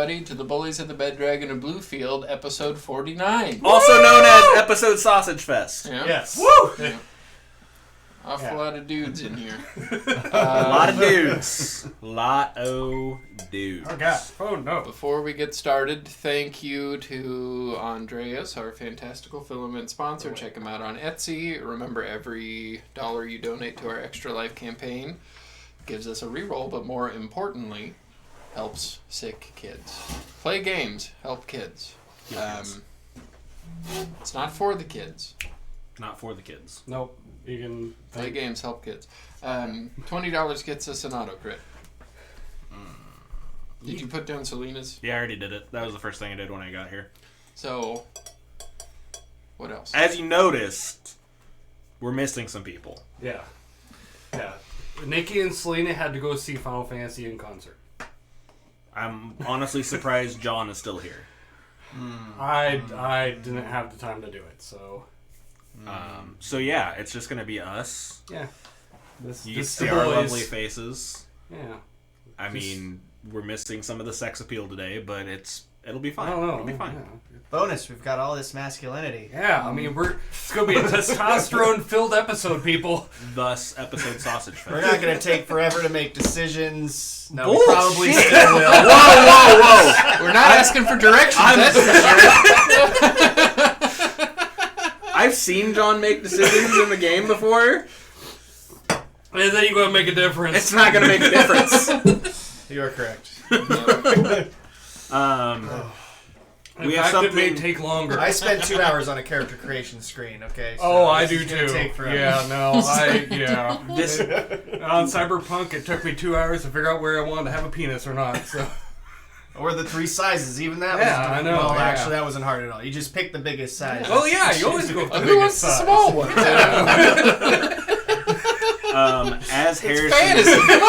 everybody, to the Bullies of the Bed Dragon of Bluefield, episode 49. Also known as episode Sausage Fest. Yeah. Yes. Woo! Yeah. Awful lot of dudes in here. A lot of dudes. Lot of dudes. Oh, God. Oh, no. Before we get started, thank you to Andreas, our fantastical filament sponsor. Check him out on Etsy. Remember, every dollar you donate to our Extra Life campaign gives us a reroll, but more importantly, helps sick kids. Play games, help kids. It's not for the kids. Not for the kids. Nope. You can Play games, help kids. $20 gets us an auto crit. Did you put down Selena's? Yeah, I already did it. That was the first thing I did when I got here. So, what else? As you noticed, we're missing some people. Yeah. Nikki and Selena had to go see Final Fantasy in concert. I'm honestly surprised John is still here. I didn't have the time to do it, so... So yeah, it's just gonna be us. Yeah. You can see our lovely faces. Yeah. I mean, we're missing some of the sex appeal today, but it'll be fine. I don't know. It'll be fine. Yeah. Bonus, we've got all this masculinity. I mean, it's going to be a testosterone-filled episode, people. Thus, episode Sausage Fest. We're not going to take forever to make decisions. No, Bullshit. we probably still will. Whoa! We're not asking for directions, that's for sure. I've seen John make decisions in the game before. And then you're going to make a difference. It's not going to make a difference. You are correct. We have something. It may take longer. I spent 2 hours on a character creation screen, okay? So this do is gonna too. Take forever. Yeah, no, This on Cyberpunk, it took me 2 hours to figure out where I wanted to have a penis or not. So. Or the 3 sizes, even that Yeah, was... I know, Well, yeah. actually, that wasn't hard at all. You just pick the biggest size. Oh yeah, you always go with the Who wants biggest the size. small one? as Harrison, Fantasy, come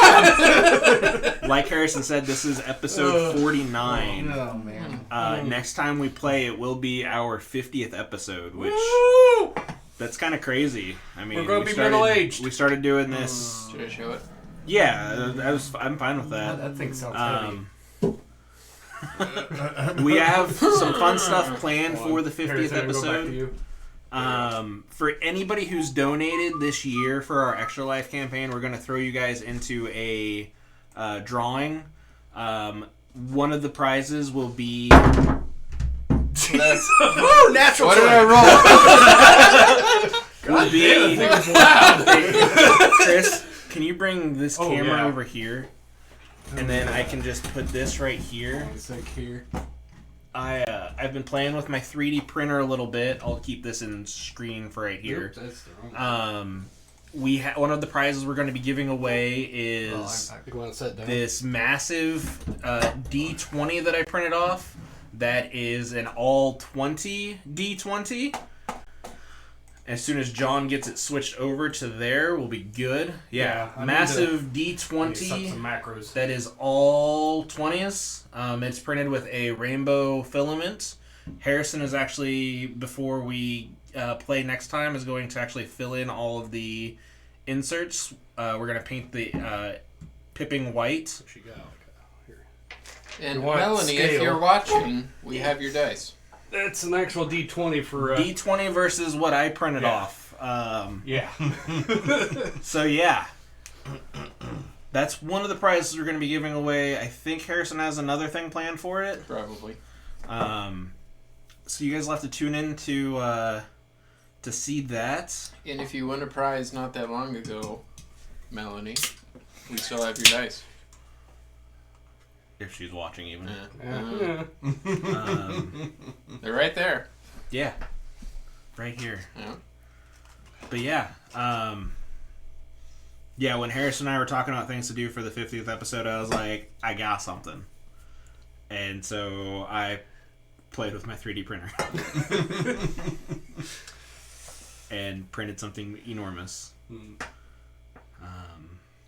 on! like Harrison said, this is episode 49. Oh, man. Next time we play, it will be our 50th episode, which Woo! that's kind of crazy. I mean, We're gonna we be started- middle-aged. We started doing this. Should I show it? Yeah, I'm fine with that. That thing sounds heavy. We have some fun stuff planned for the 50th Harrison, I'll go back to episode. you. For anybody who's donated this year for our Extra Life campaign, we're going to throw you guys into a drawing. One of the prizes will be... Woo! Natural What did I roll? will be Wow. Chris, can you bring this camera yeah. over here? And then I can just put this right here. It's like here. I've been playing with my 3D printer a little bit. I'll keep this in screen for right here. Oops, that's the wrong One of the prizes we're going to be giving away is I want to set down. this massive D20 that I printed off. That is an all 20 D20. As soon as John gets it switched over to there, we'll be good. Yeah, I need massive to set up D20. some macros. That is all 20s. It's printed with a rainbow filament. Harrison is actually, before we play next time, is going to actually fill in all of the inserts. We're going to paint the pipping white. What you got? Here. And You want Melanie, if scale. you're watching, we have your dice. That's an actual D20 for... D20 versus what I printed Yeah. off. yeah. So yeah. That's one of the prizes we're going to be giving away. I think Harrison has another thing planned for it. Probably. So you guys will have to tune in to see that. And if you won a prize not that long ago, Melanie, we still have your dice. If she's watching even. Yeah. They're right there. Yeah. Right here. Yeah. But yeah. Yeah, when Harrison and I were talking about things to do for the 50th episode, I was like, I got something. And so I played with my 3D printer. And printed something enormous. We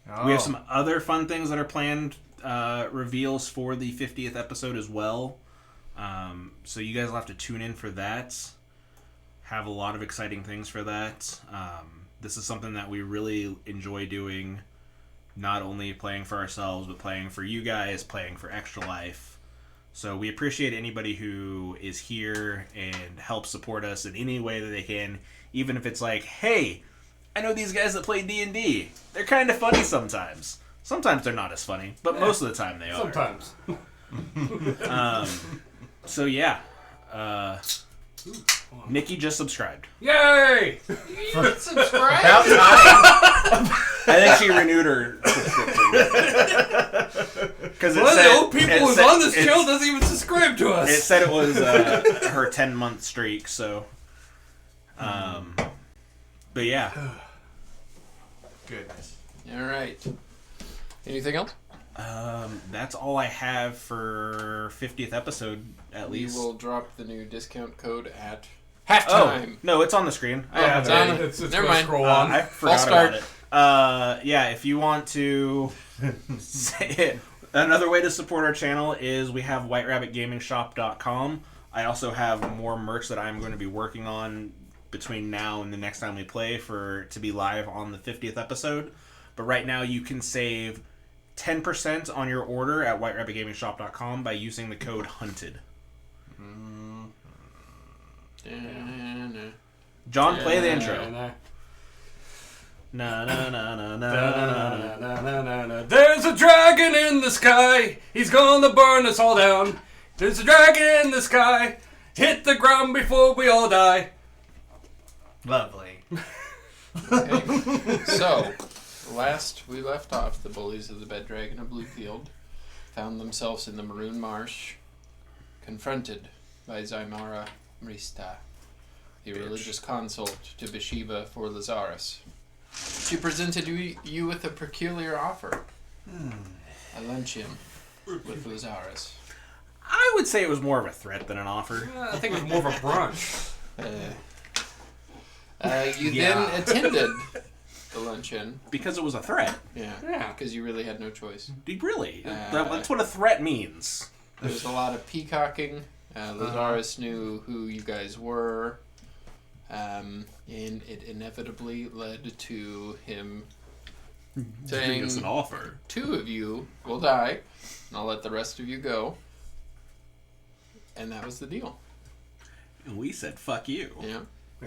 have some other fun things that are planned, reveals for the 50th episode as well. So you guys will have to tune in for that. Have a lot of exciting things for that. This is something that we really enjoy doing. Not only playing for ourselves, but playing for you guys, playing for Extra Life. So we appreciate anybody who is here and helps support us in any way that they can, even if it's like, hey, I know these guys that play D&D. They're kind of funny sometimes. Sometimes they're not as funny, but most of the time they are. Sometimes. So yeah, Nikki just subscribed. Yay! Subscribe. I think she renewed her subscription. Because One of the old people who's on this channel doesn't even subscribe to us. It said it was her 10-month streak, so. But yeah. Goodness. All right. Anything else? That's all I have for 50th episode, at We least. will drop the new discount code at Oh, halftime. no, it's on the screen. I Yeah, have it's it. on. it's Never gonna mind. Scroll on. I forgot start. about it. Yeah, if you want to say it. Another way to support our channel is we have whiterabbitgamingshop.com. I also have more merch that I'm going to be working on between now and the next time we play to be live on the 50th episode. But right now you can save 10% on your order at whiterabbitgamingshop.com by using the code HUNTED. John, play the intro. Na na na na na. There's a dragon in the sky. He's gonna burn us all down. There's a dragon in the sky. Hit the ground before we all die. Lovely. Okay. So, last we left off, the bullies of the Bed Dragon of Bluefield found themselves in the Maroon Marsh, confronted by Zymara Mrista, the religious consort to Bathsheba for Lazarus. She presented you with a peculiar offer. A luncheon with Lazarus. I would say it was more of a threat than an offer. I think it was more of a brunch. You then attended the luncheon. Because it was a threat. Yeah. Because you really had no choice. Really? That's what a threat means. There was a lot of peacocking. Lazarus knew who you guys were. And it inevitably led to him Giving saying, us an offer. 2 of you will die, and I'll let the rest of you go. And that was the deal. And we said, fuck you. Yeah.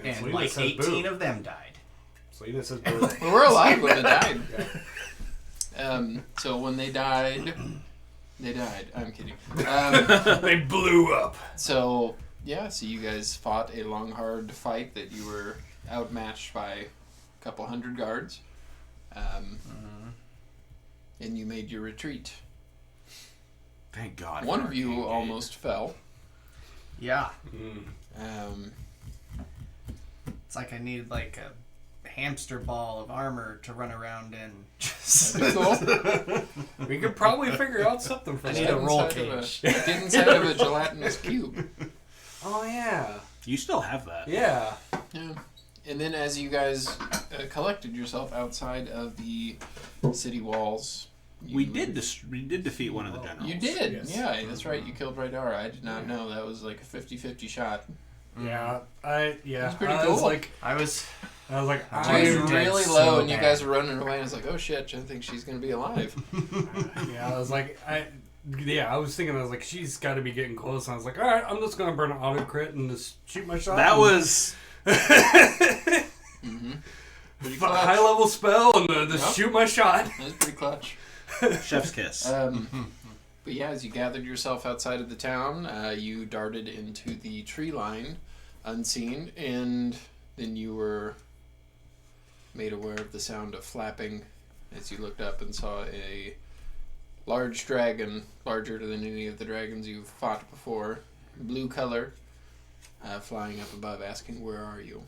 And Selena like says 18 boo. of them died. Selena says boo. Well, we're alive when they died. So when they died, they died. I'm kidding. They blew up. So you guys fought a long, hard fight that you were outmatched by a couple hundred guards. And you made your retreat. Thank God. One for of you Arcade. almost fell. Yeah. Um, It's like I needed like a hamster ball of armor to run around in. Just that'd be cool. We could probably figure out something for I that. need a roll Inside of cage. get inside of a gelatinous cube. Oh, yeah. You still have that. Yeah. Yeah. And then as you guys collected yourself outside of the city walls, We did defeat one of the generals. You did. Yes. Yeah, that's right. You killed Rydara. I did not know. That was like a 50-50 shot. Yeah. That's pretty I cool. was like, I was She was I'm dead really so low, and you bad. guys were running away. And I was like, "Oh shit! I think she's gonna be alive." I was like, I was thinking, I was like, she's got to be getting close. And I was like, all right, I'm just gonna burn an auto crit and just shoot my shot. That was Mm-hmm. Pretty clutch. high level spell and just Yep. shoot my shot. That was pretty clutch. chef's kiss. But yeah, as you gathered yourself outside of the town, you darted into the tree line, unseen, and then you were made aware of the sound of flapping as you looked up and saw a large dragon, larger than any of the dragons you've fought before, blue color, flying up above, asking, "Where are you?"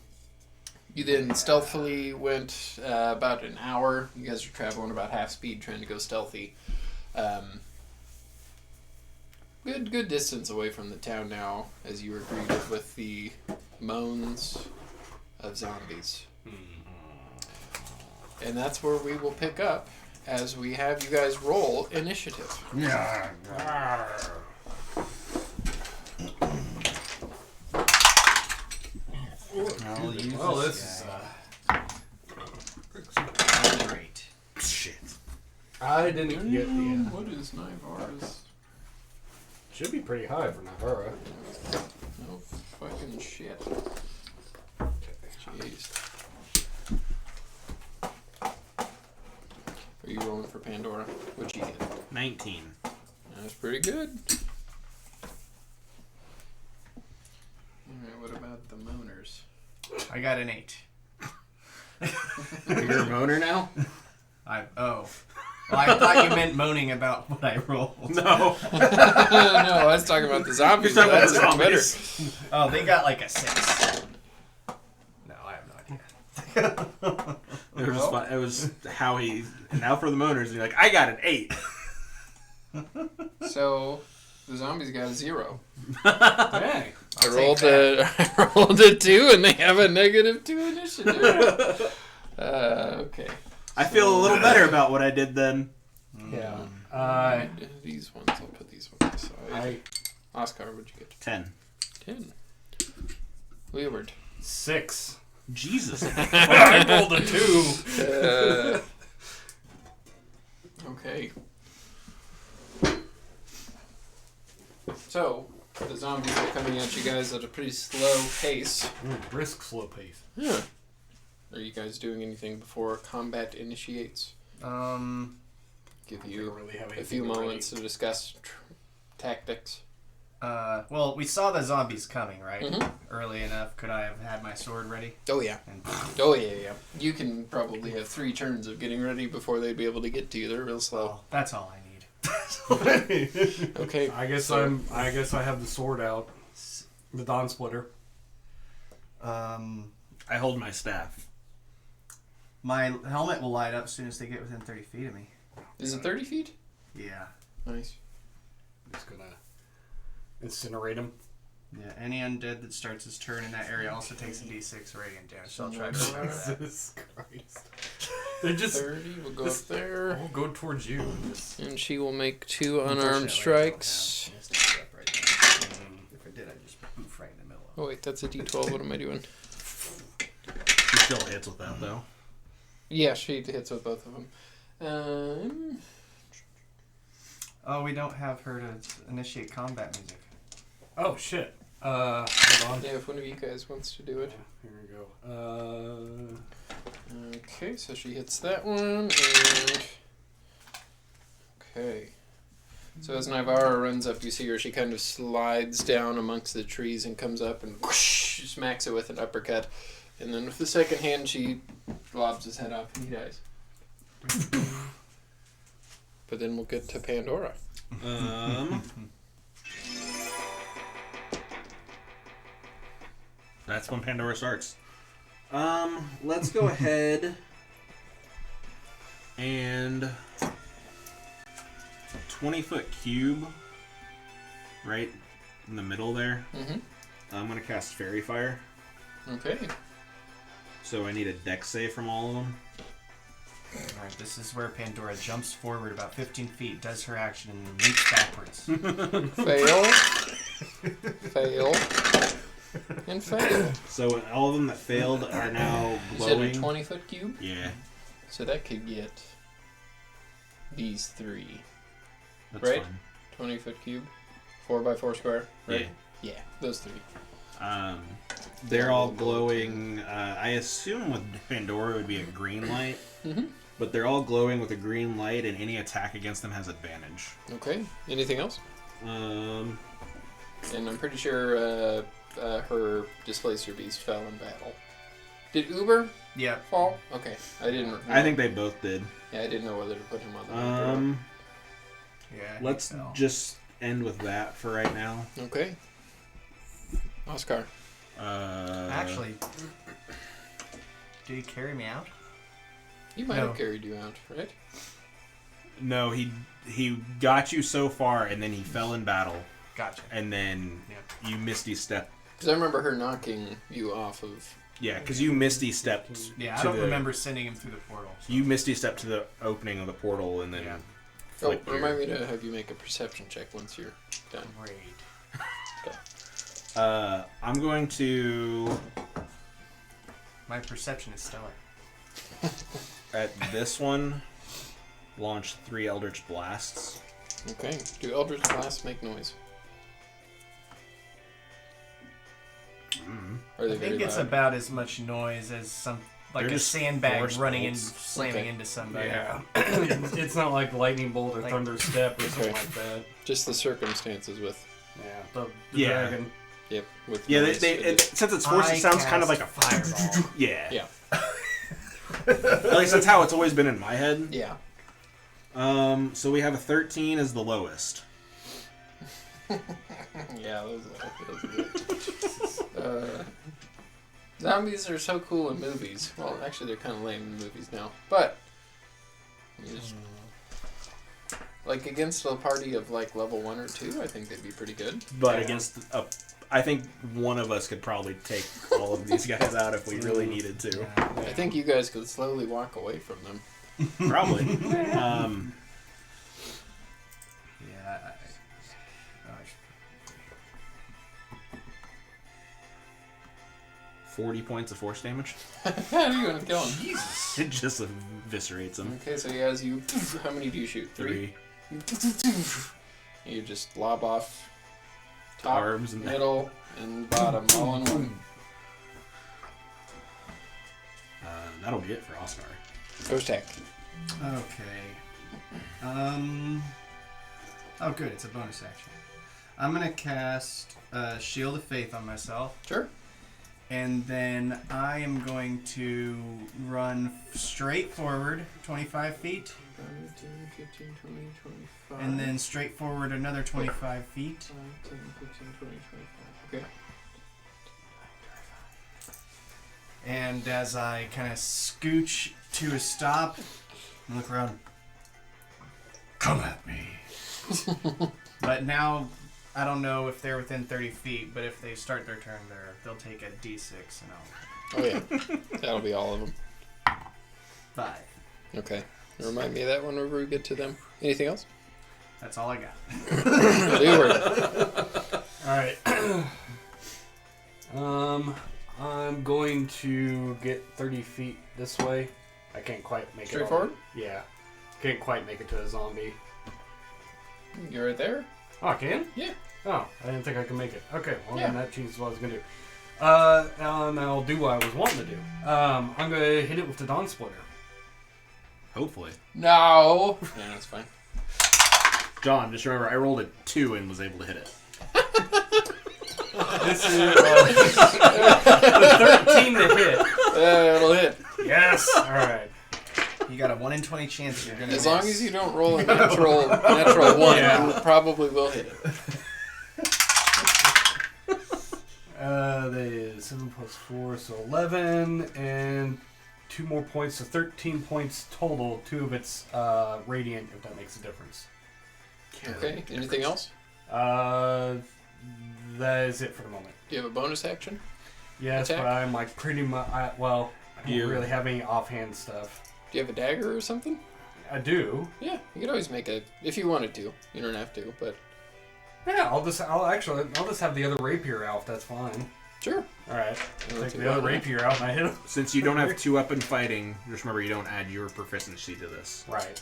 You then stealthily went about an hour. You guys are traveling about half speed, trying to go stealthy. Good distance away from the town now, as you were greeted with the moans of zombies. And that's where we will pick up, as we have you guys roll initiative. I'll use Well, this this guy. Great. Shit. I didn't get the. What is Nivar's? Should be pretty high for Navarra. No fucking shit. Jeez. Are you rolling for Pandora? What'd you get? 19. That's pretty good. Alright, what about the moaners? I got an 8. You're a moaner now? Well, I thought you meant moaning about what I rolled. No. No, I was talking about the zombies. You're talking That's about the even zombies. Oh, they got like a 6. No, I have no idea. It was just fun. It was how he. And now for the moaners, and you're like, I got an 8. So, the zombies got a 0. Hey. I rolled a 2 and they have a -2 initiative. Okay. I feel a little better about what I did then. Yeah. These ones, I'll put these ones aside. Oscar, what'd you get? 10. 10. Leeward. 6. Jesus. I rolled a 2. Okay. So, the zombies are coming at you guys at a pretty slow pace. Brisk, slow pace. Yeah. Are you guys doing anything before combat initiates? Give you really have a few moments to discuss tactics. Well, we saw the zombies coming, right? Mhm. Early enough. Could I have had my sword ready? Oh yeah. And Oh yeah. You can probably have 3 turns of getting ready before they'd be able to get to you. They're real slow. well, that's all I need. Okay. I guess I have the sword out. The Dawn Splitter. I hold my staff. My helmet will light up as soon as they get within 30 feet of me. Is it 30 feet? Yeah. Nice. Just gonna incinerate him. Yeah, any undead that starts his turn in that area also takes a d6 radiant damage, so I'll try to remember that. Jesus Christ. They're just 30 will go up there. We'll go towards you. And she will make 2 unarmed Unfortunately, I don't strikes. have mystic step right there. If I did, I'd just poof right in the middle of Oh wait, that's a d12. What am I doing? He still hits with that, though. Yeah, she hits with both of them. Oh, we don't have her to initiate combat music. Oh shit. Hold on. Yeah, if one of you guys wants to do it. Here we go. Okay, so she hits that one, and... Okay. So as Navarra runs up, you see her, she kind of slides down amongst the trees and comes up and whoosh, smacks it with an uppercut. And then with the second hand, she lobs his head off and he dies. But then we'll get to Pandora. That's when Pandora starts. Let's go ahead and 20-foot cube right in the middle there. Mm-hmm. I'm going to cast Fairy Fire. Okay. So I need a dex save from all of them. Alright, this is where Pandora jumps forward about 15 feet, does her action, and leaps backwards. Fail. Fail. And fail. So all of them that failed are now You said a glowing. 20-foot cube? Yeah, So that could get these 3. that's Right? fine. 20-foot cube. 4x4 square, right? Yeah. Yeah, those 3. They're all glowing. I assume with Pandora it would be a green light. Mm-hmm. But they're all glowing with a green light, and any attack against them has advantage. Okay. Anything else? Um, And I'm pretty sure her Displacer Beast fell in battle. Did Uber Yeah. fall? Okay. I didn't know. I think they both did. Yeah, I didn't know whether to put him on the Yeah. Let's just end with that for right now. Okay. Oscar. Actually, did he carry me out? You might No. have carried you out, right? No, he got you so far, and then he fell in battle, Gotcha. and then you Misty stepped. Because I remember her knocking you off of... Yeah, because you Misty stepped. Yeah, to I don't the- remember sending him through the portal. So. You Misty stepped to the opening of the portal, and then. Yeah. Oh, flicked your- remind me to have you make a perception check once you're done. Great. I'm going to My perception is stellar. at this one launch 3 Eldritch Blasts. Okay. Do Eldritch Blasts make noise? Or are they I very think it's loud? about as much noise as They're a just sandbag force running and bolts. slamming into somebody. Yeah. It's not like lightning bolt or Like- thunder step or something Okay. like that. Just the circumstances with. Yeah. The Yeah. dragon. Yep. With Yeah, noise, it is. since it's force, it sounds kind of like a fireball. yeah. Yeah. At least that's how it's always been in my head. Yeah. So we have a 13 as the lowest. Yeah, those are good. Zombies are so cool in movies. Well, actually, they're kind of lame in movies now. But you just, like against a party of like level 1 or 2, I think they'd be pretty good. But Yeah. against I think one of us could probably take all of these guys out if we really needed to. I think you guys could slowly walk away from them. Probably. Yeah. 40 points of force damage. How are you gonna kill him? Jesus. It just eviscerates him. Okay, so he has you. How many do you shoot? 3. 3 You just lob off top, arms and middle, and bottom all in one. that'll be it for Oscar. First attack. Okay. Oh, good. It's a bonus action. I'm gonna cast Shield of Faith on myself, Sure. and then I am going to run straight forward 25 feet, 10, 15, 20, 25. and then straight forward another 25 feet. 5, 10, 15, 20, 25. Okay. And as I kind of scooch to a stop and look around, come at me. But now, I don't know if they're within 30 feet, but if they start their turn, they'll take a d6 and I'll... Oh, yeah. That'll be all of them. 5. Okay. Remind me of that whenever we get to them. Anything else? That's all I got. Alright. I'm going to get 30 feet this way. I can't quite make Straight it. forward? Yeah. Can't quite make it to a zombie. You're right there? Oh, I can? Yeah. Oh, I didn't think I could make it. Okay, well Yeah. then that changes what I was going to do. And I'll do what I was wanting to do. I'm going to hit it with the Dawn Splitter. Hopefully. No. Yeah, that's fine. John, just remember, I rolled a 2 and was able to hit it. This is 13 to hit. It'll hit. Yes. All right. You got a 1 in 20 chance you're gonna As miss. long as you don't roll a natural 1, Yeah. you probably will hit it. That is 7 plus 4, so 11, and 2 more points, so 13 points total. 2 of it's radiant, if that makes a difference. Okay. Anything else? That is it for the moment. Do you have a bonus action? Yes, Attack? but I'm like pretty much. I don't You- really have any offhand stuff. Do you have a dagger or something? I do. Yeah, you could always make a if you wanted to. You don't have to, but Yeah, I'll just have the other rapier out. If that's fine. sure. All right. Well, Take too the other bad. rapier out and I hit him. Since you don't have 2-up fighting, just remember you don't add your proficiency to this. Right.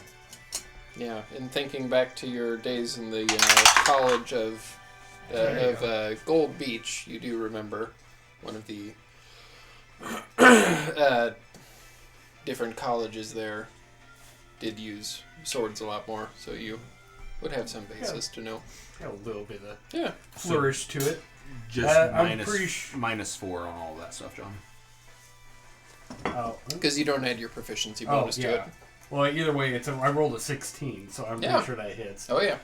Yeah, and thinking back to your days in the college of Gold Beach, you do remember one of the different colleges there did use swords a lot more, so you would have some basis to know. Got a little bit of Yeah. flourish to it. Just I'm pretty minus 4 on all of that stuff, John. Oh, Because you don't add your proficiency bonus to it. Well, either way, I rolled a 16, so I'm Yeah. pretty sure that hits. Oh, yeah.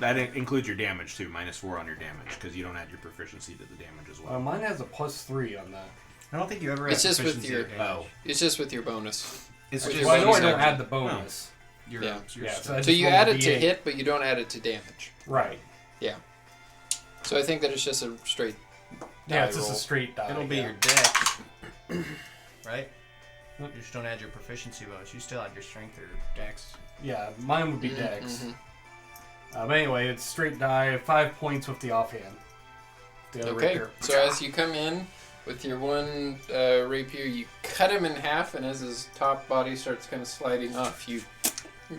That includes your damage, too. Minus 4 on your damage, because you don't add your proficiency to the damage as well. Mine has a +3 on that. I don't think you ever It's have just with proficiency your- or damage. It's just with your bonus. It's with just your Well, I know I bonus don't action. add the bonus. your, Yeah. your Yeah, stuff. So you rolled add a it to D8. hit, but you don't add it to damage. Right. Yeah. So I think that it's just a straight Yeah, die it's just roll. a straight die. It'll be yeah. your dex, right? You just don't add your proficiency bonus. You still add your strength or dex. Yeah, mine would be dex. Mhm. But anyway, it's straight die, 5 points with the offhand. The other Okay, rapier. so as you come in with your one rapier, you cut him in half, and as his top body starts kind of sliding off, you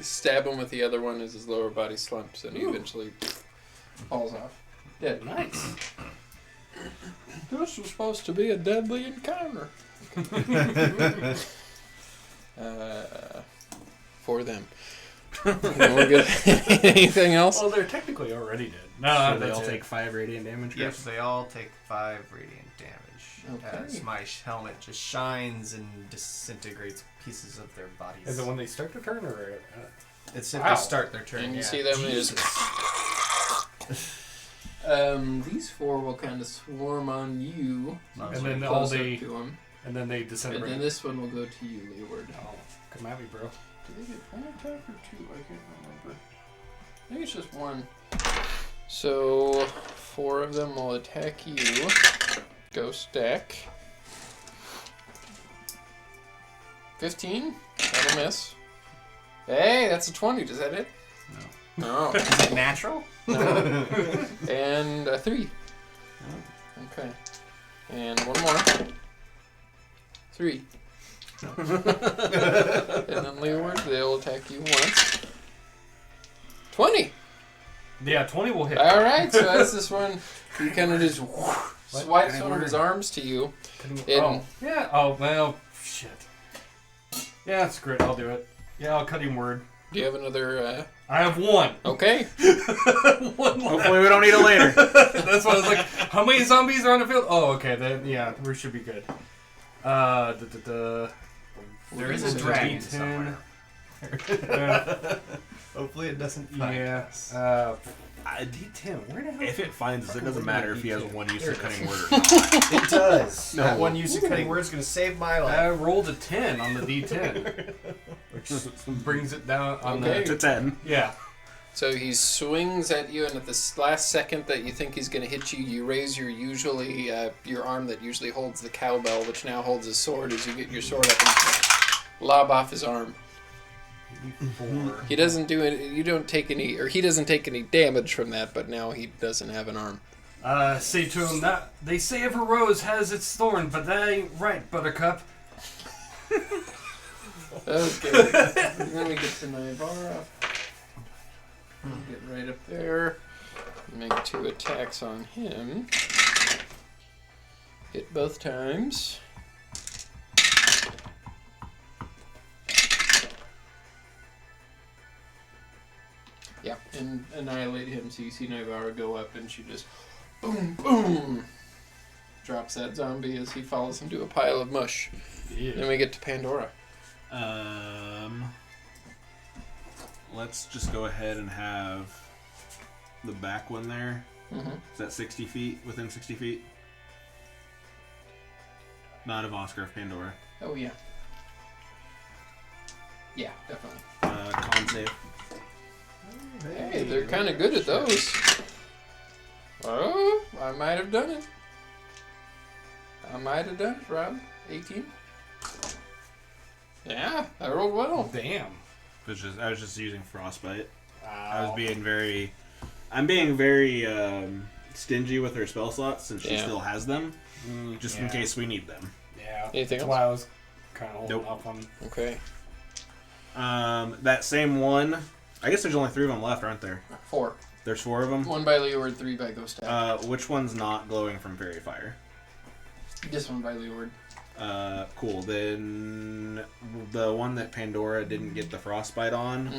stab him with the other one as his lower body slumps, and he eventually falls off. Dead. Nice. This was supposed to be a deadly encounter. For them. Anything else? Well, they're technically already dead. So they all take 5 radiant damage. Yes, Chris? they all take 5 radiant damage. Okay. As my helmet just shines and disintegrates pieces of their bodies. Is it when they start their turn, or? It's if Wow. they start their turn. And you yeah. see them as these 4 will kind of swarm on you. And So then you're all close up they- to 'em. And then they And disintegrate. then this one will go to you, Leeward. Oh, come at me, bro. Do they get 1 attack or 2? I can't remember. I think it's just 1. So 4 of them will attack you. Go stack. 15. That'll miss. Hey, that's a 20. Does that hit? No. Is it natural? No. And a 3. Okay. And 1 more. 3. And then Leeward, they'll attack you once. 20! Yeah, 20 will hit. Alright, so as this one, he kind of just swipes one of his arms to you. Oh, yeah. Oh, well, shit. Yeah, screw it. I'll do it. Yeah, I'll cut him word. Do you have another, I have 1. Okay. 1 left. Hopefully we don't need it later. That's why I was like, how many zombies are on the field? Oh, okay. Then, yeah, we should be good. There is a D10. dragon somewhere. Hopefully it doesn't find Yeah. us. D10. Where the hell? If it finds us, it doesn't matter if he has 1 use of cutting word or not. It does. No. That 1 use of cutting word is going to save my life. I rolled a 10 on the D10, which brings it down on Okay. To 10. Yeah. So he swings at you, and at the last second that you think he's going to hit you, you raise your your arm that usually holds the cowbell, which now holds his sword, as you get your sword up and lob off his arm. 4. He doesn't do it. You don't take any, or he doesn't take any damage from that. But now he doesn't have an arm. Say to him that they say every rose has its thorn, but that ain't right, Buttercup. Okay. Then we get to Naivara. Get right up there. Make 2 attacks on him. Hit both times. Yeah, and annihilate him. So you see Naivara go up, and she just boom, boom, drops that zombie as he falls into a pile of mush. Then we get to Pandora. Let's just go ahead and have the back one there. Mm-hmm. Is that 60 feet? Within 60 feet? Not of Oscar, of Pandora. Oh yeah. Yeah, definitely. Con save. Hey, they're kind of good at those. Oh, I might have done it. Rob. 18. Yeah, I rolled well. Damn. I was just using frostbite. Wow. I'm being very stingy with her spell slots since she Yeah. still has them, just in Yeah. case we need them. Yeah. Anything That's else? why I was kind of holding Nope. off on. Okay. That same one. I guess there's only 3 of them left, aren't there? 4. There's 4 of them. 1 by Leeward, 3 by Ghost Attack. Which one's not glowing from fairy fire? This one by Leeward. Cool. Then the one that Pandora didn't get the frostbite on,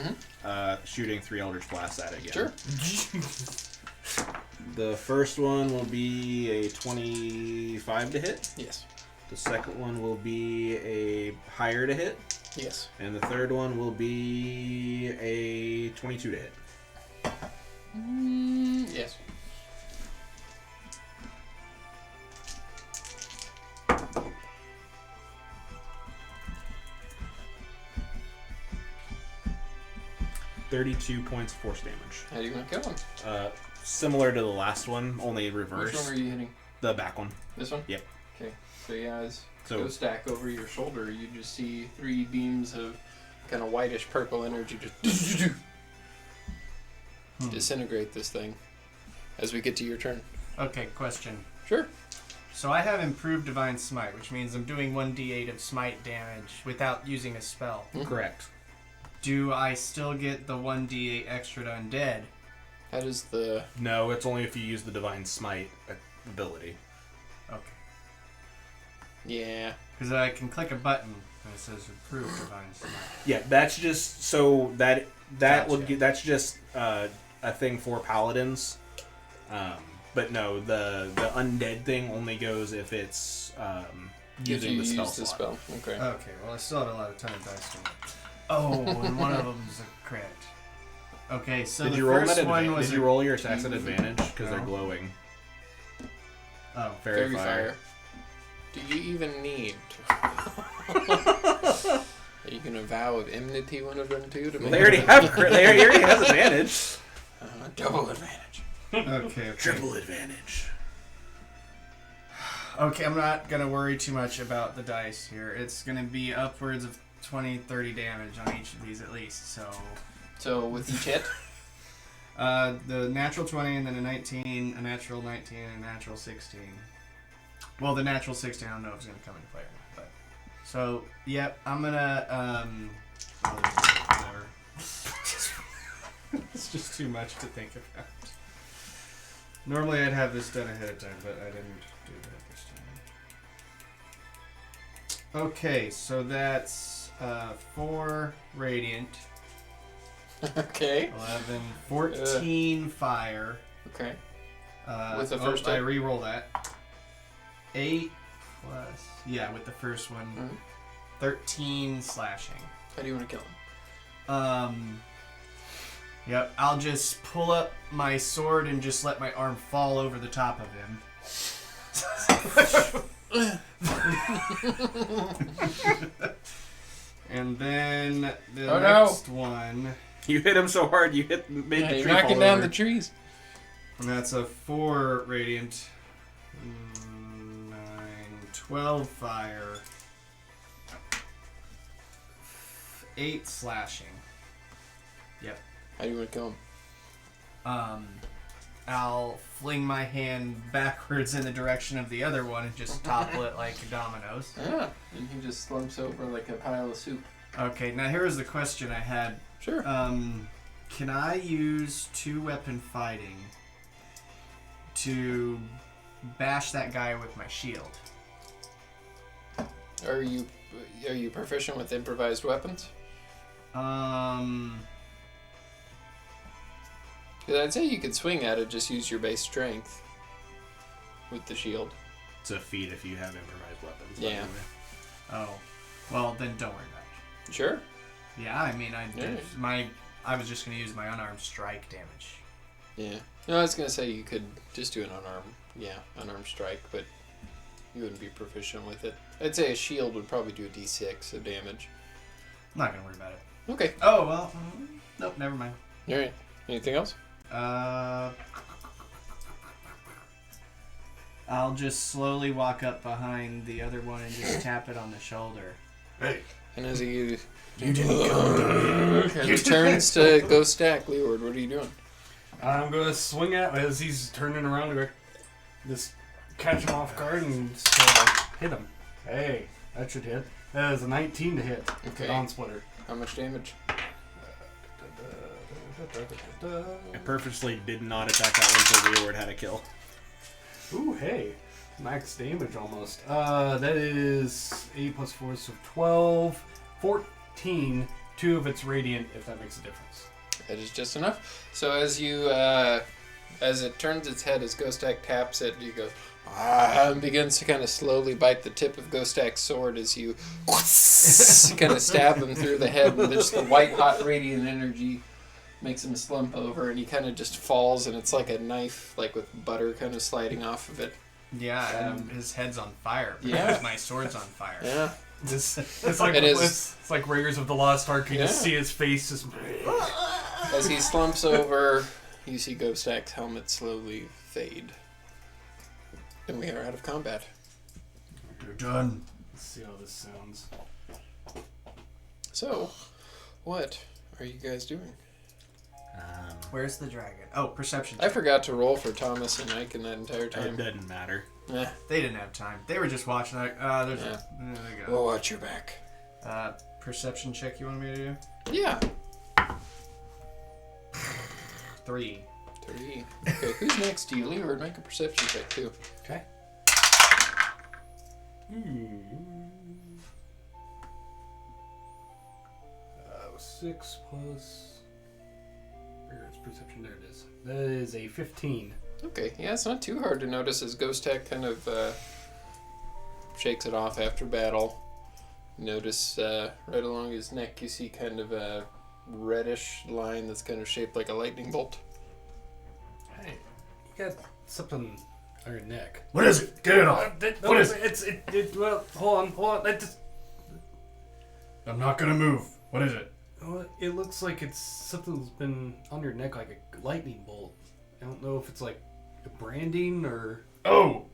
Mm-hmm. shooting 3 Eldritch Blasts at it again. Sure. The first one will be a 25 to hit. Yes. The second one will be a higher to hit. Yes. And the third one will be a 22 to hit. Yes. $32 points of force damage. How are you going to kill him? Similar to the last one, only reverse. Which one are you hitting? The back one. This one? Yep. Okay. So yeah, as So- Ghost Stack over your shoulder, you just see 3 beams of kind of whitish purple energy just disintegrate this thing as we get to your turn. Okay, question. Sure. So I have improved Divine Smite, which means I'm doing 1d8 of smite damage without using a spell. Correct. Do I still get the 1d8 extra to undead? That is the... No, it's only if you use the Divine Smite ability. Yeah. Because I can click a button and it says approved divine smite. Yeah, that's just so that would Gotcha. get, that's just a thing for paladins. But no, the undead thing only goes if it's using the spell slot. Okay. Okay, well I still have a lot of time dice to it. Oh, and one of them's a crit. Okay, so Did the you roll first that one was Did you roll your attacks at advantage because they're glowing? Oh, Fairy fire. Do you even need? Are you gonna vow of enmity one of them too? To make They already have they already have advantage. Double advantage. okay. Triple advantage. Okay, I'm not gonna worry too much about the dice here. It's gonna be upwards of 20, 30 damage on each of these at least. So with each hit. The natural 20 and then a 19, a natural 19, and a natural 16. Well, the natural 16 I don't know if it's gonna come into play or not, but so yep, I'm gonna whatever. It's just too much to think about. Normally I'd have this done ahead of time, but I didn't do that this time. Okay, so that's 4 radiant, Okay. 11, 14 fire. Okay. With the first I hit? re-roll that. 8 plus with the first one. Mhm. 13 slashing. How do you want to kill him? Yep, I'll just pull up my sword and just let my arm fall over the top of him. And then the next one. You hit him so hard you made the You're tree knocking fall down over. the trees. And that's a 4 radiant. 9, 12 fire. 8 slashing. Yep. How do you want to kill him? I'll fling my hand backwards in the direction of the other one and just topple it like dominoes. Yeah. And he just slumps over like a pile of soup. Okay, now here is the question I had. Sure. Can I use 2-weapon fighting to bash that guy with my shield? Are you proficient with improvised weapons? Because I'd say you could swing at it, just use your base strength with the shield. It's a feat if you have improvised weapons. Yeah. Oh, well then don't worry about it. Sure. Yeah, I mean Yeah. I was just gonna use my unarmed strike damage. Yeah. No, I was gonna say you could just do an unarmed strike, but you wouldn't be proficient with it. I'd say a shield would probably do a d6 of damage. I'm not gonna worry about it. Okay. Oh well, nope, never mind. All right. Anything else? I'll just slowly walk up behind the other one and just tap it on the shoulder. Hey, And as he you didn't come to me. and turns to go stack, Leeward, what are you doing? I'm gonna swing at as he's turning around to just catch him off guard and just, hit him. Hey, that should hit. That is a 19 to hit. Okay. Dawn Splitter. How much damage? I purposely did not attack that one until Leeward had a kill. Ooh, hey. Max damage almost. That is 8 plus 4, so 12, 14, 2 of its radiant, if that makes a difference. That is just enough. So as you, as it turns its head, as Ghostak taps it, you go, and begins to kind of slowly bite the tip of Ghostak's sword as you kind of stab him through the head, and just the white hot radiant energy makes him slump over, and he kind of just falls, and it's like a knife, like with butter kind of sliding off of it. Yeah, and his head's on fire. Yeah. Because my sword's on fire. Yeah. It's like It is. it's like Raiders of the Lost Ark. You just Yeah. see his face just. As he slumps over, you see Ghostak's helmet slowly fade. And we are out of combat. You're done. Let's see how this sounds. So, what are you guys doing? Where's the dragon? Oh, perception I check. forgot to roll for Thomas and Mike in that entire It time. doesn't matter. Eh. They didn't have time. They were just watching like, there's Yeah. there they We'll go. watch your back. Perception check you want me to do? Yeah. 3. 3. Okay, who's next to you? Leeward, make a perception check too. Okay. Six plus. Where is perception? There it is. That is a 15. Okay, yeah, it's not too hard to notice as Ghost Tech kind of shakes it off after battle. Notice right along his neck you see kind of a reddish line that's kind of shaped like a lightning bolt. Hey, you got something on your neck. What is it? Get it off. What is it? Well, hold on. I'm not gonna move. What is it? Well, it looks like it's something that's been on your neck like a lightning bolt. I don't know if it's like a branding or... Oh!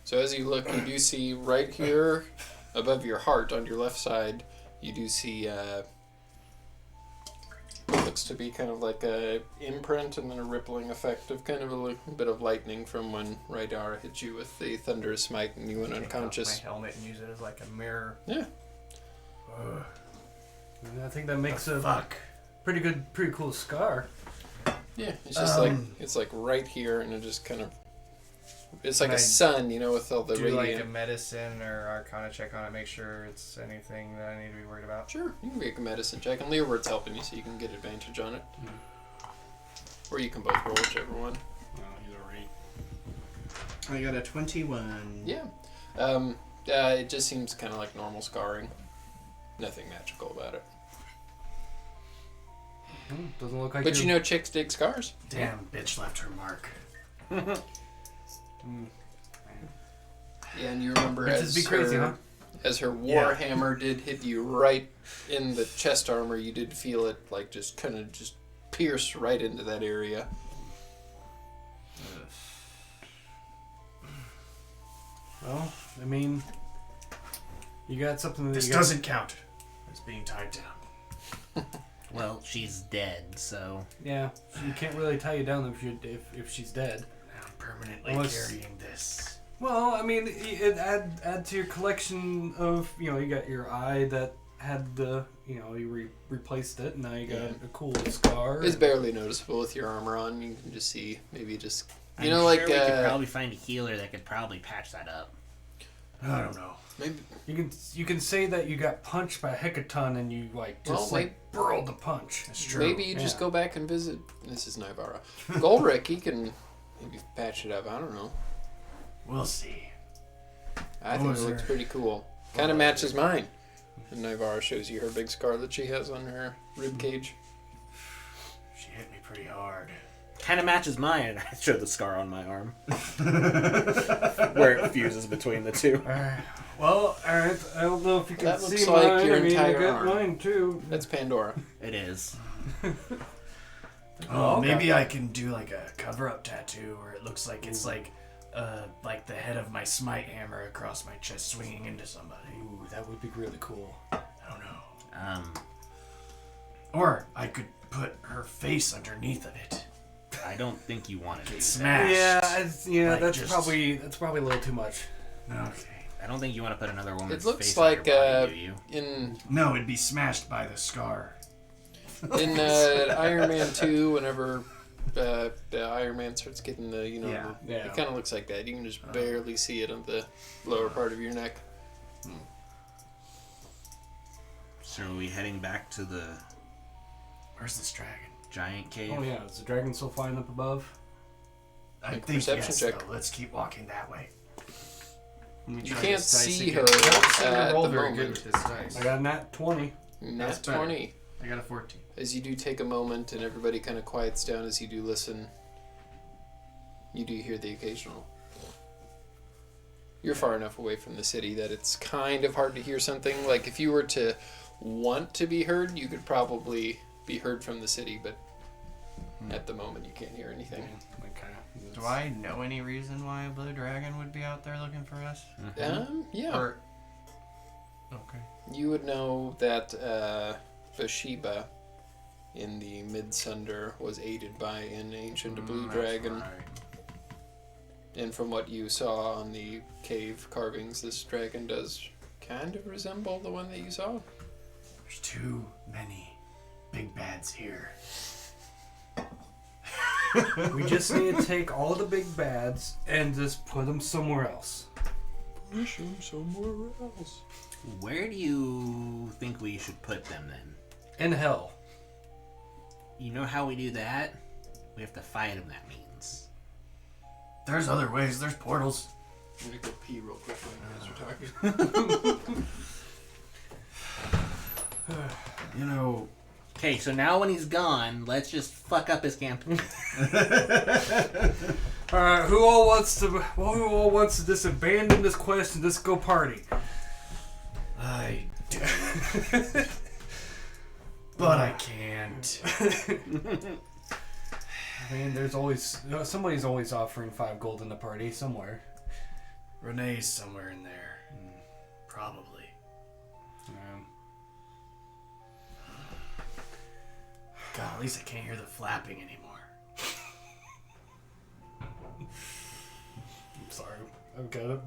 So as you look, you do see right here above your heart on your left side, you do see what looks to be kind of like a imprint and then a rippling effect of kind of a bit of lightning from when Rydar hit you with the thunderous smite and you went unconscious. My helmet and use it as like a mirror. Yeah. And I think that makes a fuck. pretty cool scar. Yeah, it's just it's like right here and it just kind of, it's like Can a I sun, you know, with all the do radiant. like a medicine or arcana check on it, make sure it's anything that I need to be worried about. Sure, you can make a medicine check, and Leovert's helping you, so you can get advantage on it. Or you can both roll whichever one. Oh, he's alright. I got a 21. Yeah. It just seems kind of like normal scarring. Nothing magical about it. Doesn't look like But you know chicks dig scars. Damn, bitch left her mark. Yeah, and you remember Princess be crazy, huh? As her warhammer did hit you right in the chest armor, you did feel it like just kind of just pierce right into that area. Well, I mean, you got something that This you got... doesn't count as being tied down. Well, she's dead, so... Yeah, you can't really tie you down if she's dead. I'm permanently Unless- carrying this. Well, I mean, it add to your collection of, you know, you got your eye that had the, you know, you replaced it, and now you got a cool scar. It's barely noticeable with your armor on. You can just see maybe just I'm know sure like we could probably find a healer that could probably patch that up. I don't know. maybe You can say that you got punched by a hecaton and you burrowed the punch. That's true. maybe you just go back and visit. This is Nivara. Golrick, he can maybe patch it up. I don't know. We'll see. I think it looks pretty cool. Kind of matches mine. And Nivara shows you her big scar that she has on her rib cage. She hit me pretty hard. Kind of matches mine, and I show the scar on my arm. Where it fuses between the two. Well, alright, I don't know if you can That see looks like mine. your I mean, entire I got arm. mine too. That's Pandora. It is. Oh, okay. maybe I can do like a cover-up tattoo where it looks like it's like the head of my smite hammer across my chest swinging into somebody. Ooh, that would be really cool. I don't know. Or I could put her face underneath of it. I don't think you want to do Get that. smashed. Yeah, Like that's probably a little too much. Okay. I don't think you want to put another woman's It looks face like on your body, do you? in No, it'd be smashed by the scar. Iron Man 2, whenever the Iron Man starts getting the, you know, Yeah. it kind of looks like that. You can just barely see it on the lower part of your neck. So are we heading back to the Where's this dragon? giant cave? Oh yeah, is the dragon still flying up above? I Make a think perception yes, check. though. Let's keep walking that way. You can't see her I don't seem to at roll the very good moment. with this dice. I got a nat 20. Nat That's better. 20. I got a 14. As you do take a moment and everybody kind of quiets down as you do listen, you do hear the occasional. You're far enough away from the city that it's kind of hard to hear something. Like if you were to want to be heard, you could probably be heard from the city, but at the moment you can't hear anything. Do I know any reason why a blue dragon would be out there looking for us? Yeah. Or... Okay. You would know that Bathsheba in the Mid-Sunder was aided by an ancient blue dragon. Right. And from what you saw on the cave carvings, this dragon does kind of resemble the one that you saw. There's too many big bads here. We just need to take all the big bads and just put them somewhere else. Push them somewhere else. Where do you think we should put them then? In hell. You know how we do that? We have to fight them, that means. There's other ways. There's portals. I'm gonna go pee real quick while you guys are talking. You know, Okay, so now when he's gone, let's just fuck up his campaign. All right, who all wants to just abandon this quest and just go party? I do. But I can't. I mean, there's always somebody's always offering 5 gold in the party somewhere. Renee's somewhere in there. Probably. God, at least I can't hear the flapping anymore. I'm sorry. I've got it.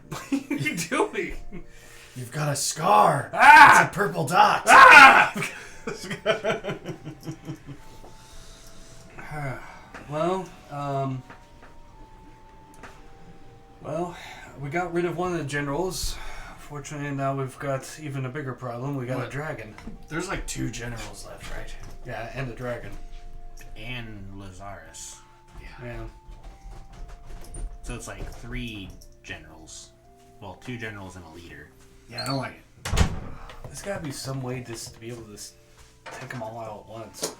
What are you doing? You've got a scar. Ah! It's a purple dot. Ah! Well, we got rid of one of the generals. Fortunately, now we've got even a bigger problem. We got a What? dragon. There's like 2 generals left, right? Yeah, and a dragon. And Lazarus. Yeah. So it's like 3 generals. Well, 2 generals and a leader. Yeah, I don't like it. There's got to be some way just to be able to just take them all out at once.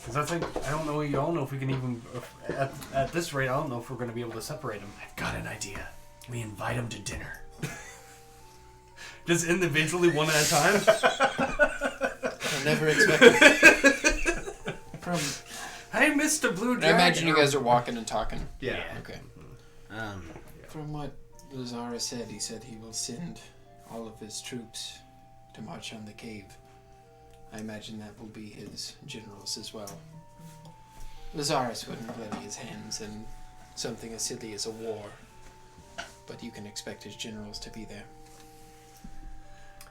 Because I don't know if we can even, at this rate, I don't know if we're going to be able to separate them. I've got an idea. We invite them to dinner. Just individually, one at a time? I never expected from. Hey, Mr. Blue I Dragon. imagine you guys are walking and talking. Yeah. Okay. Um, From what Lazarus said, he said he will send all of his troops to march on the cave. I imagine that will be his generals as well. Lazarus wouldn't lay his hands in something as silly as a war, but you can expect his generals to be there.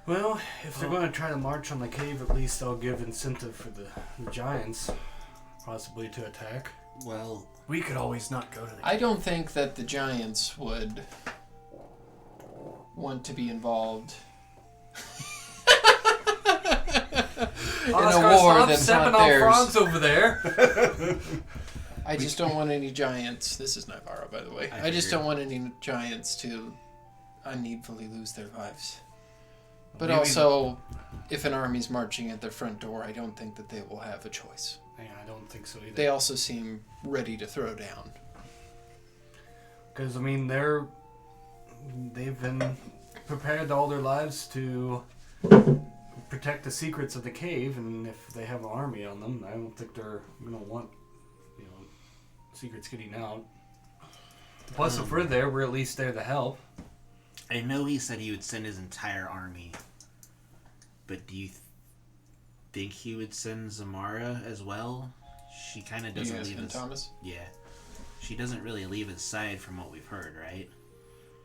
Well, if they're going to try to march on the cave, at least I'll give incentive for the giants, possibly to attack. well, We could always not go to the I don't think that the giants would want to be involved in a war that's not theirs. Frogs over there. I just don't want any giants. This is Navarro, by the way. I just don't want any giants to unneedfully lose their lives. But Maybe also, if an army's marching at their front door, I don't think that they will have a choice. Yeah, I don't think so either. They also seem ready to throw down. Because, I mean, they've been prepared all their lives to protect the secrets of the cave, and if they have an army on them, I don't think they're going to want, secrets getting out. Plus, if we're there, we're at least there to help. I know he said he would send his entire army, but do you think he would send Zamara as well? She kind of doesn't leave his... Thomas? Yeah. She doesn't really leave his side from what we've heard, right?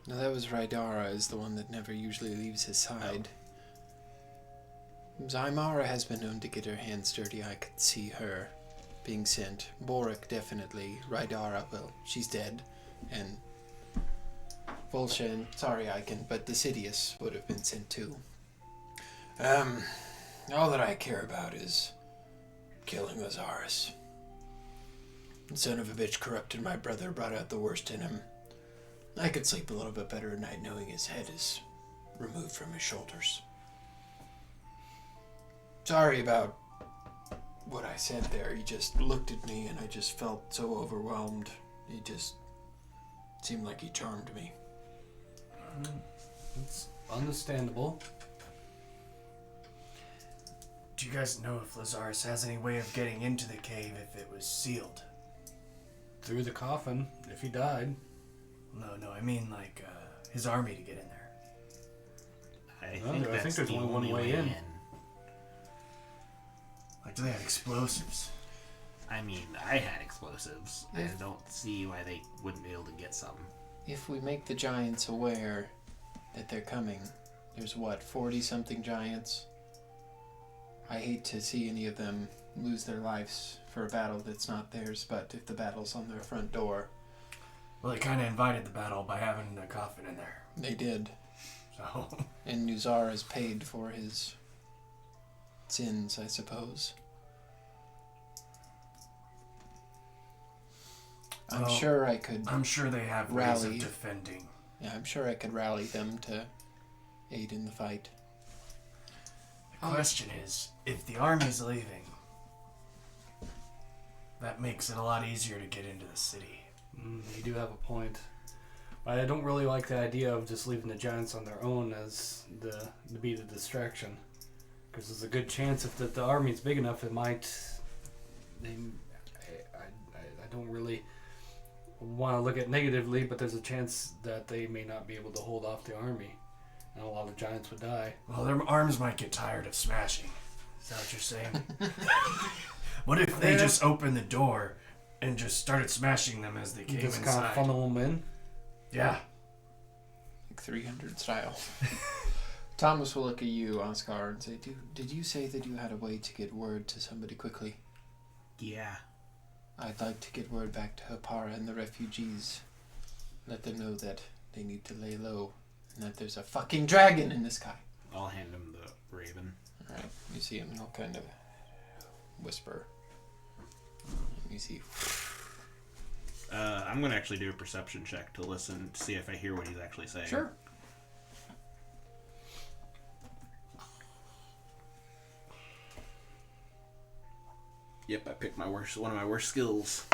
No, that was Rydara, is the one that never usually leaves his side. Zymara has been known to get her hands dirty. I could see her being sent. Boric, definitely. Rydara, well, she's dead. And Volshan, sorry, Icon, but Decidius would have been sent too. All that I care about is killing Lazarus. The son of a bitch corrupted my brother, brought out the worst in him. I could sleep a little bit better at night knowing his head is removed from his shoulders. Sorry about what I said there. He just looked at me and I just felt so overwhelmed. He just seemed like he charmed me. It's understandable. Do you guys know if Lazarus has any way of getting into the cave if it was sealed? Through the coffin, if he died. No, I mean like his army to get in there. I Well, think I that's think there's the only one only way way in. in. Like, do they have explosives? I mean, I had explosives. I If- don't see why they wouldn't be able to get some. If we make the giants aware that they're coming, there's 40-something giants? I hate to see any of them lose their lives for a battle that's not theirs, but if the battle's on their front door. Well, they kind of invited the battle by having the coffin in there. They did. So. And Nuzar has paid for his sins, I suppose. I'm sure I could I'm sure they have ways rally. of defending. Yeah, I'm sure I could rally them to aid in the fight. The question is, if the army's leaving, that makes it a lot easier to get into the city. You do have a point. But I don't really like the idea of just leaving the giants on their own as to be the distraction. Because there's a good chance if the army's big enough, it might... I don't really want to look at negatively, but there's a chance that they may not be able to hold off the army. And a lot of giants would die. Well, their arms might get tired of smashing. Is that what you're saying? What if they just opened the door and just started smashing them as they came just inside? kind of funnel them in? Yeah. Like 300 style. Thomas will look at you, Oscar, and say, did you say that you had a way to get word to somebody quickly? Yeah. I'd like to get word back to Hapara and the refugees. Let them know that they need to lay low and that there's a fucking dragon in the sky. I'll hand him the raven. Alright, you see him and he'll kind of whisper. You see. I'm going to actually do a perception check to listen to see if I hear what he's actually saying. Sure. Yep, I picked one of my worst skills.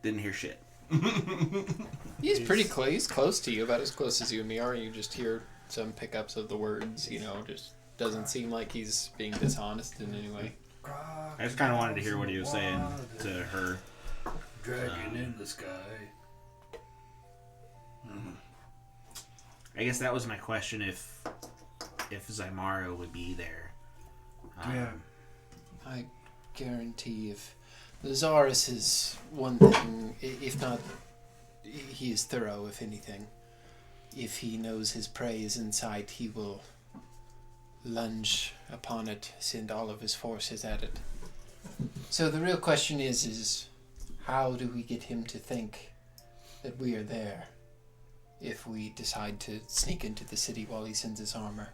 Didn't hear shit. He's pretty close. He's close to you, about as close as you and me are. You just hear some pickups of the words, just doesn't seem like he's being dishonest in any way. I just kind of wanted to hear what he was saying to her. Dragon in the sky. I guess that was my question, if Zymara would be there. Yeah. I guarantee if Lazarus is one thing, if not, he is thorough, if anything. If he knows his prey is in sight, he will lunge upon it, send all of his forces at it. So the real question is how do we get him to think that we are there if we decide to sneak into the city while he sends his our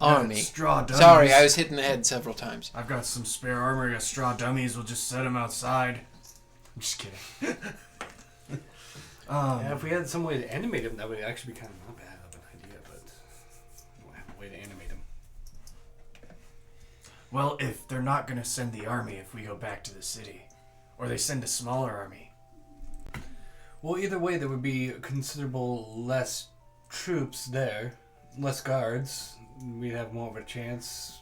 army. Straw dummies. Sorry, I was hit in the head several times. I've got some spare armor. Got straw dummies. We'll just set them outside. I'm just kidding. Yeah, if we had some way to animate him, that would actually be kind of not bad of an idea, but we don't have a way to animate him. Well, if they're not going to send the army if we go back to the city, or they send a smaller army. Well, either way, there would be considerable less troops there, less guards. We'd have more of a chance.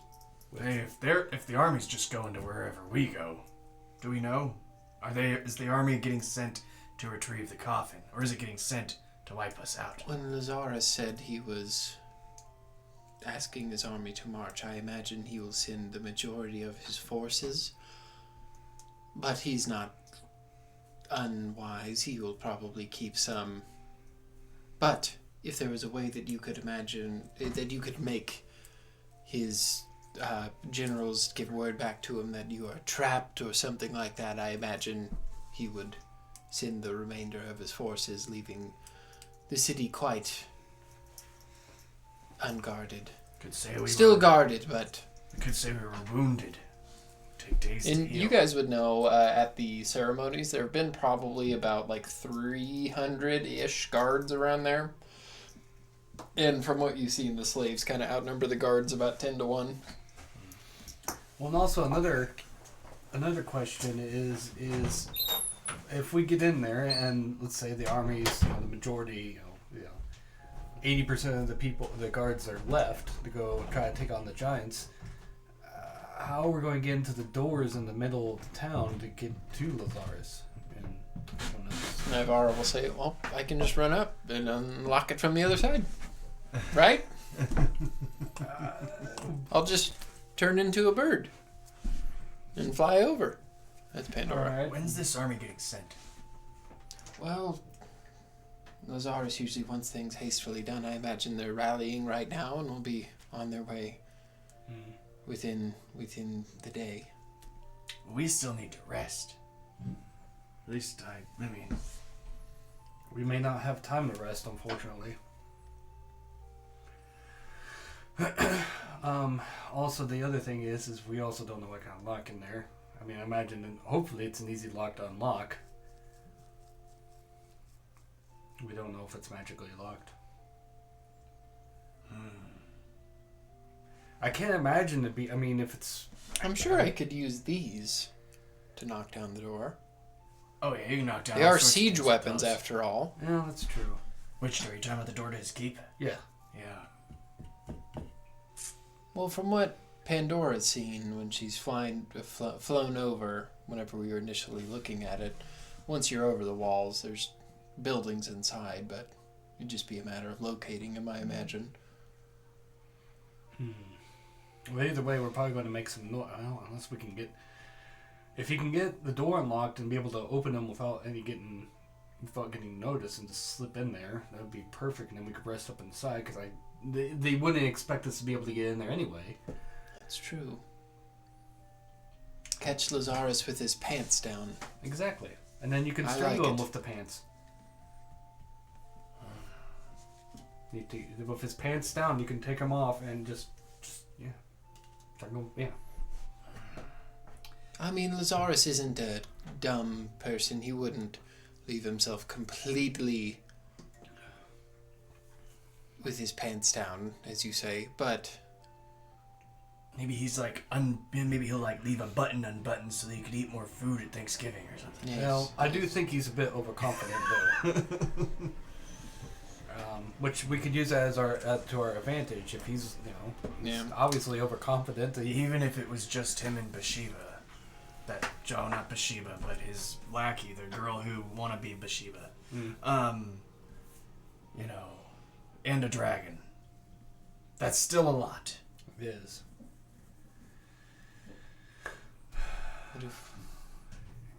Hey, if the army's just going to wherever we go, do we know? Is the army getting sent to retrieve the coffin, or is it getting sent to wipe us out? When Lazarus said he was asking his army to march, I imagine he will send the majority of his forces. But he's not unwise. He will probably keep some. But if there was a way that you could imagine, that you could make his generals give word back to him that you are trapped or something like that, I imagine he would send the remainder of his forces, leaving the city quite unguarded. Could say we Still were, guarded, but... Could say we were wounded. Take days to And heal. you guys would know, at the ceremonies, there have been probably about 300-ish guards around there. And from what you've seen, the slaves kind of outnumber the guards about 10 to 1. Well, and also another question is if we get in there and let's say the army's the majority, 80% of the guards are left to go try to take on the giants. How are we going to get into the doors in the middle of the town to get to Lazarus? And Navarro will say, well, I can just run up and unlock it from the other side. Right? I'll just turn into a bird and fly over. That's Pandora. All right. When's this army getting sent? Well, Lazarus usually wants things hastily done. I imagine they're rallying right now and will be on their way. within the day. We still need to rest. At least I mean... We may not have time to rest, unfortunately. Also, the other thing is we also don't know what kind of lock in there. I mean, I imagine, and hopefully it's an easy lock to unlock. We don't know if it's magically locked. I can't imagine it be, I mean, if it's... I'm sure I could use these to knock down the door. Oh yeah, you can knock down They all are sorts of siege things with weapons, those. after all. Yeah, that's true. Which door? You talking about the door to his keep? Yeah. Yeah. Well, from what Pandora's seen when she's flown over, whenever we were initially looking at it, once you're over the walls, there's buildings inside, but it'd just be a matter of locating them, I imagine. Well, either way, we're probably going to make some noise. Well, unless we can get... If you can get the door unlocked and be able to open them without getting noticed and just slip in there, that would be perfect, and then we could rest up inside, because they wouldn't expect us to be able to get in there anyway. That's true. Catch Lazarus with his pants down. Exactly. And then you can I strangle like him it. with the pants. With his pants down, you can take him off and just yeah. Strangle, yeah. I mean, Lazarus isn't a dumb person. He wouldn't leave himself completely with his pants down, as you say, but... Maybe he's like, maybe he'll like leave a button unbuttoned so that he could eat more food at Thanksgiving or something. Yes. Well, I do think he's a bit overconfident, though. Which we could use as to our advantage if he's, he's obviously overconfident. Even if it was just him and Bathsheba. Not Bathsheba, but his lackey, the girl who wanna be Bathsheba. And a dragon. That's still a lot. It is. What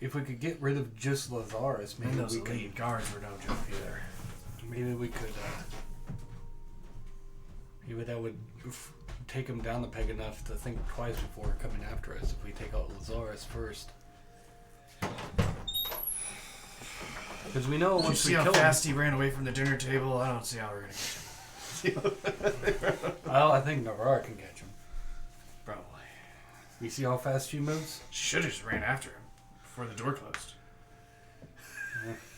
If we could get rid of just Lazarus, maybe And those we could. elite guards were no joke either. Maybe we could. Maybe that would take him down the peg enough to think twice before coming after us. If we take out Lazarus first, because we know Did you once see we how kill fast he ran away from the dinner table? I don't see how we're gonna catch him. well, I think Navarre can catch him. Probably. You see how fast she moves? Should have just ran after him before the door closed.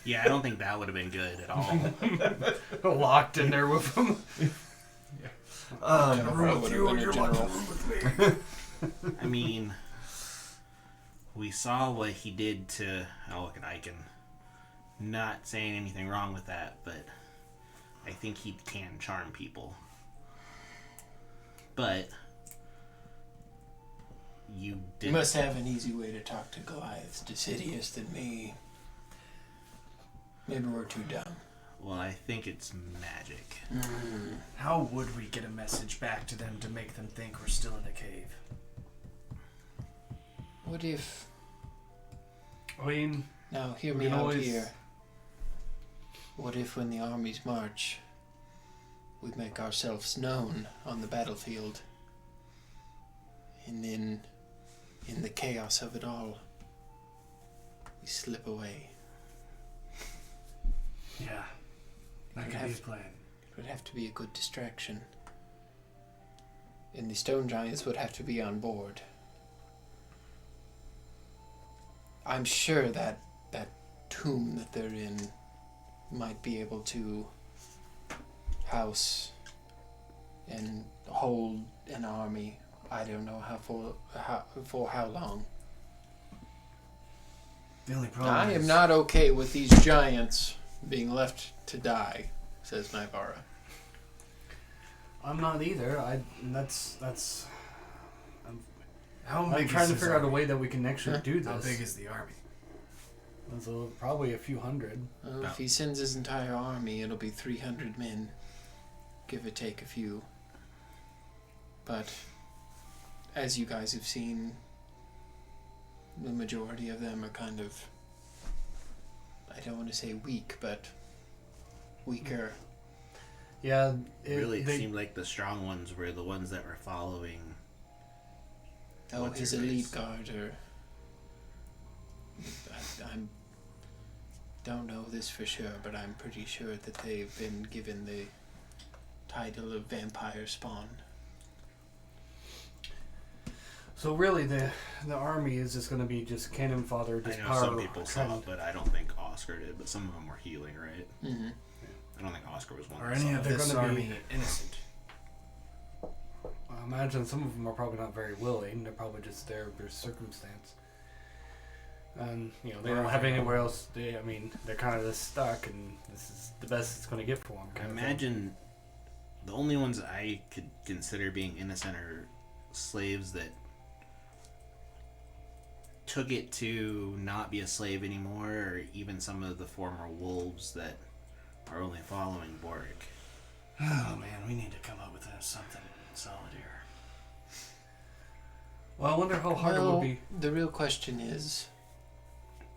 Yeah, I don't think that would have been good at all. Locked in there with him. room with you, and you're locked in a room with me. I mean, we saw what he did to Alec and Icon. Not saying anything wrong with that, but I think he can charm people. But you You must have an easy way to talk to Goliath's Decidius than me. Maybe we're too dumb. Well, I think it's magic. How would we get a message back to them to make them think we're still in the cave? What if... I mean, Now, hear we me can out always- here. What if when the armies march, we make ourselves known on the battlefield? And then, in the chaos of it all, we slip away. Yeah. That You'd could be a have- plan. It would have to be a good distraction. And the stone giants would have to be on board. I'm sure that tomb that they're in might be able to house and hold an army. I don't know for how long. The only problem I is... am not okay with these giants being left to die, says Naivara. I'm not either. That's. How I'm big trying is to his figure out a army? way that we can actually do this. How big is the army? So probably a few hundred. If he sends his entire army, it'll be 300 men. Give or take a few. But, as you guys have seen, the majority of them are kind of, I don't want to say weak, but weaker. Yeah. Really, it seemed like the strong ones were the ones that were following Oh, What's his your elite base? guard are... I don't know this for sure, but I'm pretty sure that they've been given the title of vampire spawn. So really, the army is just going to be just cannon fodder, I just know power. some people saw it, but I don't think Oscar did. But some of them were healing, right? Mm-hmm. I don't think Oscar was one. Are that any saw of it. They're this gonna be- army innocent? I imagine some of them are probably not very willing. They're probably just there for circumstance. And they don't have anywhere else. They're kind of just stuck, and this is the best it's going to get for them. I imagine the only ones that I could consider being innocent are slaves that took it to not be a slave anymore, or even some of the former wolves that are only following Boric. Oh man, we need to come up with something solid here. Well, I wonder how hard it would be. The real question is,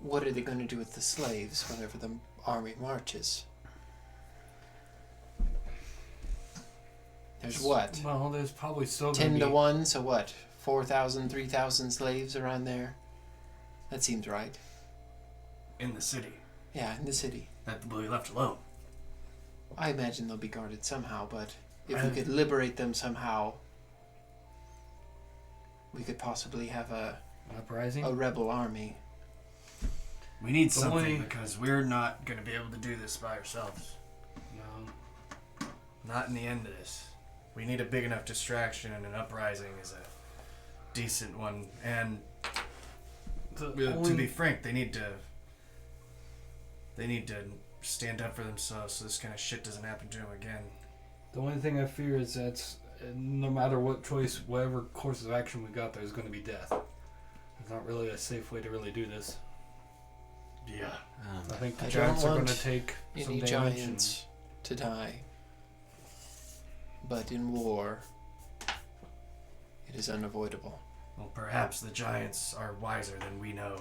what are they going to do with the slaves whenever the army marches? There's what? Well, there's probably still 10 going to to be 1, so what? 4,000, 3,000 slaves around there? That seems right. In the city. Yeah, in the city. That will be left alone. I imagine they'll be guarded somehow, but if we And- could liberate them somehow, we could possibly have a uprising. rebel army. We need The something only- because we're not going to be able to do this by ourselves. No. Not in the end of this. We need a big enough distraction, and an uprising is a decent one. And to be frank, they need to stand up for themselves so this kind of shit doesn't happen to them again. The only thing I fear is that no matter what choice, whatever course of action we got, there's going to be death. It's not really a safe way to really do this. Yeah. I think the I giants don't are going want to take some Any damage. giants to die. But in war, it is unavoidable. Well, perhaps the giants are wiser than we know.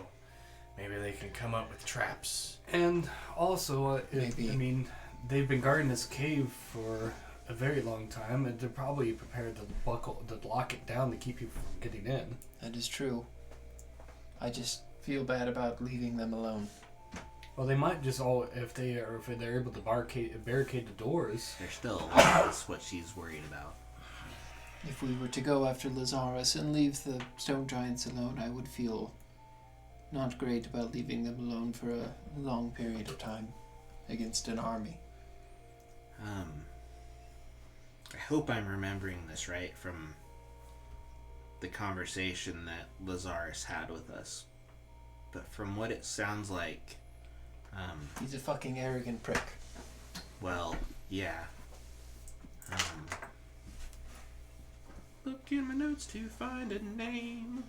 Maybe they can come up with traps. And also, Maybe. they've been guarding this cave for a very long time, and they're probably prepared to lock it down to keep you from getting in. That is true. I just feel bad about leaving them alone. Well, they might just if they're able to barricade the doors. They're still alive. That's what she's worried about. If we were to go after Lazarus and leave the stone giants alone, I would feel not great about leaving them alone for a long period of time against an army. I hope I'm remembering this right from the conversation that Lazarus had with us. But from what it sounds like, He's a fucking arrogant prick. well, yeah. Look in my notes to find a name.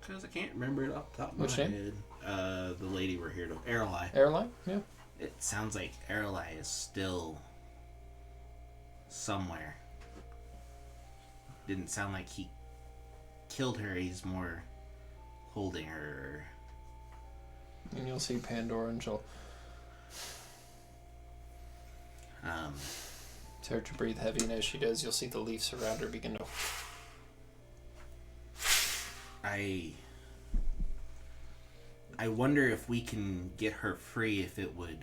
Because I can't remember it off the top of Which my name? head. The lady we're here to... Aralai. Airline? Yeah. It sounds like Aralai is still somewhere. Didn't sound like he killed her. He's more holding her. And you'll see Pandora and she'll start to breathe heavy, and as she does, you'll see the leaves around her begin to... I wonder if we can get her free, if it would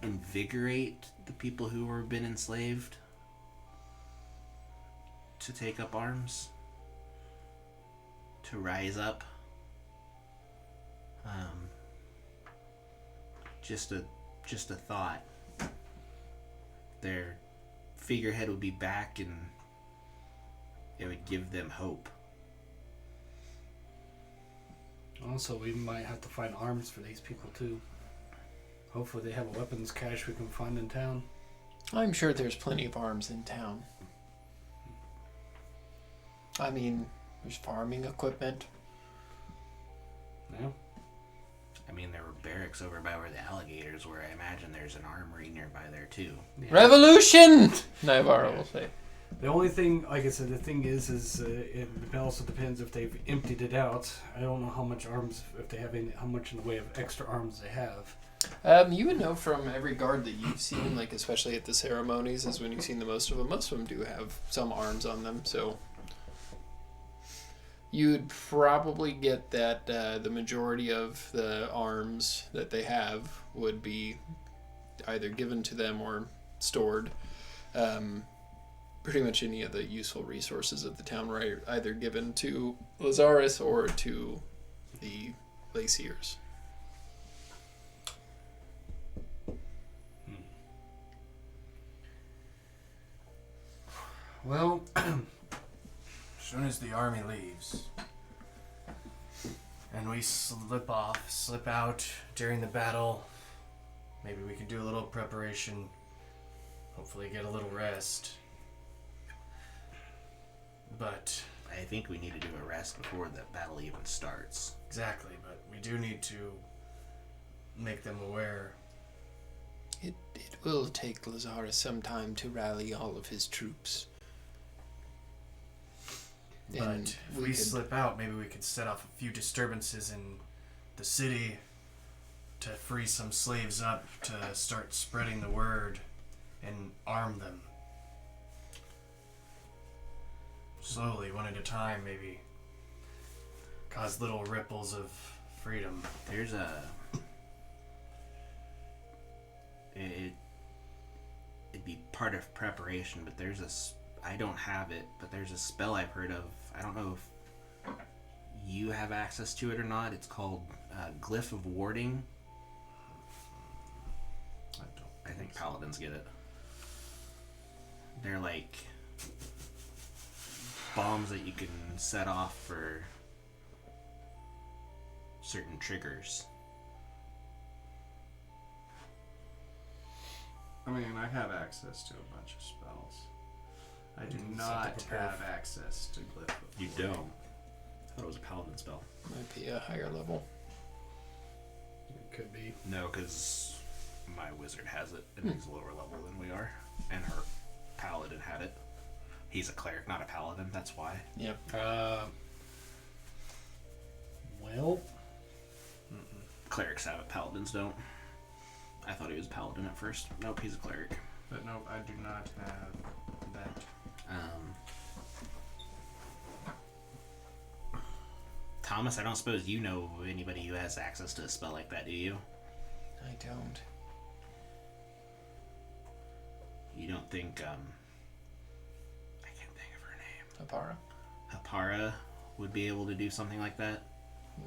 invigorate the people who were been enslaved to take up arms, to rise up. Just a thought. Their figurehead would be back, and it would give them hope. Also, we might have to find arms for these people too. Hopefully, they have a weapons cache we can find in town. I'm sure there's plenty of arms in town. I mean, there's farming equipment. Yeah. I mean, there were barracks over by where the alligators were. I imagine there's an armory nearby there, too. Yeah. Revolution! Navarro will say. The only thing, like I said, the thing is it also depends if they've emptied it out. I don't know how much arms, if they have any, how much in the way of extra arms they have. You would know from every guard that you've seen, like especially at the ceremonies, is when you've seen the most of them. Most of them do have some arms on them, so you'd probably get that the majority of the arms that they have would be either given to them or stored. Pretty much any of the useful resources of the town were either given to Lazarus or to the Laciers. Well, As soon as the army leaves, and we slip out during the battle, maybe we can do a little preparation, hopefully get a little rest. But I think we need to do a rest before the battle even starts. exactly, but we do need to make them aware. It will take Lazarus some time to rally all of his troops. But if we slip out, maybe we could set off a few disturbances in the city to free some slaves up to start spreading the word and arm them. Slowly, one at a time, maybe. Cause little ripples of freedom. There's a... It'd be part of preparation, but there's I don't have it, but there's a spell I've heard of. I don't know if you have access to it or not. It's called Glyph of Warding. I think paladins get it. They're like bombs that you can set off for certain triggers. I mean, I have access to a bunch of spells. I do Mm, not something prepared. have access to Glyph of You Warding. don't. I thought it was a paladin spell. Might be a higher level. it could be. No, because my wizard has it, and he's lower level than we are, and her paladin had it. He's a cleric, not a paladin. That's why. Yep. Well, Clerics have it, paladins don't. I thought he was a paladin at first. Nope, he's a cleric. But no, I do not have that. Thomas, I don't suppose you know anybody who has access to a spell like that, do you? I don't. You don't think, I can't think of her name. Apara? Hapara would be able to do something like that?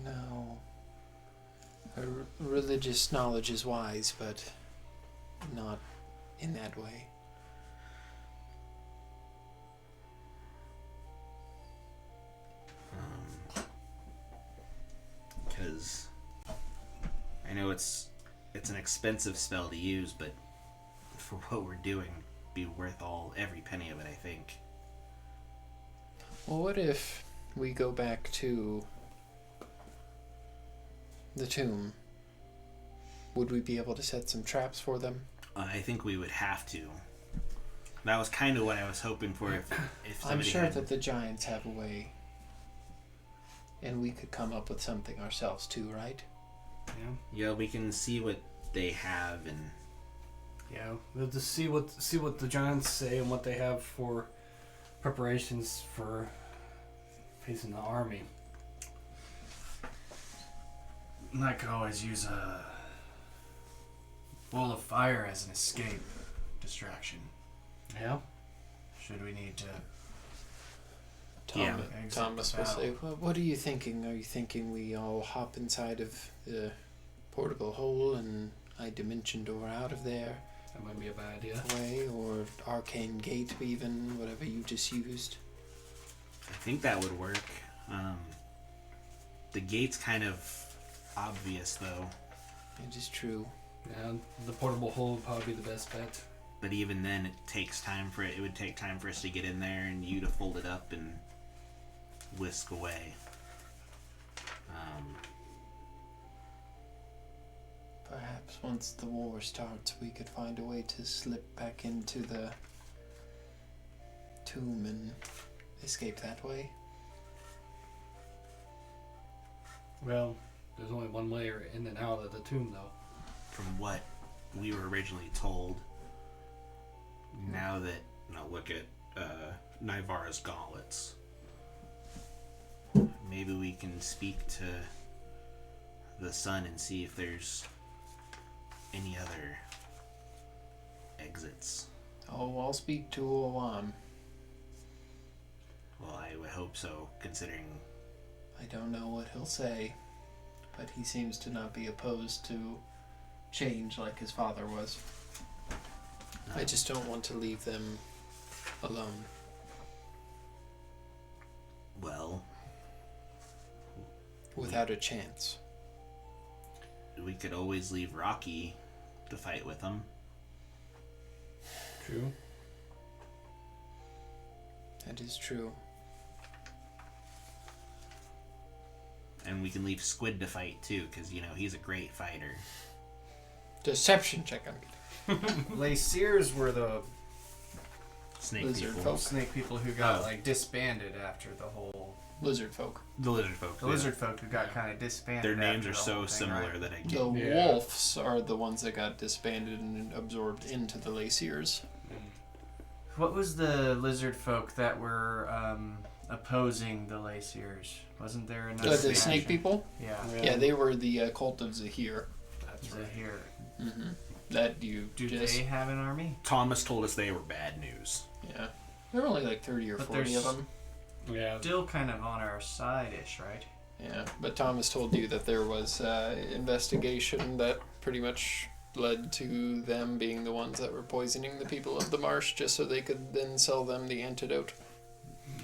No. Her religious knowledge is wise, but not in that way. Because I know it's an expensive spell to use, but for what we're doing, it'd be worth every penny of it, I think. Well, what if we go back to the tomb? Would we be able to set some traps for them? I think we would have to. That was kind of what I was hoping for. If I'm somebody sure had... that the giants have a way. And we could come up with something ourselves too, right? yeah, Yeah, we can see what they have, and yeah. We'll just see what the giants say and what they have for preparations for facing the army. And I could always use a bowl of fire as an escape distraction. Yeah. Should we need to... Yeah. Thomas will say, what are you thinking? Are you thinking we all hop inside of the portable hole and I dimension door out of there That might be a bad idea. away, or arcane gate even, whatever you just used? I think that would work. The gate's kind of obvious, though. It is true. Yeah, the portable hole would probably be the best bet. But even then, it takes time for it. It would take time for us to get in there and you to fold it up and whisk away. Perhaps once the war starts, we could find a way to slip back into the tomb and escape that way. Well, there's only one way in and out of the tomb, though. from what we were originally told, now that look at Nivara's gauntlets, maybe we can speak to the sun and see if there's any other exits. Oh, I'll speak to Olam. Well, I would hope so, considering... I don't know what he'll say, but he seems to not be opposed to change like his father was. I just don't want to leave them alone. Well... Without a chance. We could always leave Rocky to fight with them. True. That is true. And we can leave Squid to fight too, because, he's a great fighter. Deception check. I'm kidding. Laceers were the Snake Lizard people. folk. snake people who got disbanded after the whole. Lizard folk. The lizard folk. The lizard folk who got kind of disbanded. Their names after are the so whole thing, similar right? that I The get. Yeah. wolves are the ones that got disbanded and absorbed into the Laceers. What was the lizard folk that were opposing the Laceers? Wasn't there another? The faction? snake people? Yeah, Yeah, they were the cult of Zahir. that's right here. Mm-hmm. That you Do just... they have an army? Thomas told us they were bad news. Yeah. There were only like 30 or But 40 of there's- them. Yeah. Still kind of on our side-ish, right? Yeah, but Thomas told you that there was investigation that pretty much led to them being the ones that were poisoning the people of the marsh just so they could then sell them the antidote.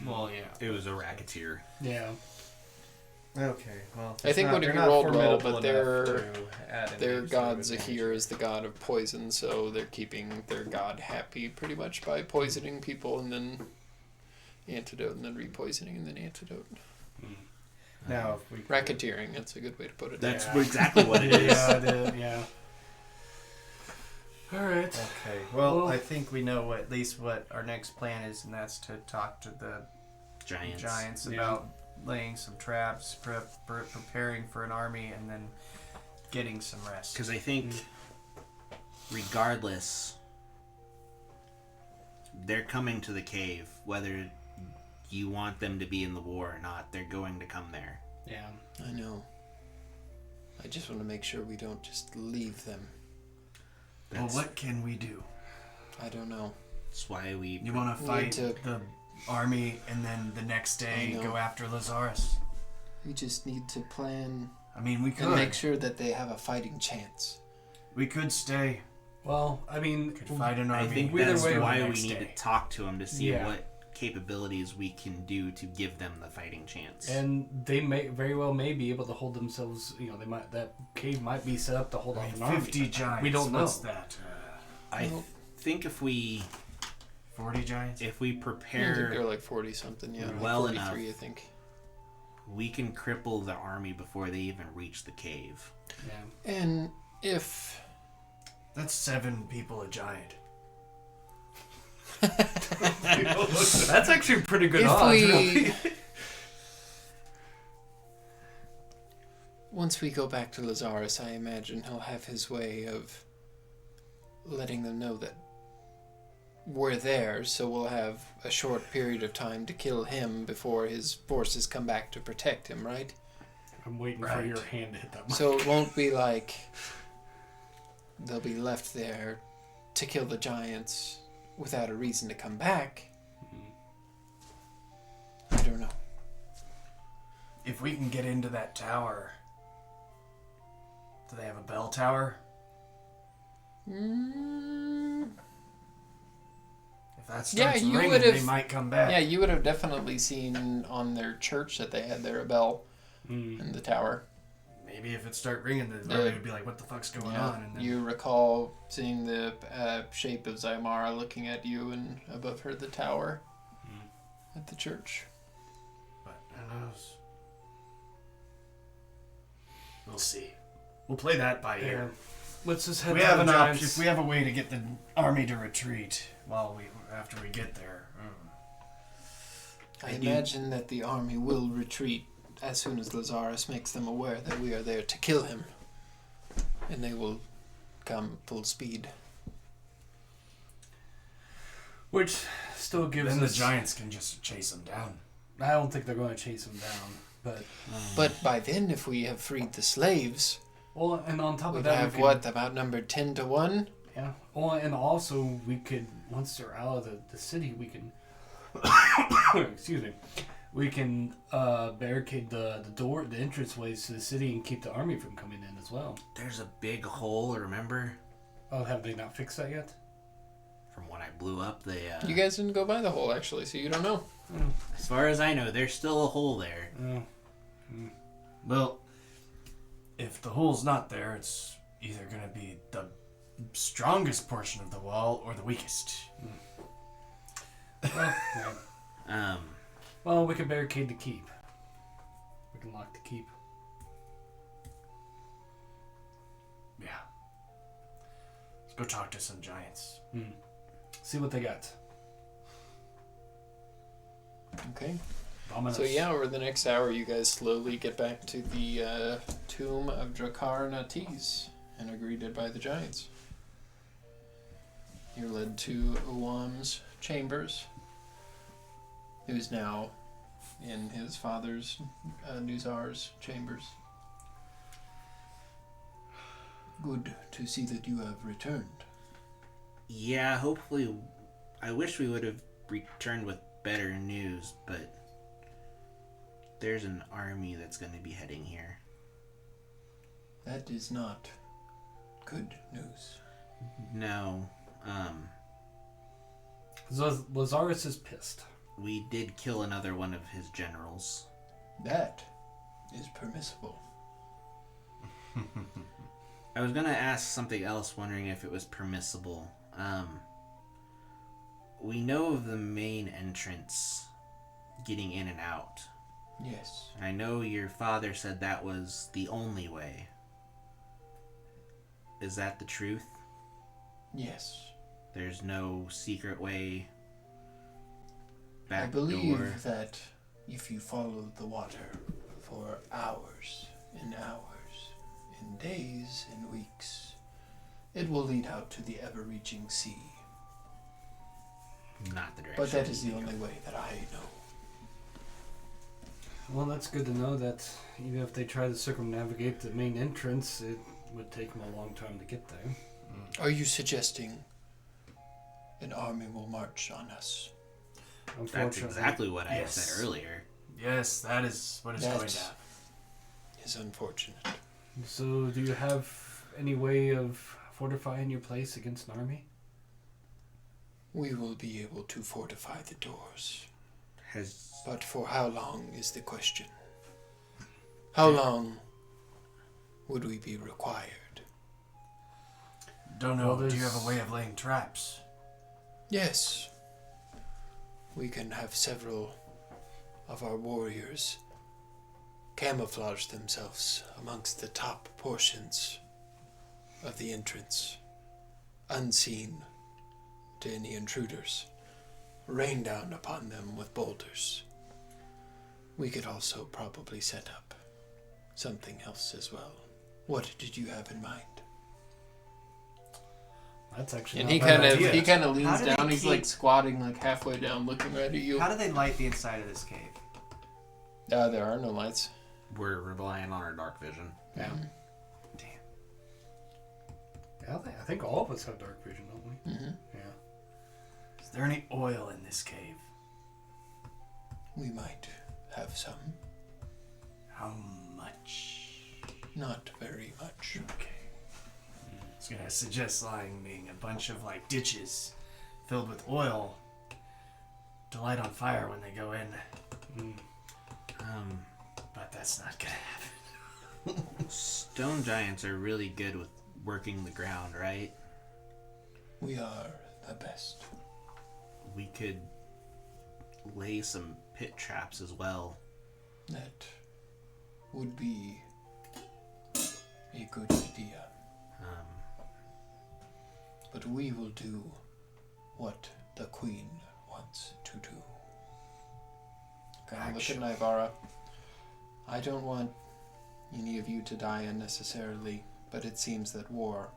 Well, yeah. It was a racketeer. Yeah. Okay, well. I think when he rolled well, but their god Zahir is the god of poison, so they're keeping their god happy pretty much by poisoning people and then antidote and then repoisoning and then antidote. Now, if we could- Racketeering, that's a good way to put it. That's Yeah. exactly what it is. Yeah. All right. Okay. Well, Well- I think we know at least what our next plan is, and that's to talk to the Giants. giants Yeah. about laying some traps, preparing for an army, and then getting some rest. Because I think, regardless, they're coming to the cave. Whether you want them to be in the war or not, they're going to come there. Yeah. I know. I just want to make sure we don't just leave them. Well, what can we do? I don't know. That's why we... You want to We fight need to- the army, and then the next day I know. go after Lazarus? We just need to plan I mean, we and could. make sure that they have a fighting chance. We could stay. Well, I mean, Could fight an I army. think Either that's way, why the we next need day. to talk to them to see Yeah. what capabilities we can do to give them the fighting chance. and they may very well may be able to hold themselves. They might that cave might be set up to hold off an army. 50 giants. We don't know. What's that? I think if we 40 giants? I think prepare, they're like 40 something, yeah. Well like enough. 43, I think. we can cripple the army before they even reach the cave. Yeah. And if That's 7 people a giant. That's actually pretty good if odds. we Really. once we go back to Lazarus, I imagine he'll have his way of letting them know that we're there, so we'll have a short period of time to kill him before his forces come back to protect him, right? I'm waiting for Right. your hand to hit that. So it won't be like they'll be left there to kill the giants without a reason to come back. I don't know. If we can get into that tower. Do they have a bell tower? If that starts Yeah, you ringing, would've- they might come back. Yeah, you would have definitely seen on their church that they had their bell Mm. in the tower. Maybe if it start ringing, the Yeah. army would be like, "What the fuck's going on?" And then You recall seeing the shape of Zymara looking at you and above her the tower at the church. But who knows? We'll see. We'll play that by ear. Let's just If head we to have the an giants. option. If we have a way to get the army to retreat after we get there. I I do- imagine that the army will retreat as soon as Lazarus makes them aware that we are there to kill him. And they will come full speed. Which still gives Then the us... giants can just chase them down. I don't think they're going to chase him down, but... But by then, if we have freed the slaves, Well, and on top of we'd that, have we what, could, about numbered 10 to 1? Yeah. Well, and also we could, once they're out of the city, we can... excuse me. We can barricade the door, the entranceways to the city, and keep the army from coming in as well. There's a big hole, remember? Oh, have they not fixed that yet? From when I blew up, they... You guys didn't go by the hole, actually, so you don't know. As far as I know, there's still a hole there. Oh. Well, if the hole's not there, it's either going to be the strongest portion of the wall or the weakest. Well, yeah. Well, we can barricade the keep. We can lock the keep. Yeah. Let's go talk to some giants. See what they got. Okay. Ominous. So yeah, over the next hour, you guys slowly get back to the tomb of Drakkar Natis, and are greeted by the giants. You're led to Uwam's chambers, who's now in his father's, Nuzar's chambers. Good to see that you have returned. Yeah, hopefully... I wish we would have returned with better news, but... There's an army that's going to be heading here. That is not good news. No, Lazarus is pissed. we did kill another one of his generals. That is permissible. I was going to ask something else, wondering if it was permissible. We know of the main entrance getting in and out. Yes. I know your father said that was the only way. Is that the truth? Yes. There's no secret way back I believe door? that if you follow the water for hours and hours, and days and weeks, it will lead out to the ever-reaching sea. Not the direction. But that is the only way that I know. Well, that's good to know that even if they try to circumnavigate the main entrance, it would take them a long time to get there. Are you suggesting an army will march on us? That's exactly what I Yes. said earlier. Yes, that is what is going to happen. Is unfortunate. So, do you have any way of fortifying your place against an army? We will be able to fortify the doors. Has But for how long is the question? How long would we be required? Don't know. Well, Do you there's- have a way of laying traps? Yes. We can have several of our warriors camouflage themselves amongst the top portions of the entrance, unseen to any intruders. Rain down upon them with boulders. We could also probably set up something else as well. What did you have in mind? That's actually And not he a bad kind of idea. leans How do they down. He's keep- like squatting like halfway down, looking right at you. How do they light the inside of this cave? There are no lights. we're relying on our dark vision. Yeah. Damn. Yeah, I think all of us have dark vision, don't we? Mm-hmm. Yeah. Is there any oil in this cave? We might have some. How much? Not very much. Okay. I was gonna suggest being a bunch of like ditches filled with oil to light on fire when they go in, but that's not gonna happen. Stone giants are really good with working the ground, right? We are the best. We could lay some pit traps as well. That would be a good idea. But we will do what the Queen wants to do. Kind of look at Naivara. I don't want any of you to die unnecessarily, but it seems that war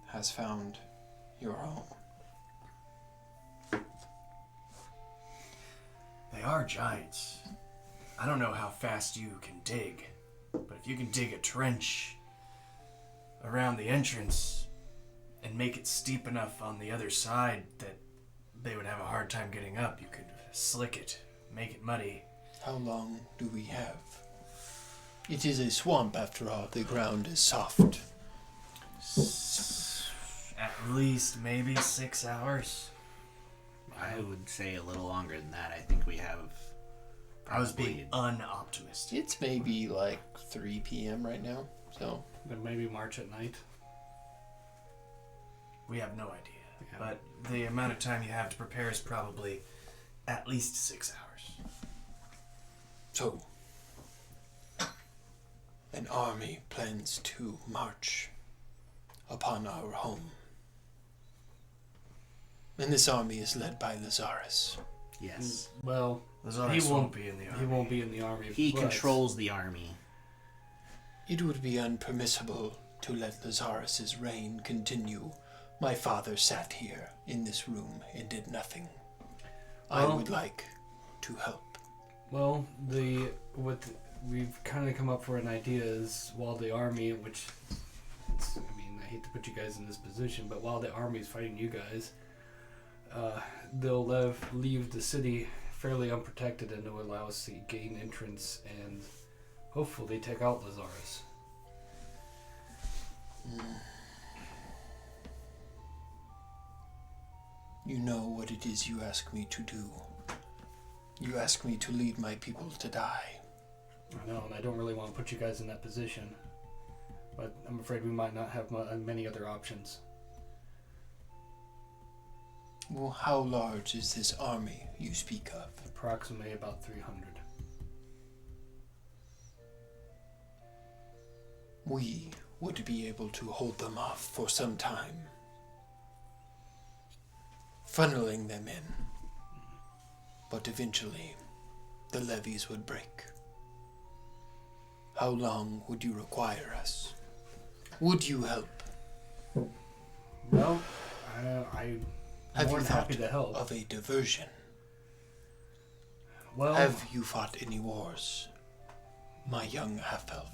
has found your home. They are giants. I don't know how fast you can dig, but if you can dig a trench around the entrance and make it steep enough on the other side that they would have a hard time getting up, you could slick it, make it muddy. How long do we have? It is a swamp after all. The ground is soft. At least maybe 6 hours. I would say a little longer than that. I think we have. I was being unoptimistic. It's maybe like 3 p.m. right now, so... Then maybe march at night. We have no idea. Yeah. But the amount of time you have to prepare is probably at least 6 hours. So, an army plans to march upon our home. And this army is led by Lazarus. Yes. Well, Lazarus he won't be in the army. He won't be in the army. He but controls the army. It would be unpermissible to let Lazarus's reign continue. My father sat here in this room and did nothing. I Well- would like to help. Well, we've kind of come up for an idea is while the army, which I hate to put you guys in this position, but while the army is fighting you guys, they'll leave the city fairly unprotected and it'll allow us to gain entrance and hopefully take out Lazarus. You know what it is you ask me to do. You ask me to lead my people to die. I know, and I don't really want to put you guys in that position, but I'm afraid we might not have many other options. Well, how large is this army you speak of? Approximately about 300. We would be able to hold them off for some time, funneling them in. But eventually, the levees would break. How long would you require us? Would you help? Well, I'm Have more you than happy thought to help. of a diversion? Well, Have you fought any wars, my young half-elf?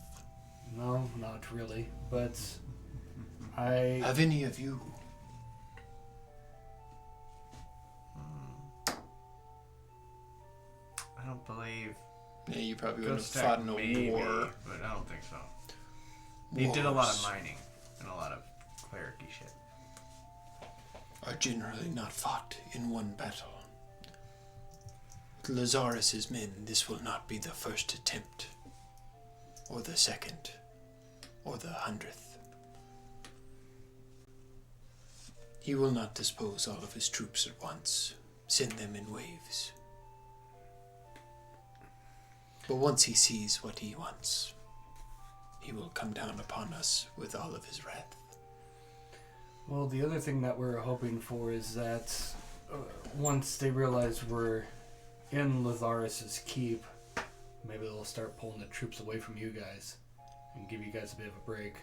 no, not really, but I... Have any of you? I don't believe Yeah, you probably would have Ghost fought Tech in a maybe, war. but I don't think so. They did a lot of Wars mining and a lot of clericy shit. are generally not fought in one battle. With Lazarus's men, this will not be the first attempt, or the second, or the 100th. He will not dispose all of his troops at once, send them in waves. But once he sees what he wants, he will come down upon us with all of his wrath. Well, the other thing that we're hoping for is that once they realize we're in Lazarus's keep, maybe they'll start pulling the troops away from you guys and give you guys a bit of a break.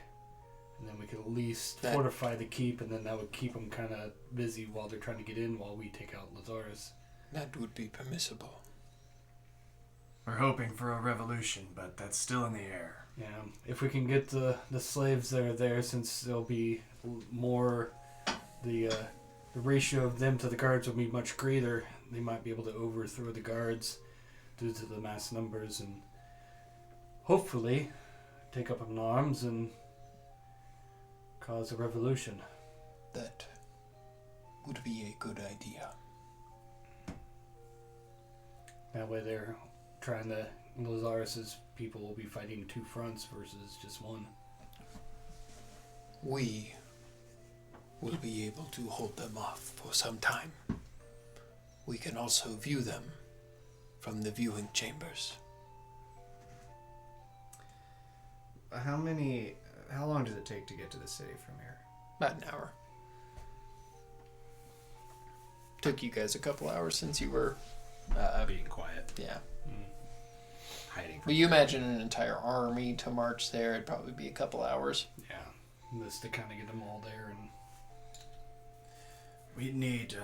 And then we could at least fortify the keep, and then that would keep them kind of busy while they're trying to get in while we take out Lazarus. That would be permissible. We're hoping for a revolution, but that's still in the air. Yeah, if we can get the slaves that are there, since there'll be more, the ratio of them to the guards will be much greater, they might be able to overthrow the guards due to the mass numbers and hopefully take up in arms and cause a revolution. That would be a good idea. That way they're trying to, Lazarus's people will be fighting two fronts versus just one. We will be able to hold them off for some time. We can also view them from the viewing chambers. How long does it take to get to the city from here? About an hour. Took you guys a couple hours since you were, Being quiet, yeah. hiding. From But you imagine an entire army to march there, it'd probably be a couple hours. Yeah. Just to kind of get them all there. And We need,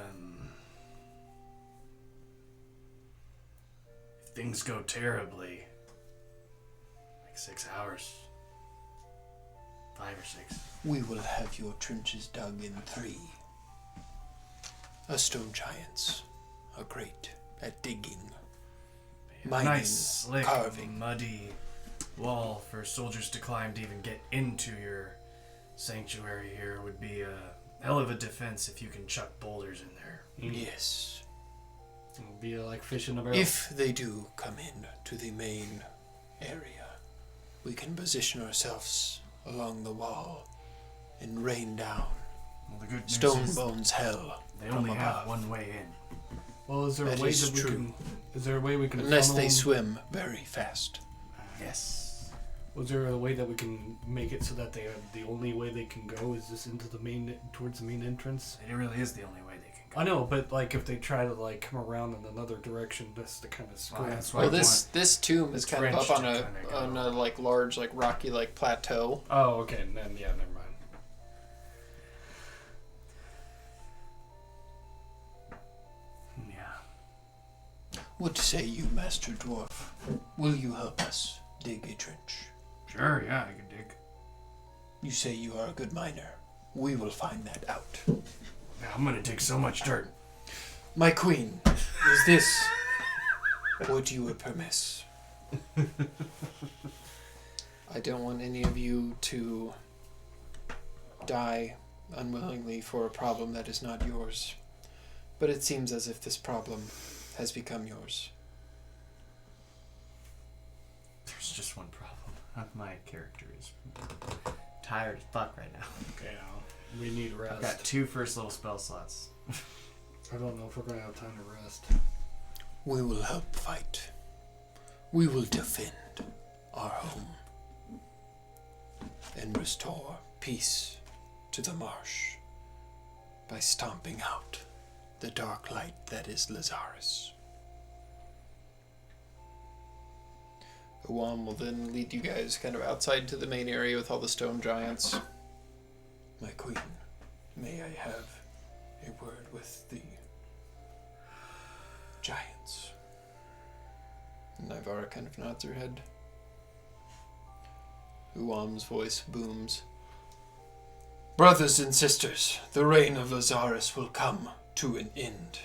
if things go terribly, like 6 hours. 5 or 6. We will have your trenches dug in 3. Us stone giants are great at digging, mining, Nice, slick, carving. muddy wall for soldiers to climb to even get into your sanctuary here would be a hell of a defense if you can chuck boulders in there. Yes. it'll be like fish in a barrel. If they do come in to the main area, we can position ourselves along the wall and rain down Well, the good news stone is bones hell they from only have above. one way in. Well, is there a That way is that we true. can? Is there a way we can? Unless funnel they them? swim very fast. Yes. Was there a way that we can make it so that they are the only way they can go is just into the main towards the main entrance? It really is the only way they can go. I know, but like if they try to like come around in another direction, just to kind of Well, scram. that's why Well, I this tomb is kind of trench up on to a kinda go. on a like large like rocky like plateau. Oh, okay. Then yeah, never mind. Yeah. What say you, Master Dwarf? Will you help us dig a trench? Sure, yeah, I can dig. You say you are a good miner. We will find that out. Yeah, I'm gonna dig so much dirt. My queen, is this what you would permit? I don't want any of you to die unwillingly for a problem that is not yours. But it seems as if this problem has become yours. There's just one problem. My character is tired as fuck right now. Okay, we need rest. I've got 2 first level spell slots. I don't know if we're gonna have time to rest. We will help fight. We will defend our home and restore peace to the marsh by stomping out the dark light that is Lazarus. Uwan will then lead you guys kind of outside to the main area with all the stone giants. My queen, may I have a word with the giants? And Nivara kind of nods her head. Uwam's voice booms. Brothers and sisters, the reign of Lazarus will come to an end.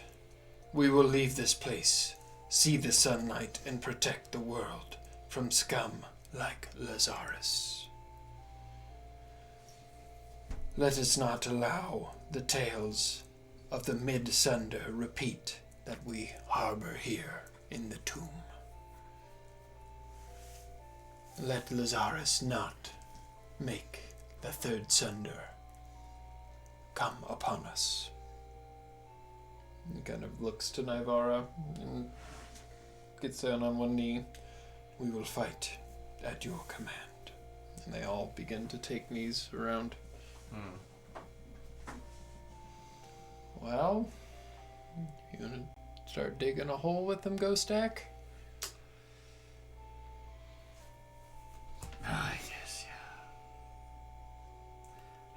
We will leave this place, see the sunlight, and protect the world from scum like Lazarus. Let us not allow the tales of the mid-sunder repeat that we harbor here in the tomb. Let Lazarus not make the third sunder come upon us. He kind of looks to Nivara and gets down on one knee. We will fight at your command. And they all begin to take knees around. Well, you wanna start digging a hole with them, Ghost Stack? Ah, yes, yeah.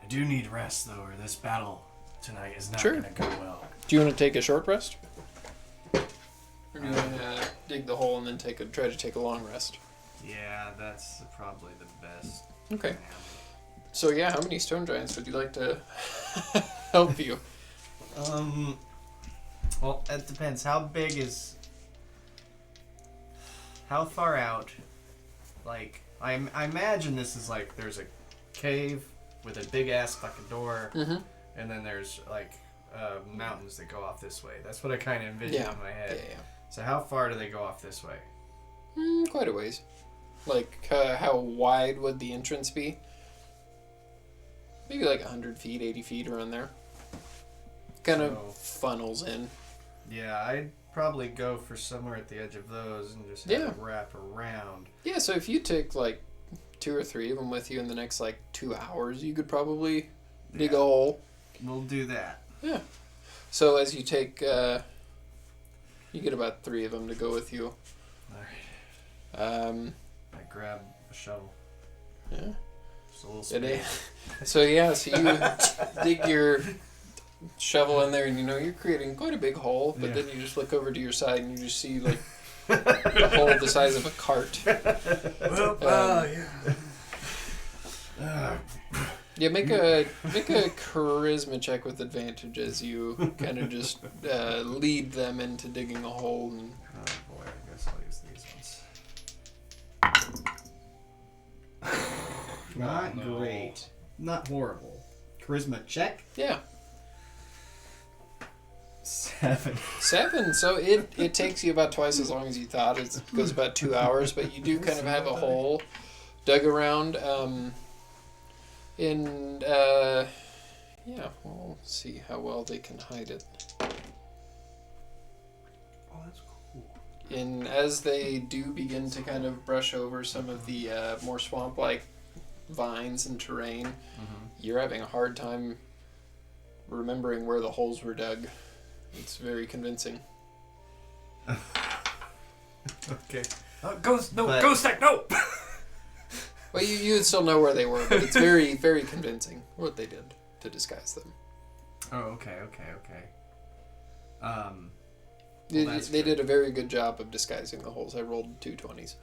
I do need rest, though, or this battle tonight is not Sure. gonna go well. Do you want to take a short rest? Or do you want to dig the hole and then try to take a long rest? Yeah, that's probably the best. Okay. plan. So yeah, how many stone giants would you like to help you? Well, it depends. How big is... How far out? Like, I imagine this is like, there's a cave with a big-ass fucking door, Mm-hmm. and then there's, like, mountains that go off this way. That's what I kind of envision Yeah. in my head. Yeah. So how far do they go off this way? Quite a ways. Like, how wide would the entrance be? Maybe like 100 feet, 80 feet around there. Kind So- of funnels in. Yeah, I'd probably go for somewhere at the edge of those and just have Yeah. it wrap around. Yeah, so if you took like 2 or 3 of them with you in the next like 2 hours, you could probably dig a Yeah. hole. We'll do that. Yeah. So as you take, you get about 3 of them to go with you. Alright. Um, I grab a shovel. yeah. a little It spade. ain't. So you dig your shovel in there, and you're creating quite a big hole. But then you just look over to your side, and you just see like a hole the size of a cart. Yeah, make a charisma check with advantage as you kind of just lead them into digging a hole. And Oh boy, I guess I'll use these ones. Not great. Not horrible. Charisma check. yeah, 7. 7. So it takes you about twice as long as you thought. It goes about 2 hours, but you do kind of have a hole dug around. Yeah, we'll see how well they can hide it. Oh, that's cool. And as they do begin to kind of brush over some of the more swamp-like vines and terrain, you're having a hard time remembering where the holes were dug. It's very convincing. Okay. Ghost, no, But- ghost tech, no! Well, you would still know where they were, but it's very, very convincing what they did to disguise them. Oh, okay. They, that's they good. did a very good job of disguising the holes. I rolled 2 20s.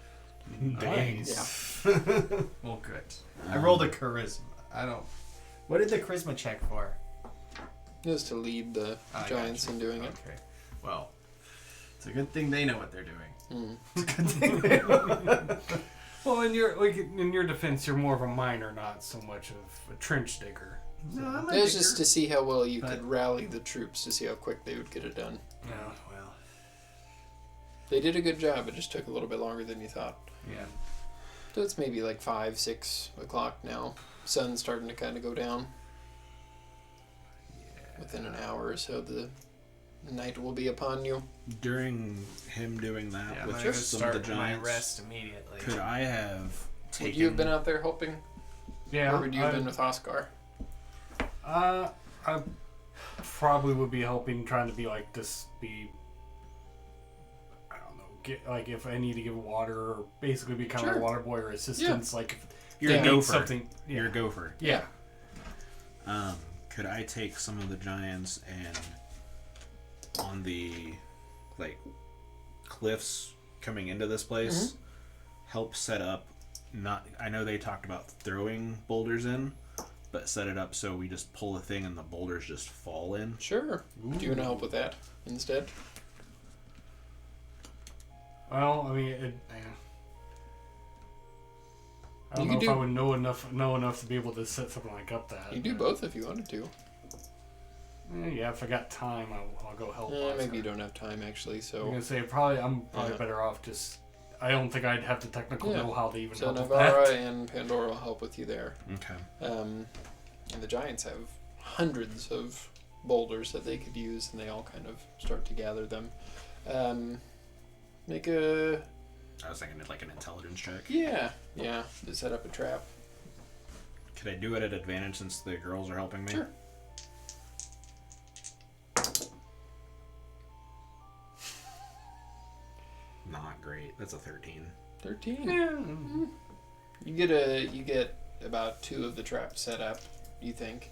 Dang. Yeah. Well, good. I rolled a charisma. I don't. What did the charisma check for? It was to lead the I giants gotcha. in doing it. Okay. Well, it's a good thing they know what they're doing. Mm. It's a good thing they know. Well, in your defense, you're more of a miner, not so much of a trench digger. No, I'm a It was digger. just to see how well you But- could rally the troops, to see how quick they would get it done. Yeah, well, They did a good job. It just took a little bit longer than you thought. Yeah. So it's maybe like 5, 6 o'clock now. Sun's starting to kind of go down. Within an hour or so, the night will be upon you. During him doing that Yeah, I'm with gonna go some start of the my giants, rest immediately. could I have Would taken? you have been out there helping? yeah. Or would you have been with Oscar? I probably would be helping, trying to be I don't know, get like if I need to give water or basically be kind of Sure. a water boy or assistance. Like if You're they a need gopher. something. You're a gopher. Yeah. Could I take some of the giants and on the cliffs coming into this place, help set up? Not, I know they talked about throwing boulders in, but set it up so we just pull a thing and the boulders just fall in. Sure. Do you want to help with that instead? Well, I mean, I don't You know could if I do- would know enough to be able to set something like up that. You can do both if you wanted to. Yeah, if I got time, I'll go help. Oscar. Maybe you don't have time actually. I'm So, gonna say I'm probably Yeah. better off just. I don't think I'd have the technical Yeah. know-how to even so help with Navarra that. and Pandora will help with you there. Okay. And the giants have hundreds of boulders that they could use, and they all kind of start to gather them. Make a I was thinking like an intelligence check. yeah to set up a trap. Could I do it at advantage since the girls are helping me? Sure. Not great. That's a 13. 13. Yeah. You get about 2 of the traps set up. You think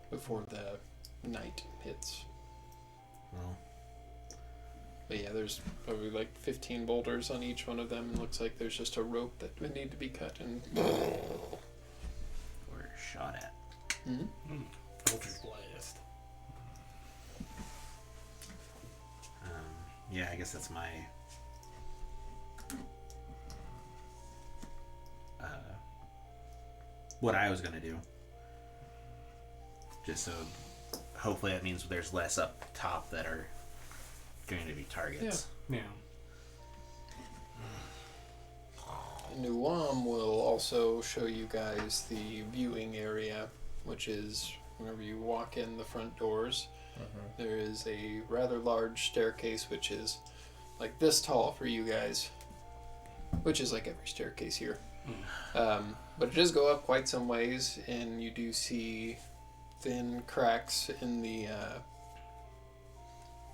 before the night hits. Well, But yeah, there's probably like 15 boulders on each one of them. It looks like there's just a rope that would need to be cut and. we're shot at. Ultra blast. Yeah, I guess that's my what I was gonna do. Just so hopefully that means there's less up top that are going to be targets. Yeah. Nuam will also show you guys the viewing area, which is whenever you walk in the front doors, there is a rather large staircase which is like this tall for you guys, which is like every staircase here. But it does go up quite some ways, and you do see thin cracks in the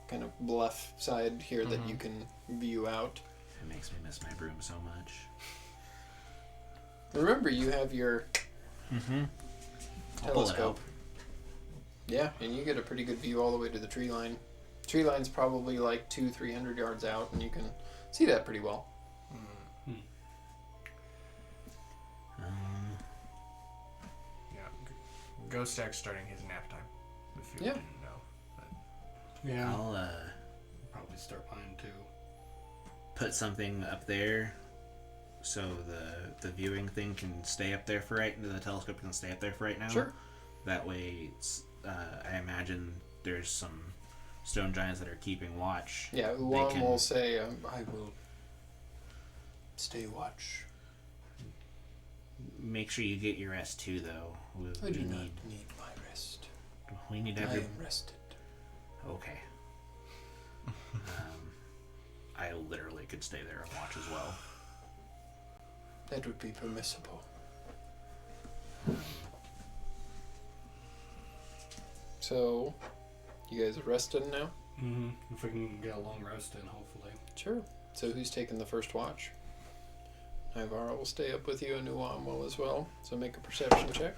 kind of bluff side here that you can view out. It makes me miss my broom so much. Remember, you have your Mm-hmm. telescope. Yeah, and you get a pretty good view all the way to the tree line. Tree line's probably like 200-300 yards out, and you can see that pretty well. Yeah. Ghost Stack's starting his nap time. If you Yeah. didn't know. Yeah. I'll Probably start mine too. put something up there so the viewing thing can stay up there for right. The telescope can stay up there for right now. Sure. That way, I imagine there's some stone giants that are keeping watch. Yeah, They Uwam can- will say, I will stay watch. Make sure you get your rest too, though. I do not need my rest. We need I every. am rested. Okay. I literally could stay there and watch as well. That would be permissible. So, you guys are rested now? Mm-hmm. If we can get a long rest in, hopefully. Sure. So who's taking the first watch? Ivara will stay up with you and Uwam will as well. So make a perception check.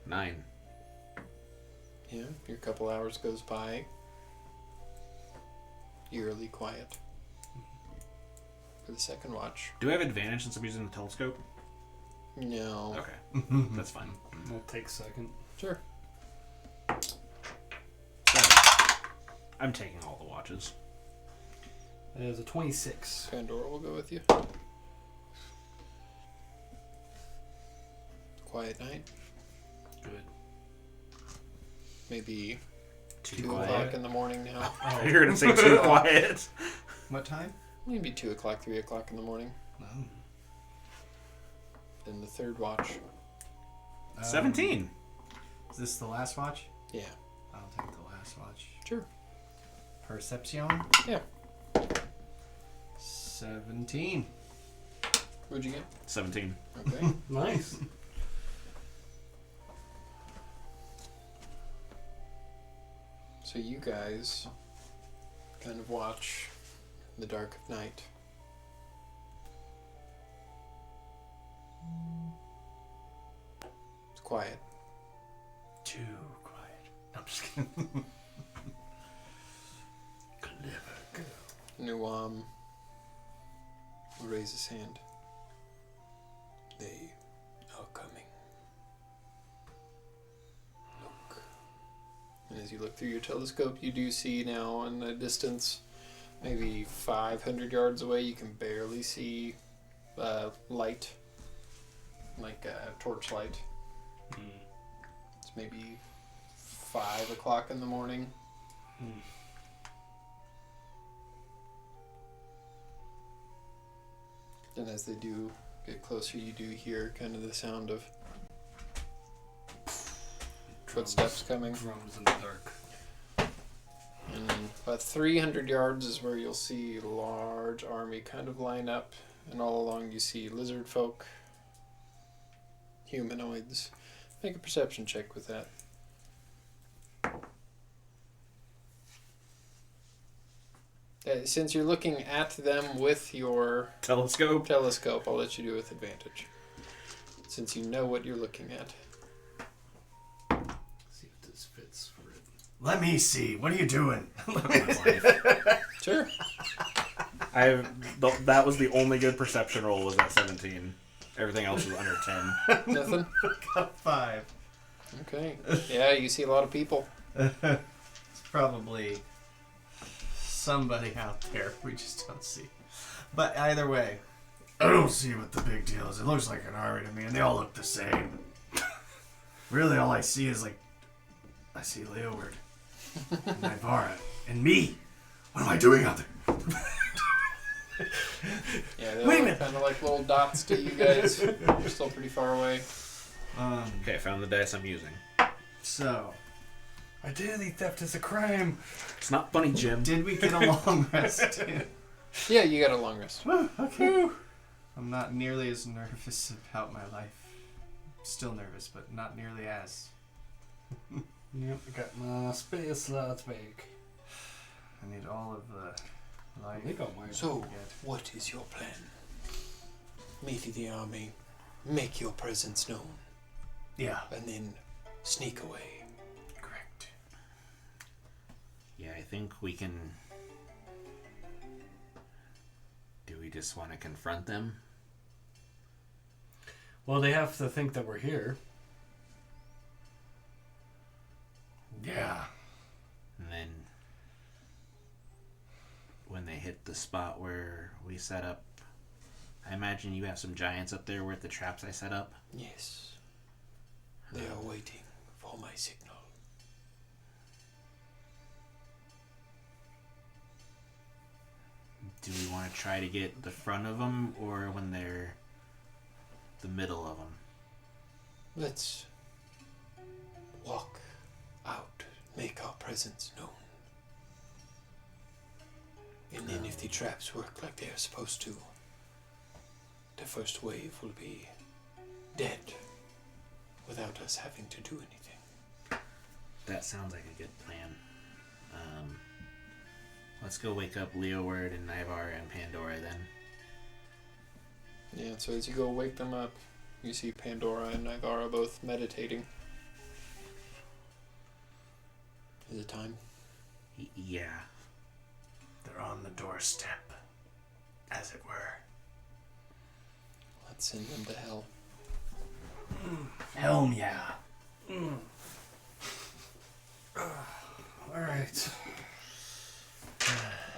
Nine. Yeah, your couple hours goes by. Eerily quiet. For the second watch. Do I have advantage since I'm using the telescope? No. Okay, that's fine. We'll take second. Sure. I'm taking all the watches. It is a 26. Pandora will go with you. Quiet night. Good. Maybe Too 2 quiet. o'clock in the morning now. You're gonna say too quiet. What time? Maybe 2 o'clock, 3 o'clock in the morning. Then the third watch. 17. Is this the last watch? Yeah. I'll take the last watch. Sure. Perception? Yeah. 17. What'd you get? 17. Okay. Nice. So you guys kind of watch in the dark of night. It's quiet. Too quiet. No, I'm just kidding. Nuam will raise his hand. They are coming. Look. And as you look through your telescope, you do see now in the distance, maybe 500 yards away, you can barely see light, like a torchlight. It's maybe 5 o'clock in the morning. And as they do get closer, you do hear kind of the sound of footsteps coming. Drums in the dark. And about 300 yards is where you'll see a large army kind of line up. And all along you see lizard folk, humanoids. Make a perception check with that. Since you're looking at them with your Telescope. telescope, I'll let you do it with advantage. Since you know what you're looking at. See if this fits for it. Let me see. What are you doing? Sure. That was the only good perception roll was at 17. Everything else was under 10. Nothing? Got 5. Okay. Yeah, you see a lot of people. It's probably somebody out there we just don't see. But either way, I don't see what the big deal is. It looks like an army to me, and they all look the same. Really, all I see is I see Leeward and Ivara and me. What am I doing out there? Yeah, they're Wait a all minute. kind of like little dots to you guys. You're still pretty far away. Okay, found the dice I'm using. So, Identity theft is a crime. It's not funny, Jim. did we get a long rest? Yeah, you got a long rest. Okay. I'm not nearly as nervous about my life. Still nervous, but not nearly as. Yep, I got my space slots back. I need all of the They got my So, what is your plan? Meet the army, make your presence known, Yeah. and then sneak away. Correct. Yeah, I think we can. Do we just want to confront them? Well, they have to think that we're here. Yeah. And then when they hit the spot where we set up, I imagine you have some giants up there with the traps I set up. Yes. They are waiting for my signal. Do we want to try to get the front of them or when they're the middle of them? Let's walk out, make our presence known. And then if the traps work like they are supposed to, the first wave will be dead without us having to do anything. That sounds like a good plan. Let's go wake up Leoward and Ivar and Pandora then. Yeah, so as you go wake them up, you see Pandora and Nigara both meditating. Is it time? Yeah. They're on the doorstep, as it were. Let's send them to hell. Helm, yeah. Alright.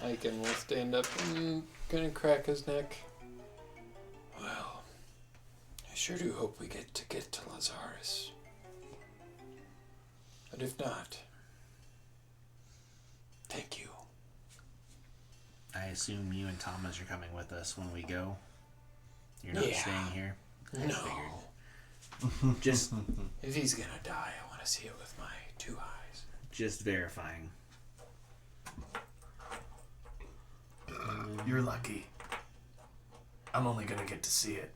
Aiken will stand up and gonna crack his neck. Well, I sure do hope we get to Lazarus. But if not, thank you. I assume you and Thomas are coming with us when we go. You're not Yeah. staying here? I No. figured. Just If he's gonna die, I want to see it with my 2 eyes. just verifying. You're lucky. I'm only gonna get to see it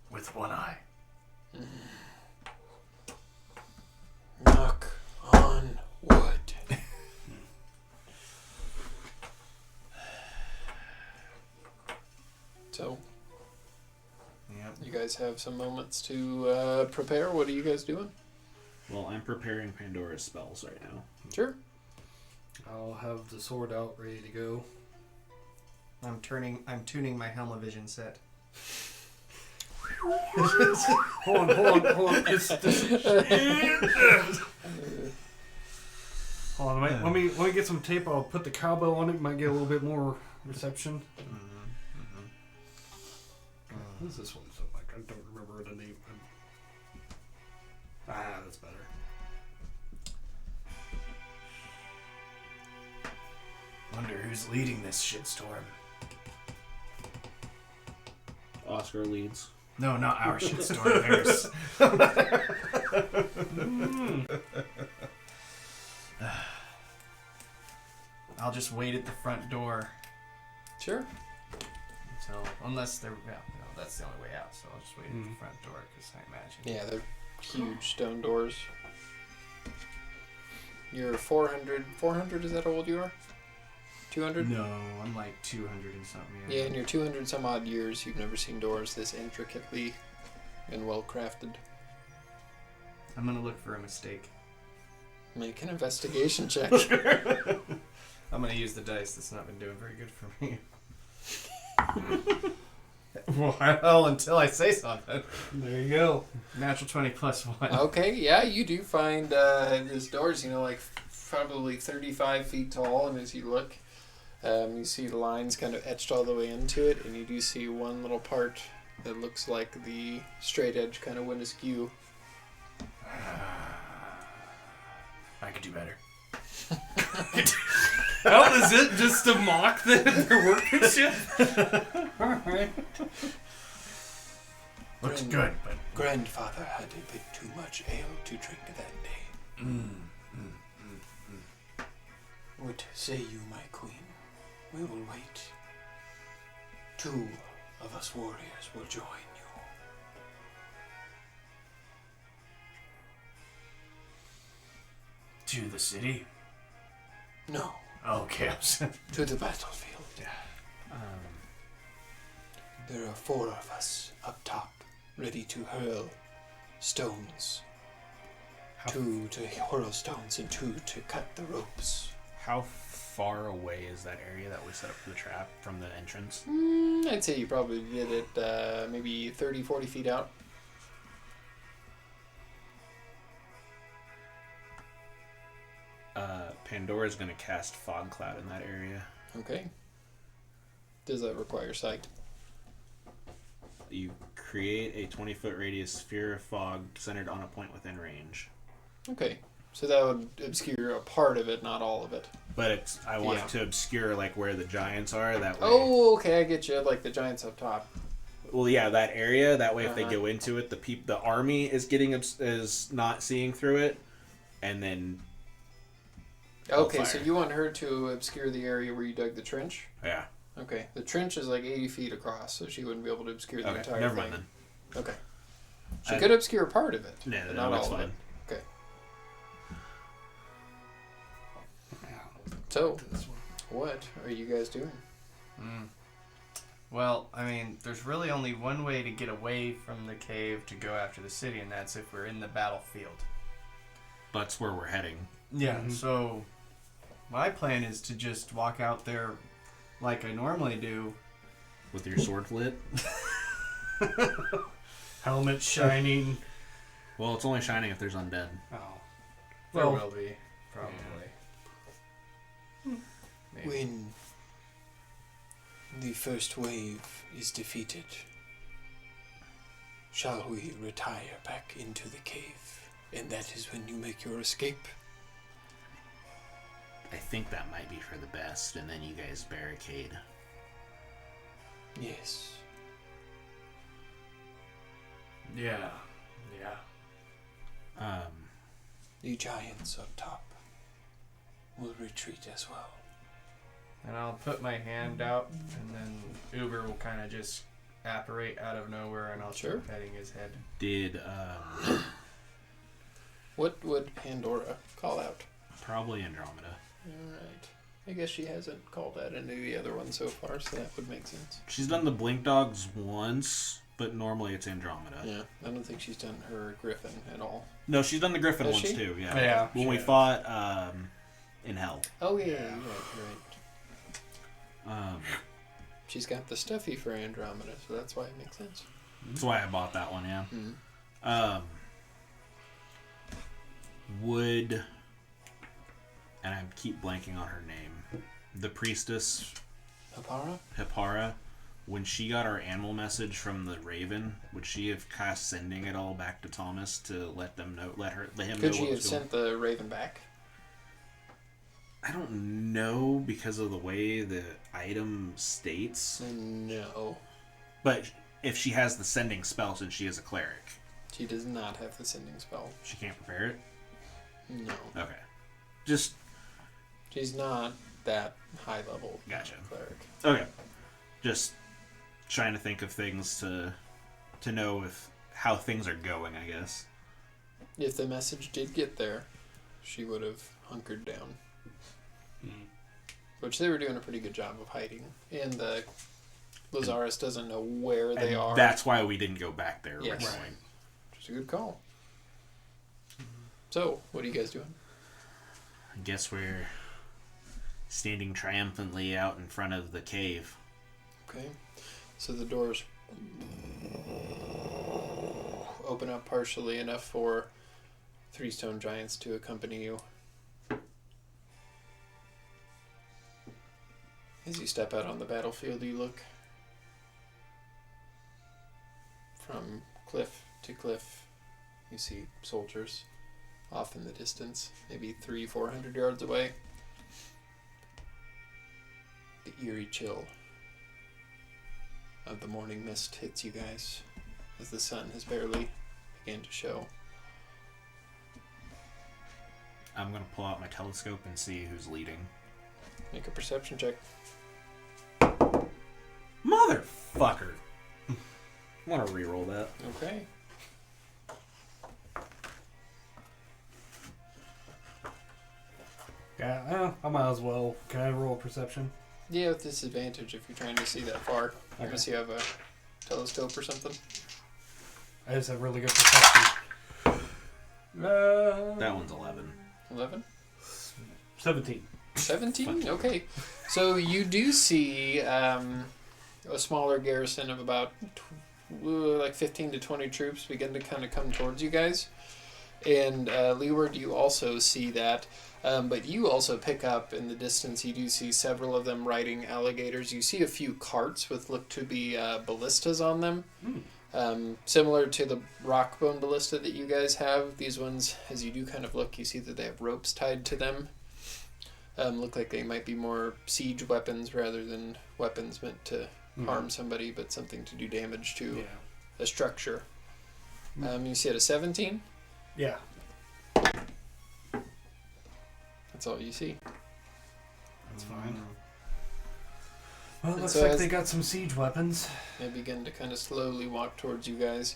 with one eye. Knock on wood. So, Yep. you guys have some moments to prepare. What are you guys doing? Well, I'm preparing Pandora's spells right now. Sure. I'll have the sword out, ready to go. I'm tuning my Helmavision set. Hold on. Hold on, let me get some tape. I'll put the cowbell on it. Might get a little bit more reception. What is this one? So like, I don't remember the name. That's better. Wonder who's leading this shitstorm. Oscar leads. No, not our shitstorm. Theirs. I'll just wait at the front door Sure. until, unless they're, that's the only way out. So I'll just wait at the front door because I imagine. Yeah, they're huge stone doors. You're 400. 400, is that how old you are? 200? No, I'm like 200 and something. Yeah, in your 200 some odd years, you've never seen doors this intricately and well crafted. I'm gonna look for a mistake. Make an investigation check. I'm gonna use the dice. That's not been doing very good for me. Well, until I say something. There you go. Natural 20 plus 1. Okay, yeah, you do find this door's, like probably 35 feet tall, and as you look, you see the lines kind of etched all the way into it, and you do see one little part that looks like the straight edge kind of went askew. I could do better. How is it just to mock their workmanship? Alright. Looks good, but Grandfather had a bit too much ale to drink that day. What say you, my queen? We will wait. 2 of us warriors will join you. to the city. No, Okay. to the battlefield. There are 4 of us up top, ready to hurl stones. 2 to hurl stones and 2 to cut the ropes. How far away is that area that we set up for the trap from the entrance? I'd say you probably did it maybe 30, 40 feet out. Pandora's going to cast Fog Cloud in that area. Okay. Does that require sight? You create a 20-foot radius sphere of fog centered on a point within range. Okay. So that would obscure a part of it, not all of it. But I want it to obscure like where the giants are. That way. Oh, okay, I get you. Like the giants up top. Well, yeah, that area. That way, if they go into it, the army is not seeing through it, and then. Okay, so you want her to obscure the area where you dug the trench? Yeah. Okay, the trench is like 80 feet across, so she wouldn't be able to obscure the entire never thing. mind then. Okay. She could obscure part of it. Yeah, but no, not that's all of fine. it. Okay. So, what are you guys doing? Well, I mean, there's really only one way to get away from the cave to go after the city, and that's if we're in the battlefield. That's where we're heading. Yeah, so my plan is to just walk out there like I normally do. With your sword lit? Helmet shining. Well, it's only shining if there's undead. Oh. There Well, will be, probably. Maybe. When the first wave is defeated, shall we retire back into the cave? And that is when you make your escape? I think that might be for the best, and then you guys barricade. Yes. Yeah. The giants up top will retreat as well. And I'll put my hand out, and then Uber will kind of just apparate out of nowhere, and I'll start petting his head. Did, What would Pandora call out? probably Andromeda. Alright. I guess she hasn't called out any of the other ones so far, so that would make sense. She's done the Blink Dogs once, but normally it's Andromeda. Yeah, I don't think she's done her Griffin at all. No, she's done the Griffin Has once she? too, yeah. Yeah, When she we has. fought in Hell. Oh, yeah, you're right. She's She's got the stuffy for Andromeda, so that's why it makes sense. That's why I bought that one, yeah. Mm-hmm. Would, and I keep blanking on her name, the priestess Papara? Hippara, when she got our animal message from the Raven, would she have cast sending it all back to Thomas to let him know Could what she have was going? sent the Raven back? I don't know because of the way the item states, No. but if she has the sending spell since she is a cleric, She does not have the sending spell. she can't prepare it. No. Okay, just She's not that high level Gotcha. cleric. okay, just trying to think of things to know if how things are going, I guess. If the message did get there, she would have hunkered down. Which they were doing a pretty good job of hiding. And the Lazarus doesn't know where they And are. that's why we didn't go back there Yes. originally. Which is a good call. So, what are you guys doing? I guess we're standing triumphantly out in front of the cave. Okay. So the doors open up partially enough for 3 stone giants to accompany you. As you step out on the battlefield, you look from cliff to cliff. You see soldiers off in the distance, maybe 300-400 yards away. The eerie chill of the morning mist hits you guys as the sun has barely begun to show. I'm gonna pull out my telescope and see who's leading. Make a perception check. Motherfucker! I want to reroll that. Okay. Yeah, I might as well. Can I roll perception? Yeah, with disadvantage if you're trying to see that far. Unless you have a telescope or something. I just have really good perception. That one's 11. 11? 17. 17? Okay. So you do see a smaller garrison of about like 15 to 20 troops begin to kind of come towards you guys. And Leeward, you also see that. But you also pick up in the distance, you do see several of them riding alligators. You see a few carts with look to be ballistas on them. Similar to the rock bone ballista that you guys have. These ones, as you do kind of look, you see that they have ropes tied to them. Look like they might be more siege weapons rather than weapons meant to harm somebody, but something to do damage to a structure. You see it a 17? Yeah. That's all you see. That's fine. Well, it looks so like they got some siege weapons. They begin to kind of slowly walk towards you guys.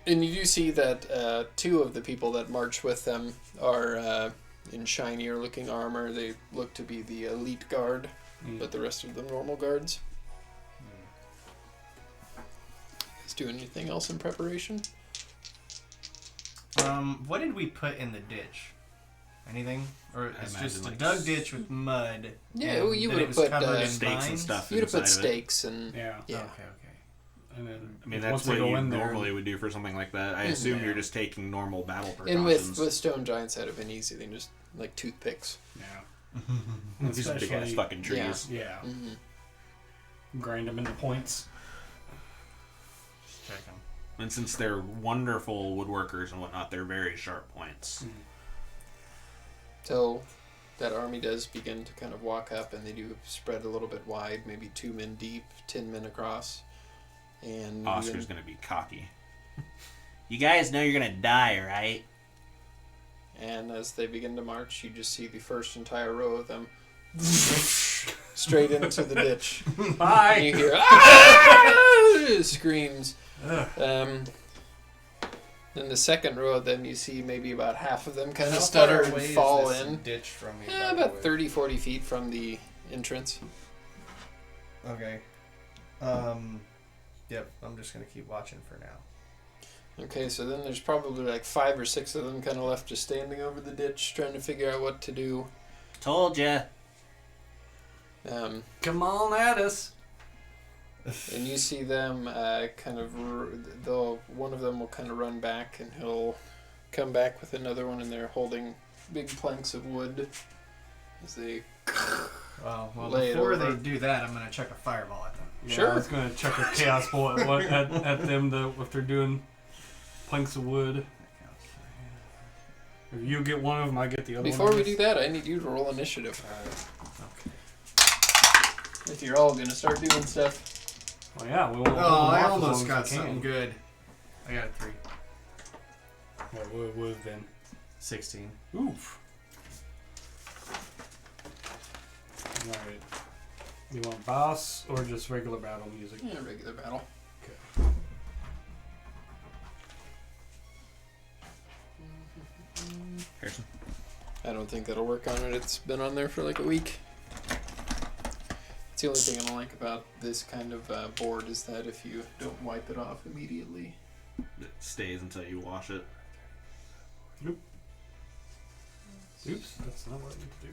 And you do see that two of the people that march with them are in shinier looking armor. They look to be the elite guard, but the rest of them normal guards. Guys do anything else in preparation? What did we put in the ditch? Anything? Or it's imagine, just a like, dug ditch with mud. Yeah, and well, you then would it have was put covered in Stakes and vines? stuff you'd have put inside of it. stakes and Yeah. yeah. Okay. And then I mean, once that's what they go you in there, normally would do for something like that. I assume you're just taking normal battle And precautions. with stone giants, that'd have been easy. They just like toothpicks. Yeah. These big ass fucking trees. Yeah. Mm-hmm. Grind them into points. Just checking. And since they're wonderful woodworkers and whatnot, they're very sharp points. So that army does begin to kind of walk up, and they do spread a little bit wide, maybe 2 men deep, 10 men across. And Oscar's gonna be cocky. You guys know you're gonna die, right? And as they begin to march, you just see the first entire row of them straight into the ditch. Bye! And you hear screams. Then the second row of them, you see maybe about half of them kind How of stutter far and away is fall this in. ditch from me, Yeah, by the about way? 30, 40 feet from the entrance. Okay. Yep, I'm just gonna keep watching for now. Okay, so then there's probably like 5 or 6 of them kind of left just standing over the ditch trying to figure out what to do. Told ya. Come on at us. And you see them kind of, one of them will kind of run back and he'll come back with another one, and they're holding big planks of wood as they Well, Lay it before over. they do that, I'm gonna chuck a fireball at them. Yeah, Sure. I was going to chuck a chaos bolt at them though, if they're doing planks of wood. If you get one of them, I get the other Before one. we do that, I need you to roll initiative. Okay. If you're all going to start doing stuff. Well, yeah, we won't. Oh, hold them I off as almost long got as we something can. good. I got a 3. What would have been? 16. Oof. Alright. You want boss or just regular battle music? Yeah, regular battle. Okay. Harrison. I don't think that'll work on it. It's been on there for like a week. It's the only thing I don't like about this kind of board is that if you don't wipe it off immediately. It stays until you wash it. Oops, that's not what I meant to do.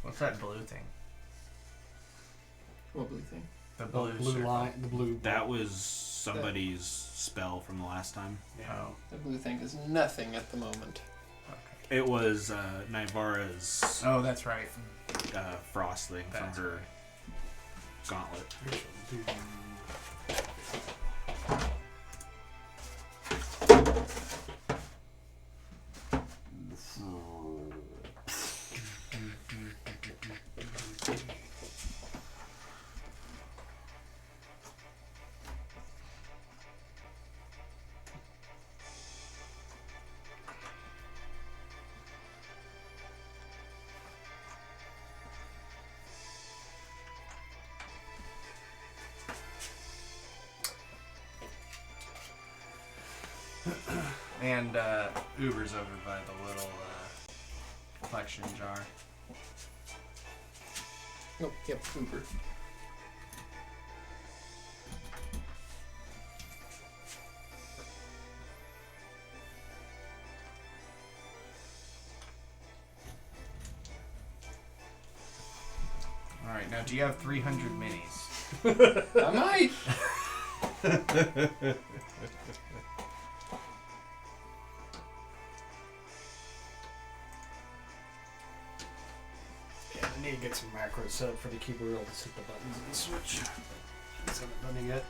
What's that blue thing? What blue thing? The Blue circle. line, the blue. That was somebody's spell from the last time. Yeah. Oh, The blue thing is nothing at the moment. okay. It was Nivara's Oh, that's right. frost thing from That's her gauntlet. And Uber's over by the little collection jar. Oh, yep, Uber. Alright, now do you have 300 minis? I might. Yeah, I need to get some macros set up for the keyboard. I'll just hit the buttons and switch. Just haven't done it yet.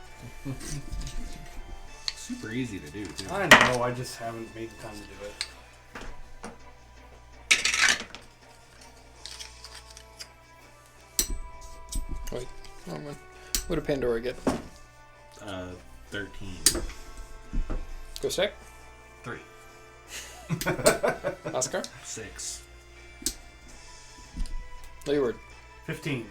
Super easy to do, too. I know, I just haven't made the time to do it. Wait, wrong one. What did Pandora get? 13. Go sec. 3. Oscar. 6. Leeward. 15.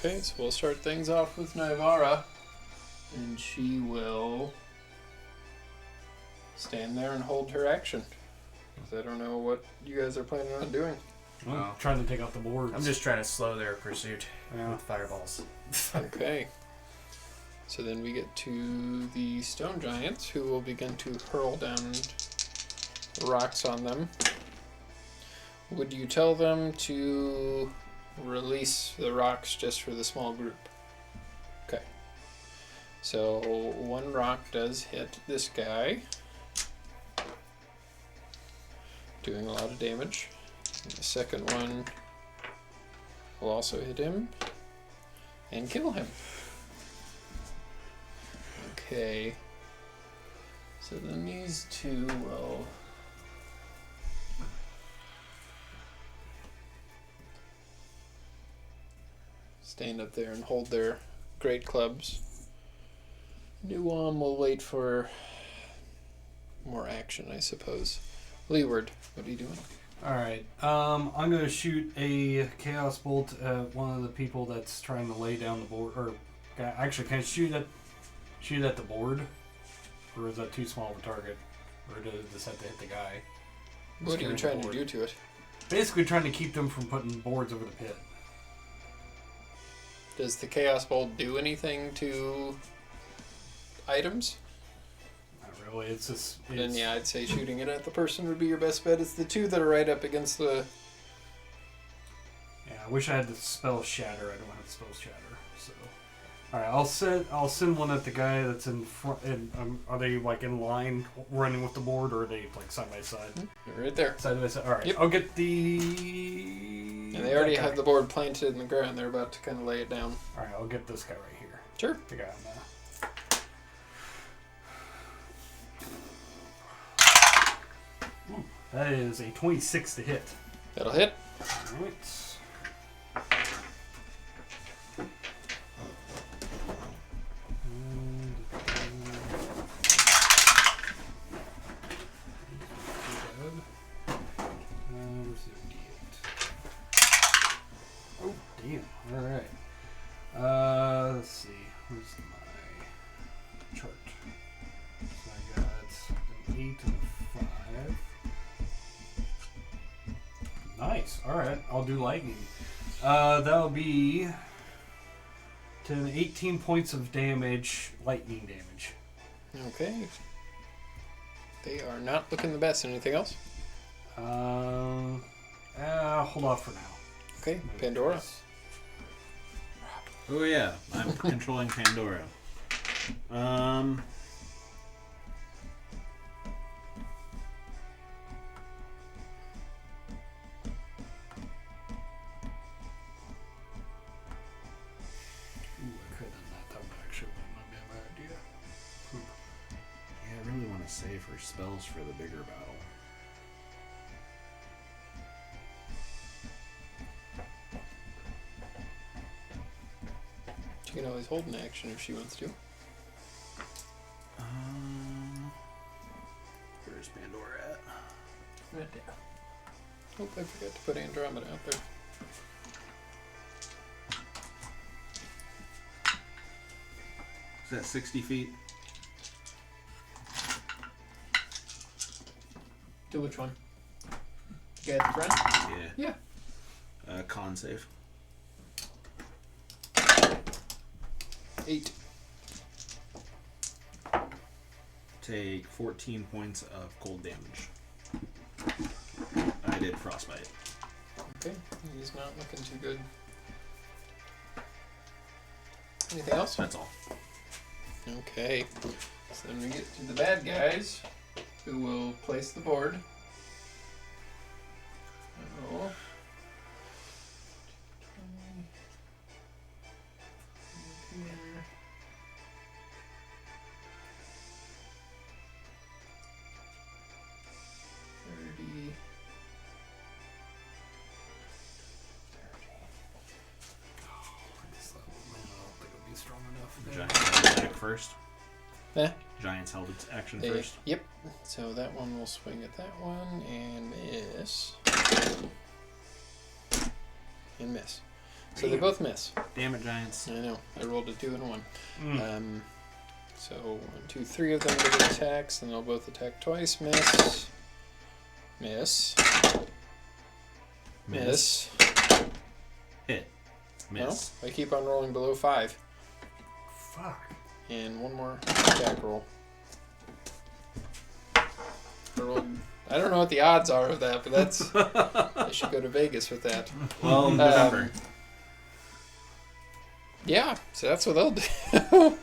Okay, so we'll start things off with Nivara, and she will stand there and hold her action. 'Cause I don't know what you guys are planning on doing. I'm Oh. trying to take out the boards. I'm just trying to slow their pursuit Yeah. with fireballs. Okay. So then we get to the stone giants, who will begin to hurl down rocks on them. Would you tell them to release the rocks just for the small group? Okay. So one rock does hit this guy, doing a lot of damage. And the second one will also hit him and kill him. Okay. So then these two will stand up there and hold their great clubs. Nuam will wait for more action, I suppose. Leeward, what are you doing? Alright, I'm gonna shoot a chaos bolt at one of the people that's trying to lay down the board. Or, actually, can I shoot at the board? Or is that too small of a target? Or does it just have to hit the guy? What are you trying to do to it? Basically trying to keep them from putting boards over the pit. Does the Chaos Bolt do anything to items? Not really, it's just... Then yeah, I'd say shooting it at the person would be your best bet. It's the two that are right up against the... Yeah, I wish I had the spell Shatter. I don't have the spell Shatter, so... Alright, I'll send one at the guy that's in front. Are they like in line running with the board, or are they like side by side? They're right there. Side by side. Alright, Yep. I'll get the... And they already that guy. have the board planted in the ground. They're about to kind of lay it down. Alright, I'll get this guy right here. Sure. The guy on the... That is a 26 to hit. That'll hit. Alright. Oh, damn. Alright. Let's see. Where's my chart? So I got an 8 and a 5. Nice. Alright, I'll do lightning. That'll be 18 points of damage, lightning damage. Okay. They are not looking the best. Anything else? Hold off for now. Okay. Pandora. Oh yeah, I'm controlling Pandora. Ooh, I could have done that. That would actually not be a bad idea. Yeah, I really want to save her spells for the bigger battle. She can always hold an action if she wants to. Where's Pandora at? Right there. Oh, I forgot to put Andromeda out there. Is that 60 feet? To which one? The guy at the front? Yeah. Yeah. Con save. 8. Take 14 points of cold damage. I did frostbite. Okay, he's not looking too good. Anything else? That's all. Okay, so then we get to the bad guys, who will place the board. Oh. 20. Here. 30. This level, man, I don't think it'll be strong enough. Giants attack first. Eh? Giants held its action Eh, first. Yep. So that one will swing at that one and miss. And miss. So they both miss. Damn it, Giants. I know. I rolled a 2 and a 1. Mm. So 1, 2, 3 of them get attacks, then they'll both attack twice. Miss. Miss. Miss. Hit. Miss. No, I keep on rolling below 5. Fuck. And one more attack roll. I don't know what the odds are of that, but that's. I should go to Vegas with that. Well, November. Yeah, so that's what they'll do.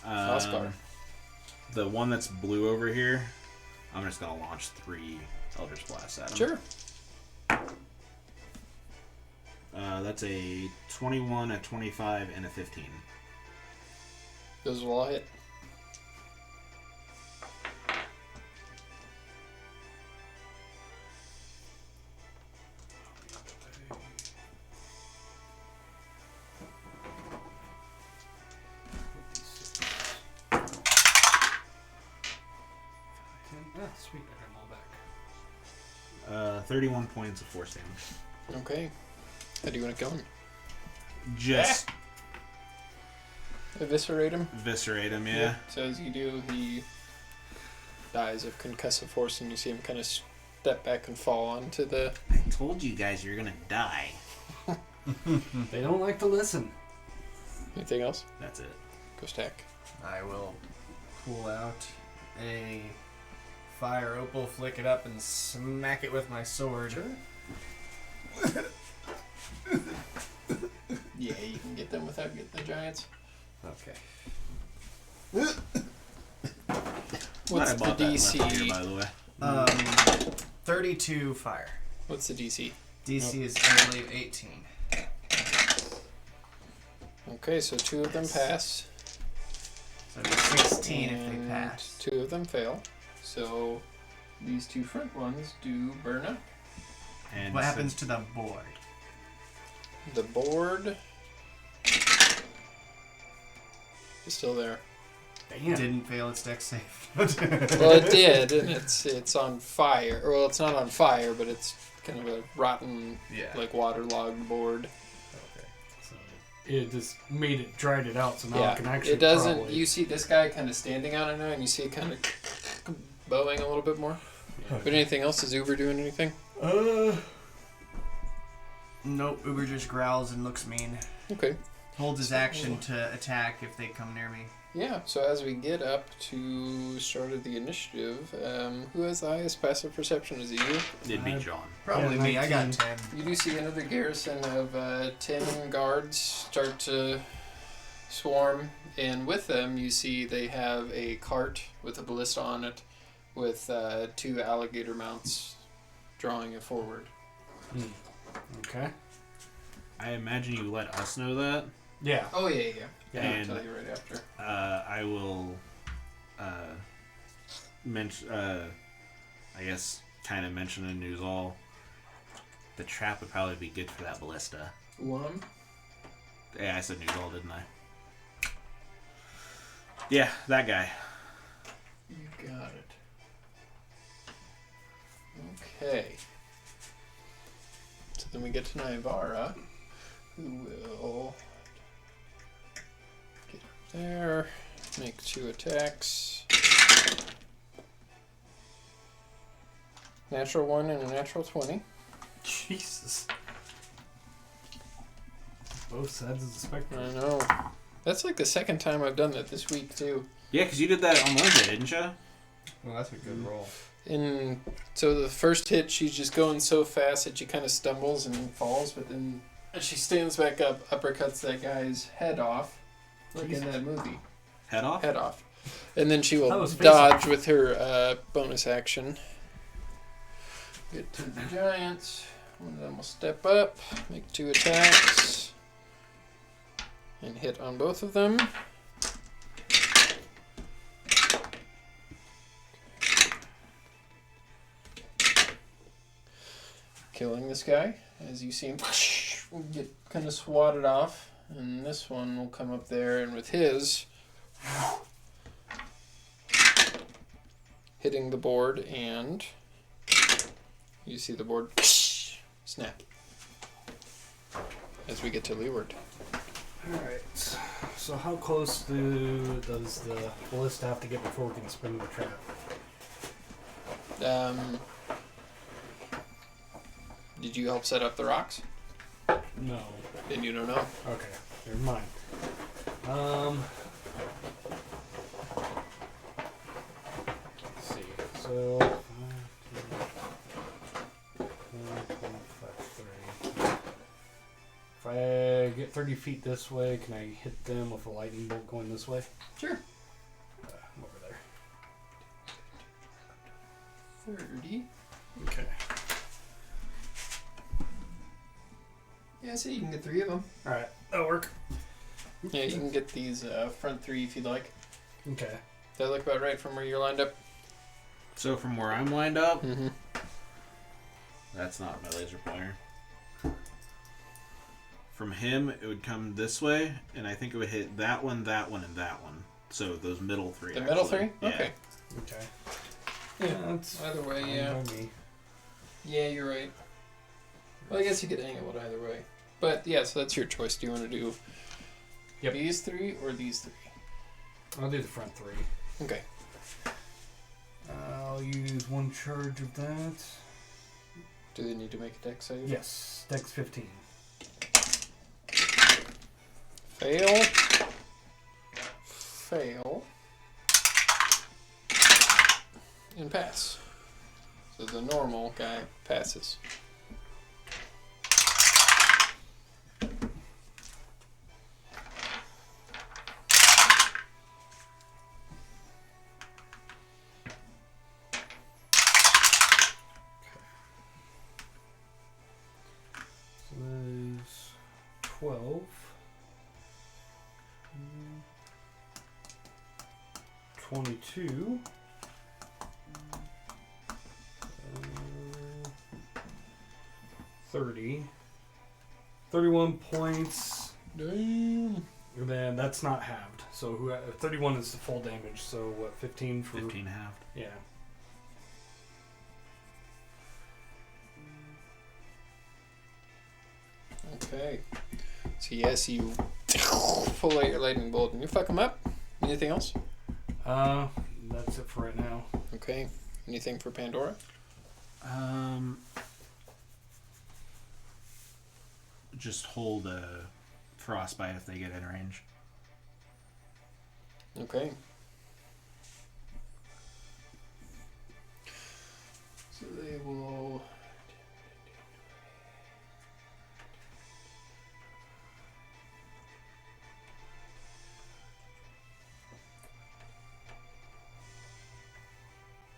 Oscar. The one that's blue over here, I'm just going to launch 3 Eldritch Blasts at him. Sure. That's a 21, a 25, and a 15. Those will all hit. Sweet, I got them all back. 31 points of force damage. Okay. How do you want it going? Just Eviscerate him? eviscerate him, yeah. So as you do, he dies of concussive force, and you see him kind of step back and fall onto the... I told you guys you're gonna die. They don't like to listen. Anything else? That's it. Go stack. I will pull out a fire opal, flick it up, and smack it with my sword. Yeah, you can get them without getting the giants. Okay. What's I the bought that and left it DC? here, by the way. 32 fire. What's the DC? DC is, I believe, 18. Okay, so 2 of them pass. So it'd be 16 if and they pass. 2 of them fail. So these 2 front ones do burn up. And What happens to the board? The board is still there. Damn. Didn't fail its dex save. Well, it did, and it's on fire. Well, it's not on fire, but it's kind of a rotten, Yeah. like waterlogged board. Okay. So it just made it, dried it out, so now I Yeah, can actually it doesn't. probably... You see this guy kind of standing on it now, and you see it kind of bowing a little bit more. Yeah. But anything else? Is Uber doing anything? Nope, Uber just growls and looks mean. Okay. Holds his action to attack if they come near me. Yeah. So as we get up to start of the initiative, who has the highest passive perception? Is it you? it'd be John. Probably Yeah, me. I got 19. 10. You do see another garrison of 10 guards start to swarm, and with them you see they have a cart with a ballista on it with 2 alligator mounts drawing it forward. Okay. I imagine you let us know that. Yeah. Oh, yeah. I'll And tell you right after. I will mention, I guess, kind of mention in news all. The trap would probably be good for that ballista. Yeah, I said news all, didn't I? Yeah, that guy. You got it. Okay. So then we get to Naivara, who will get up there, make 2 attacks. Natural 1 and a natural 20. Jesus. Both sides of the spectrum. I know. That's like the second time I've done that this week too. Yeah, because you did that on Wednesday, didn't you? Well, that's a good roll. And so the first hit, she's just going so fast that she kind of stumbles and falls, but then as she stands back up, uppercuts that guy's head off, like in that movie. Head off? Head off. And then she That will was face dodge with her bonus action. Get to the giants. One of them will step up, make 2 attacks, and hit on both of them. Killing this guy, as you see him get kind of swatted off, and this one will come up there, and with his hitting the board, and you see the board snap as we get to leeward. Alright. So how close does the ballista have to get before we can spin the trap? Did you help set up the rocks? No. Then you don't know. Okay. Never mind. Let's see. So 30. If I get 30 feet this way, can I hit them with a lightning bolt going this way? Sure. Over there. 30. Okay. Yeah, so you can get 3 of them. Alright, that'll work. Yeah, you can get these front 3 if you'd like. Okay. Does that look about right from where you're lined up? So from where I'm lined up, Mm-hmm. that's not my laser pointer. From him, it would come this way, and I think it would hit that one, and that one. So those middle 3. The middle 3? Yeah. Okay. Okay. Yeah, that's either way, fine yeah. by me. Yeah, you're right. Well, I guess you could angle it either way. But yeah, so that's your choice. Do you want to do these 3 or these 3? I'll do the front 3. Okay. I'll use 1 charge of that. Do they need to make a dex save? Yes, dex 15. Fail. Fail. And pass. So the normal guy passes. So that is 12. 22. 30. 31 points. Damn. And then that's not halved. So 31 is the full damage. So what, 15 for... 15 halved. Yeah. Okay. So yes, you pull out your lightning bolt and you fuck them up. Anything else? That's it for right now. Okay. Anything for Pandora? Just hold a frostbite if they get in range. Okay. So they will...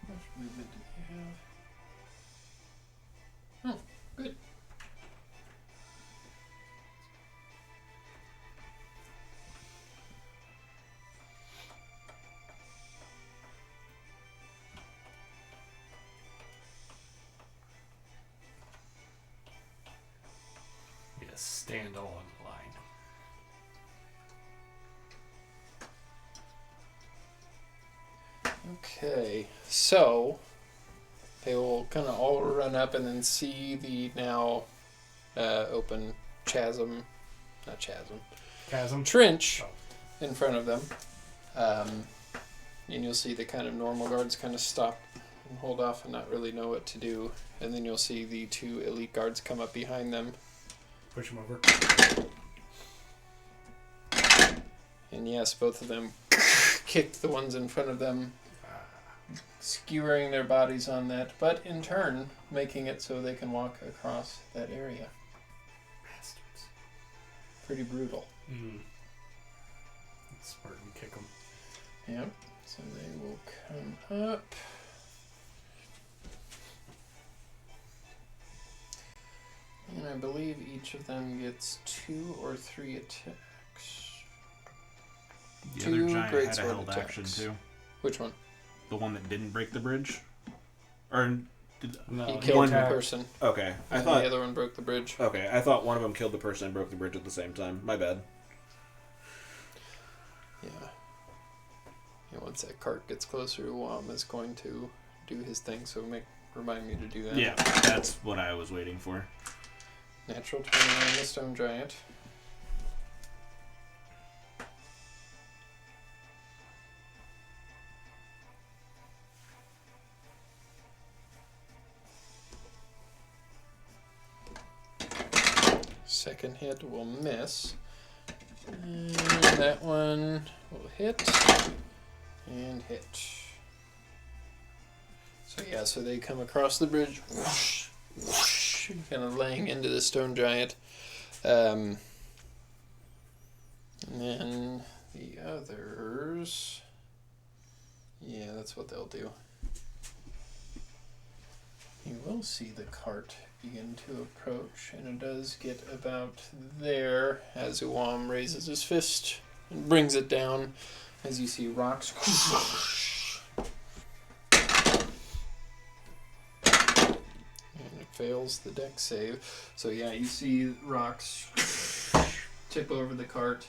How much movement do they have? Oh, good. Yes, stand all in line. Okay, so they will kind of all run up and then see the now open chasm, not chasm, Chasm. trench in front of them. And you'll see the kind of normal guards kind of stop and hold off and not really know what to do. And then you'll see the 2 elite guards come up behind them. Push him over. And yes, both of them kicked the ones in front of them, skewering their bodies on that, but in turn making it so they can walk across that area. Bastards. Pretty brutal. Spartan kick them. Yep. So they will come up. And I believe each of them gets 2 or 3 attacks. The Two other giant great had a sword held action attacks. too. Which one? The one that didn't break the bridge? Or did, No, He killed one one person. okay. I And thought the other one broke the bridge. okay, I thought one of them killed the person and broke the bridge at the same time. My bad. Yeah. Yeah, once that cart gets closer, Wam is going to do his thing, so remind me to do that. Yeah, that's what I was waiting for. Natural 20 on the stone giant. Second hit will miss. And that one will hit. And hit. So yeah, so they come across the bridge. Whoosh, whoosh, kind of laying into the stone giant. And then the others... Yeah, that's what they'll do. You will see the cart begin to approach, and it does get about there as Uwam raises his fist and brings it down as you see rocks. And it fails the dex save. So yeah, you see rocks tip over the cart,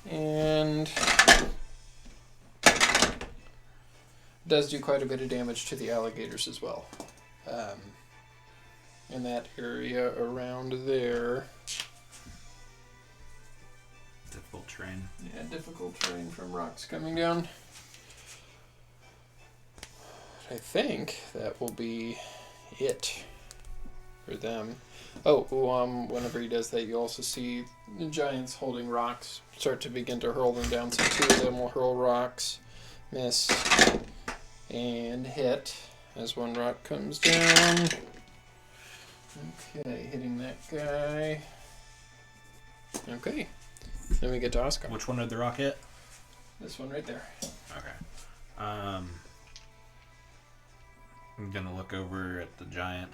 and does do quite a bit of damage to the alligators as well. In that area around there. Difficult terrain. Yeah, difficult terrain from rocks coming down. I think that will be it for them. Oh, whenever he does that, you also see the giants holding rocks start to begin to hurl them down. So 2 of them will hurl rocks, miss, and hit as one rock comes down. Okay, hitting that guy. Okay, then we get to Oscar. Which one did the rock hit? This one right there. Okay. I'm gonna look over at the giant.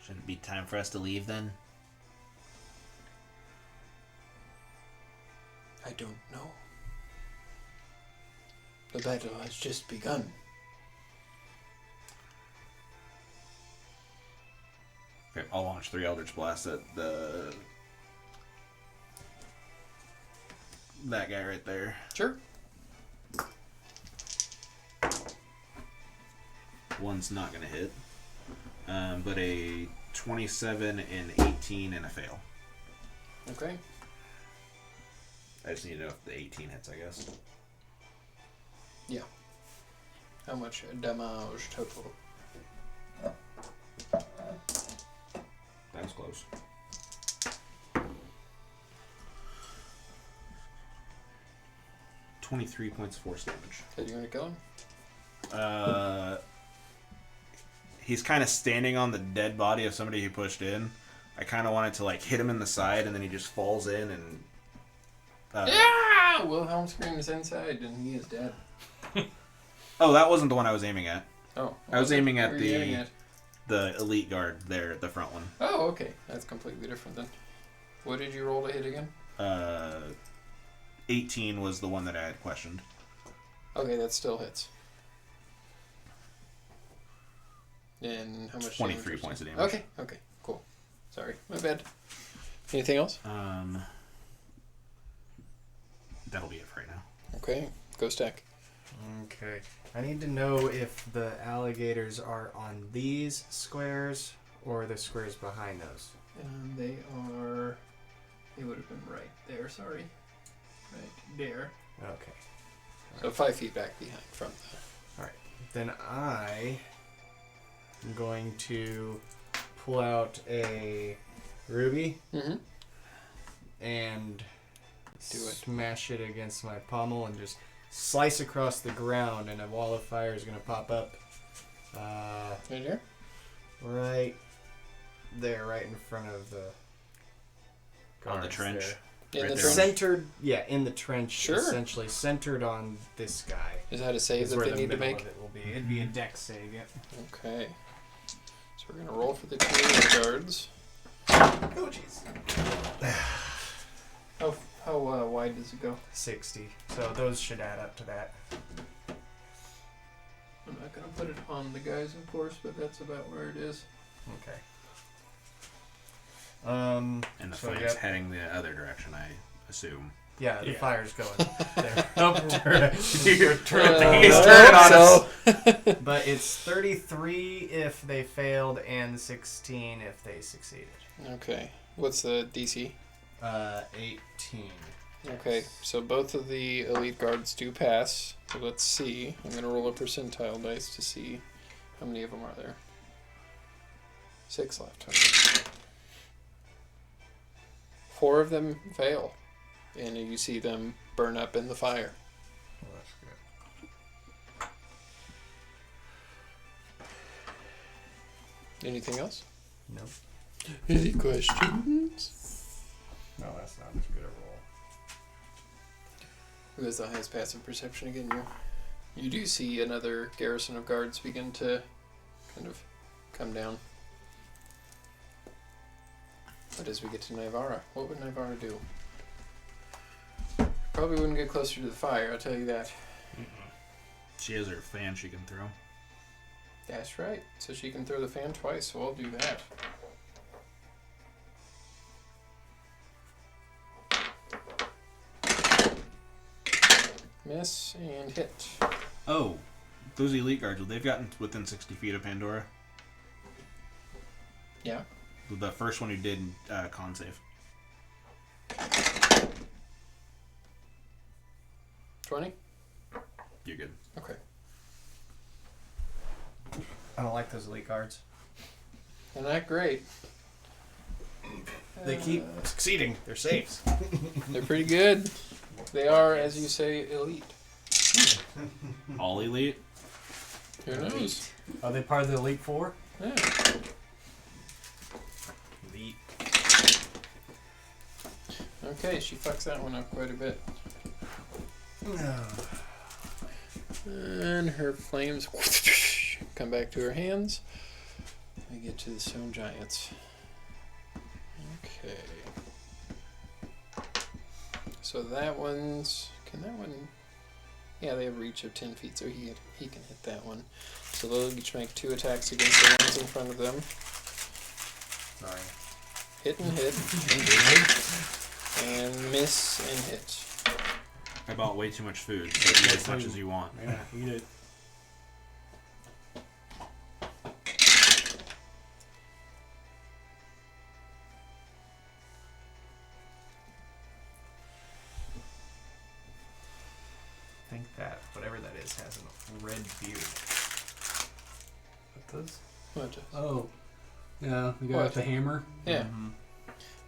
Shouldn't it be time for us to leave then? I don't know. The battle has just begun. Okay, I'll launch 3 Eldritch Blasts at that guy right there. Sure. One's not gonna hit, but a 27 and 18 and a fail. Okay. I just need to know if the 18 hits, I guess. Yeah. How much damage total? That was close. 23 points of force damage. Okay, do you want to kill him? He's kind of standing on the dead body of somebody he pushed in. I kind of wanted to like hit him in the side, and then he just falls in and. Yeah! Wilhelm screams inside, and he is dead. Oh, that wasn't the one I was aiming at. Oh. I was aiming at What were you aiming at? the elite guard there, the front one. Oh, okay. That's completely different then. What did you roll to hit again? 18 was the one that I had questioned. Okay, that still hits. And how much? 23 damage? points of damage. Okay, cool. Sorry, my bad. Anything else? That'll be it for right now. Okay, go stack. Okay. I need to know if the alligators are on these squares or the squares behind those. And they would have been right there, sorry. Right there. Okay. So 5 feet back behind from the... Alright. Then I am going to pull out a ruby Mm-hmm. and Do it. Smash it against my pommel and just slice across the ground, and a wall of fire is gonna pop up. Right here? Right there, right in front of the On the guards trench. there. In Right the there. trench? Centered, yeah, in the trench, Sure. essentially centered on this guy. Is that a save Is that where they the need to middle make? of it will be. It'd be a dex save, yeah. Okay. So we're gonna roll for the 2 elite guards. Oh jeez. How wide does it go? 60. So those should add up to that. I'm not gonna put it on the guys, of course, but that's about where it is. Okay. And the So, fire's yep. heading the other direction, I assume. Yeah, the Yeah. fire's going there. Nope. You're He's turning on us. so. But it's 33 if they failed and 16 if they succeeded. Okay. What's the DC? 18. Okay, so both of the elite guards do pass. So let's see. I'm gonna roll a percentile dice to see how many of them are there. 6 left. Okay. 4 of them fail, and you see them burn up in the fire. Well, that's good. Anything else? No. Any questions? No, that's not as good a roll. Who has the highest passive perception again? You do see another garrison of guards begin to kind of come down. But as we get to Nivara, what would Nivara do? Probably wouldn't get closer to the fire, I'll tell you that. She has her fan she can throw. That's right. So she can throw the fan twice, so I'll do that. Miss and hit. Oh, those elite guards, they've gotten within 60 feet of Pandora. Yeah. The first one who did con save. 20? You're good. Okay. I don't like those elite guards. They're not great. They keep succeeding. They're safe. They're pretty good. They are, as you say, elite. All elite? Who knows? Are they part of the Elite Four? Yeah. Elite. Okay, she fucks that one up quite a bit. And her flames come back to her hands. We get to the stone giants. Okay. So that one's... Can that one... Yeah, they have a reach of 10 feet, so he can hit that one. So they'll each make 2 attacks against the ones in front of them. Sorry. Hit and hit. And miss and hit. I bought way too much food, so eat as much as you want. Yeah, eat it. I think that, whatever that is, has a red beard. What does? What? Oh. Yeah, the guy What? with the hammer. Yeah. Mhm.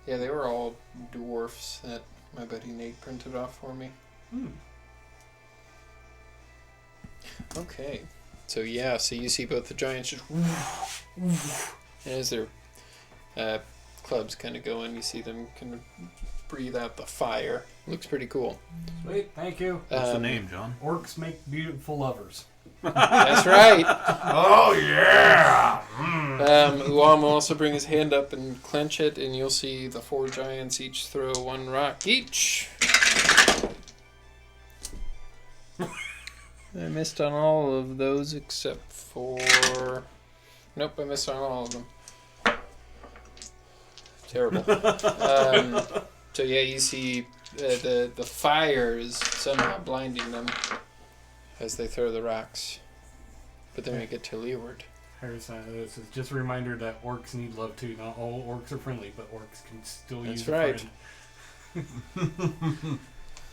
Yeah, they were all dwarfs that my buddy Nate printed off for me. Okay. So yeah, so you see both the giants just and as their clubs kind of go in, you see them kind of breathe out the fire. Looks pretty cool. Sweet, thank you. What's the name, John? Orcs make beautiful lovers. That's right. Oh yeah! Uam will also bring his hand up and clench it, and you'll see the 4 giants each throw 1 rock each. I missed on all of those except for... Nope, I missed on all of them. Terrible. So yeah, you see the fire is somehow blinding them as they throw the rocks. But then we get to leeward. This is just a reminder that orcs need love too. Not all orcs are friendly, but orcs can still That's use right. a friend.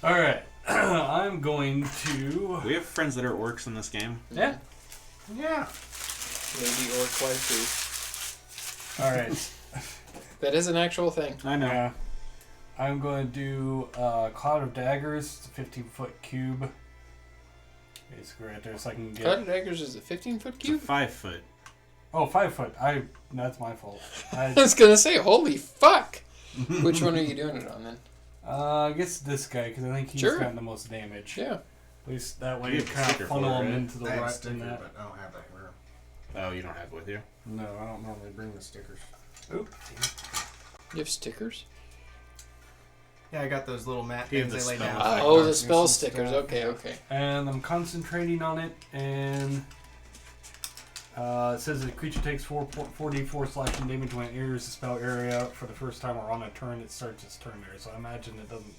All right, I'm going to. We have friends that are orcs in this game. Yeah. Yeah. Lady orc waifu. All right. That is an actual thing. I know. Yeah. I'm going to do Cloud of Daggers. It's a 15-foot cube. Basically right there, so I can get... Cloud of Daggers is a 15-foot It's a cube? 5 foot. Oh, 5 foot. That's my fault. I was going to say, holy fuck! Which one are you doing it on then? I guess this guy, because I think he's Sure. gotten the most damage. Yeah. At least that way You you have a kind of sticker funnel for it, him right? into the I have a right sticker, in that. but I don't have that here. Oh, you don't have it with you? No, I don't normally bring the stickers. Oop. You have stickers? Yeah, I got those little mat He had things the they lay spell. down. Oh, the spell stickers. Okay, okay. And I'm concentrating on it, and it says the creature takes 4d4 slashing damage when it enters the spell area for the first time or on a turn. It starts its turn there, so I imagine it doesn't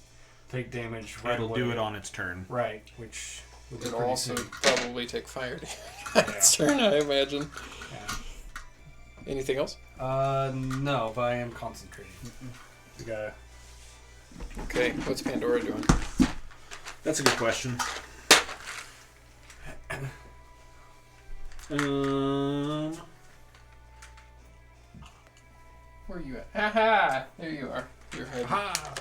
take damage right It'll away. do it on its turn. Right, which would be It'll pretty also sick. probably take fire damage. Its turn, I imagine. Yeah. Anything else? No, but I am concentrating. We gotta. Okay, what's Pandora doing? That's a good question. Where are you at? Haha! There you are. You're hiding.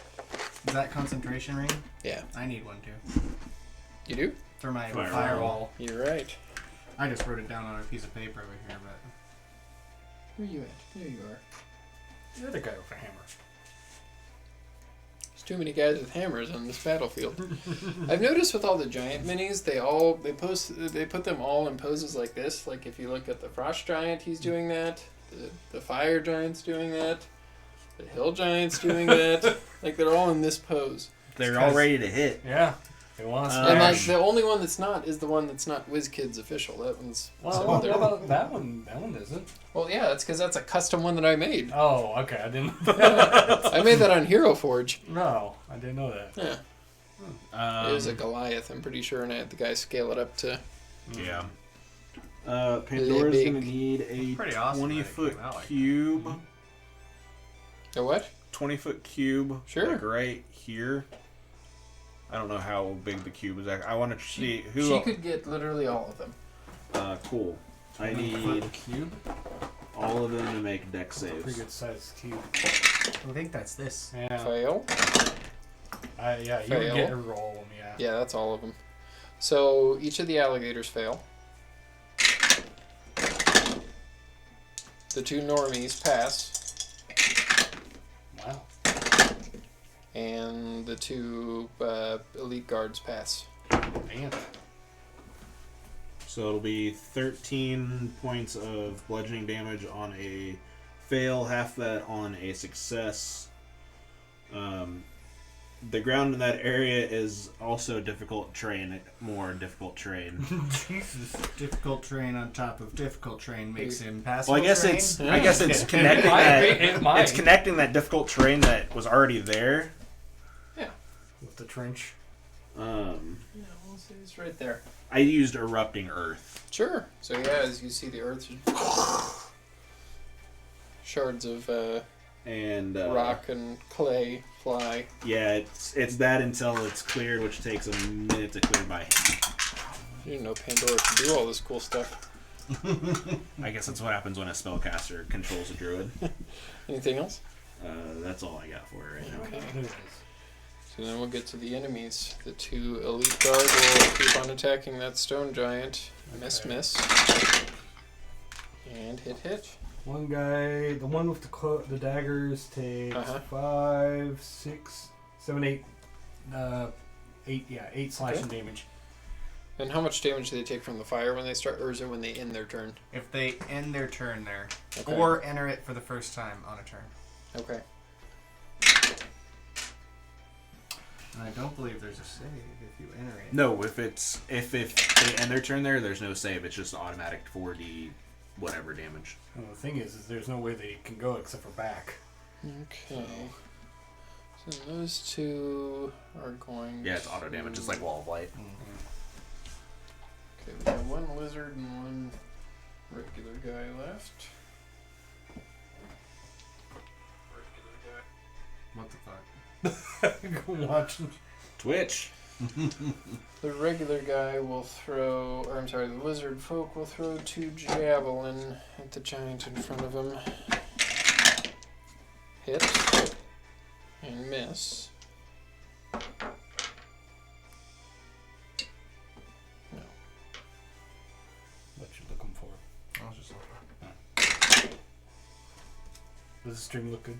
Is that concentration ring? Yeah. I need one too. You do? For my Firewall. firewall. You're right. I just wrote it down on a piece of paper over here, but Where are you at? There you are. The other guy with a hammer. There's too many guys with hammers on this battlefield. I've noticed with all the giant minis, they put them all in poses like this. Like if you look at the frost giant, he's doing that. The fire giant's doing that. The hill giant's doing that. Like they're all in this pose. They're all ready to hit. Yeah. They want to And like smash. the only one that's not is the one that's not WizKids official. That one's Well, some what other- about that one? That one isn't. Well, yeah, that's because that's a custom one that I made. Oh, okay. I didn't. I made that on Hero Forge. No, I didn't know that. Yeah, it was a Goliath, I'm pretty sure, and I had the guy scale it up to. Yeah. Pandora's big. gonna need a Pretty awesome that it 20-foot came out like that. cube. A what? 20-foot cube. Sure. Like right here. I don't know how big the cube is. I want to see who. She could get literally all of them. Cool. I need Foot cube. all of them to make deck Pretty saves. good sized cube. I think that's this. Yeah. Fail. Yeah, you would Fail. get a roll. Yeah. Yeah, that's all of them. So each of the alligators fail. The two normies pass, Wow. and the two elite guards pass. Man. So it'll be 13 points of bludgeoning damage on a fail, half that on a success. The ground in that area is also difficult terrain, more difficult terrain. Jesus. Difficult terrain on top of difficult terrain makes it impassable. Well, I guess terrain. it's connecting It might. it's connecting that difficult terrain that was already there. With the trench. Yeah, we'll see. It's right there. I used erupting earth. Sure. So yeah, as you see, the earth shards of And rock and clay fly. yeah, it's that until it's cleared, which takes a minute to clear by hand. You didn't know Pandora could do all this cool stuff. I guess that's what happens when a spellcaster controls a druid. Anything else? That's all I got for it right now. Okay. There it is. So then we'll get to the enemies. The two elite guard will keep on attacking that stone giant. Miss, Okay. miss. And hit. One guy, the one with the daggers, takes Uh-huh. 5, 6, 7, 8. 8, yeah, 8 slashing Okay. damage. And how much damage do they take from the fire when they start, or is it when they end their turn? If they end their turn there, Okay. or enter it for the first time on a turn. Okay. And I don't believe there's a save if you enter it. No, if they end their turn there's no save. It's just automatic 4d whatever damage. And the thing is there's no way they can go except for back. Okay. So those two are going. Yeah, it's auto damage. It's like Wall of Light. Okay, we have one lizard and one regular guy left. What the fuck? Go watch. Twitch. The regular guy will throw, or I'm sorry, the lizard folk will throw 2 javelin at the giant in front of him. Hit. And miss. No. What you looking for? I was just looking. Does the string look good?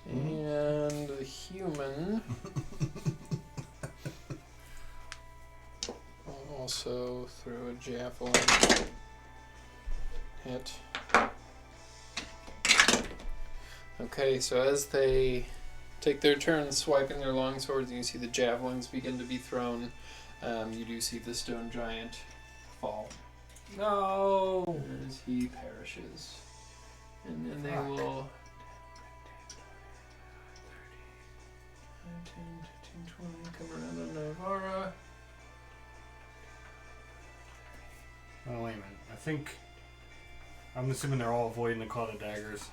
And the human will also throw a javelin. Hit. Okay, so as they take their turns swiping their long swords, you see the javelins begin to be thrown. You do see the stone giant fall No. as he perishes. And then they will 10, 15, 20 come around on Navara. Oh, wait a minute. I'm assuming they're all avoiding the cloud of daggers.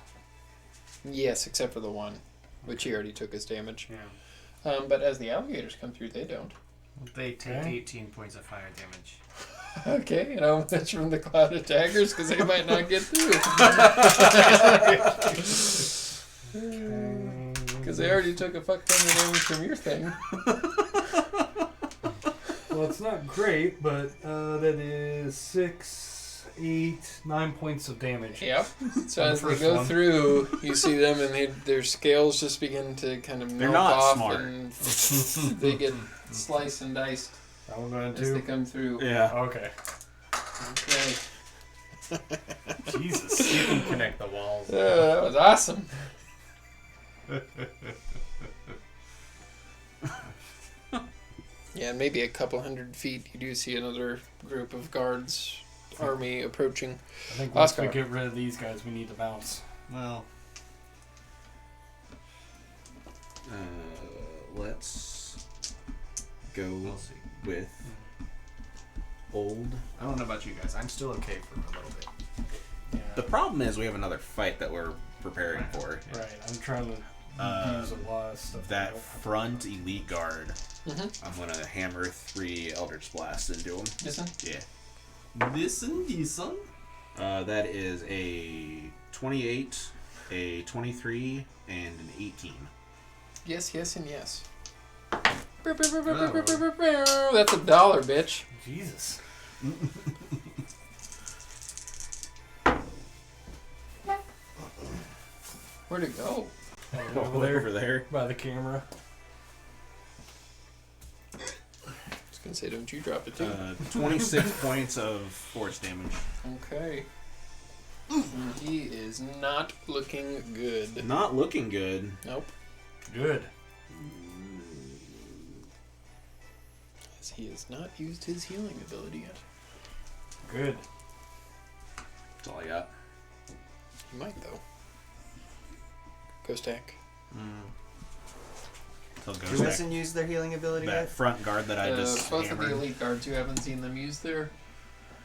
Yes, except for the one, which he already took his damage. Yeah. But as the alligators come through, they don't. They take Okay. 18 points of fire damage. Okay, and how much from the cloud of daggers? Because they might not get through. Because they already took a fuck ton of damage from your thing. Well, it's not great, but that is 6, 8, 9 points of damage. Yep. So On the as they first go one. through, you see them, and their scales just begin to kind of They're melt not off, smart. and they get sliced and diced That one going as they to. come through. Yeah. Okay. Okay. Jesus. You can connect the walls. That was awesome. Yeah, and maybe a couple 100 feet, you do see another group of guards, army approaching. I think once Oscar. we get rid of these guys, we need to bounce. Well, Let's go we'll see. with old. I don't know about you guys. I'm still okay for a little bit. Yeah. The problem is we have another fight that we're preparing for. Right. I'm trying to use a lot of stuff. That front elite guard, Mm-hmm. I'm gonna hammer 3 Eldritch Blasts into him. Listen. Yeah. Listen. That is a 28, a 23, and an 18. Yes, yes, and yes. Oh. That's $1, bitch. Jesus. Where'd it go? Over there there. by the camera. I was gonna say, don't you drop it too? 26 points of force damage. Okay. And he is not looking good. Not looking good. Nope. Good. As he has not used his healing ability yet. Good. That's all I got. He might though. Go stack. So go Who back. hasn't used their healing ability That yet? front guard that I just both of the hammered. elite guards, you haven't seen them use their,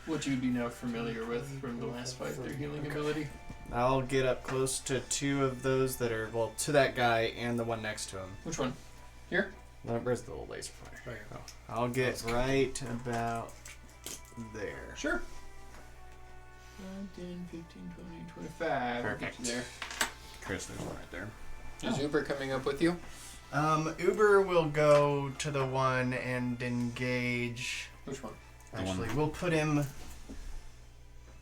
what you'd be now familiar with from the last fight, their healing ability. I'll get up close to 2 of those that are, well, to that guy and the one next to him. Which one? Here? Where's the little laser fire? Right here. I'll get right about there. Sure. 10, 15, 20, 25. I'll get you there. Chris, there's one right there. Is Uber coming up with you? Uber will go to the one and engage. Which one? The Actually, one- we'll put him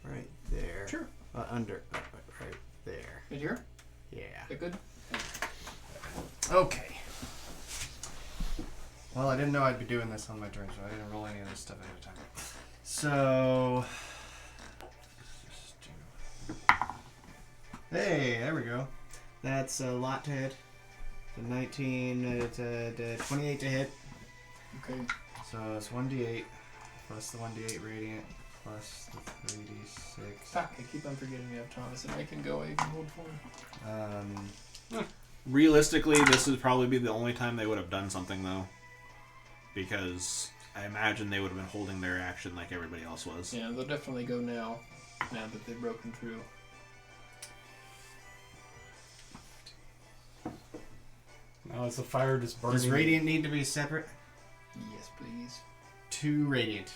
right there. Sure. Under. Right there. Right here? Yeah. Is that good? Okay. Well, I didn't know I'd be doing this on my turn, so I didn't roll any of this stuff ahead of time. So. Hey, there we go. That's a lot to hit. So 19, it's a 28 to hit. Okay. So it's 1d8 plus the 1d8 radiant plus the 3d6. Fuck, I keep on forgetting you have Thomas and I can go. I can hold form. Realistically, this would probably be the only time they would have done something, though. Because I imagine they would have been holding their action like everybody else was. Yeah, they'll definitely go now that they've broken through. Now is the fire just burning? Does radiant need to be separate? Yes, please. 2 radiant.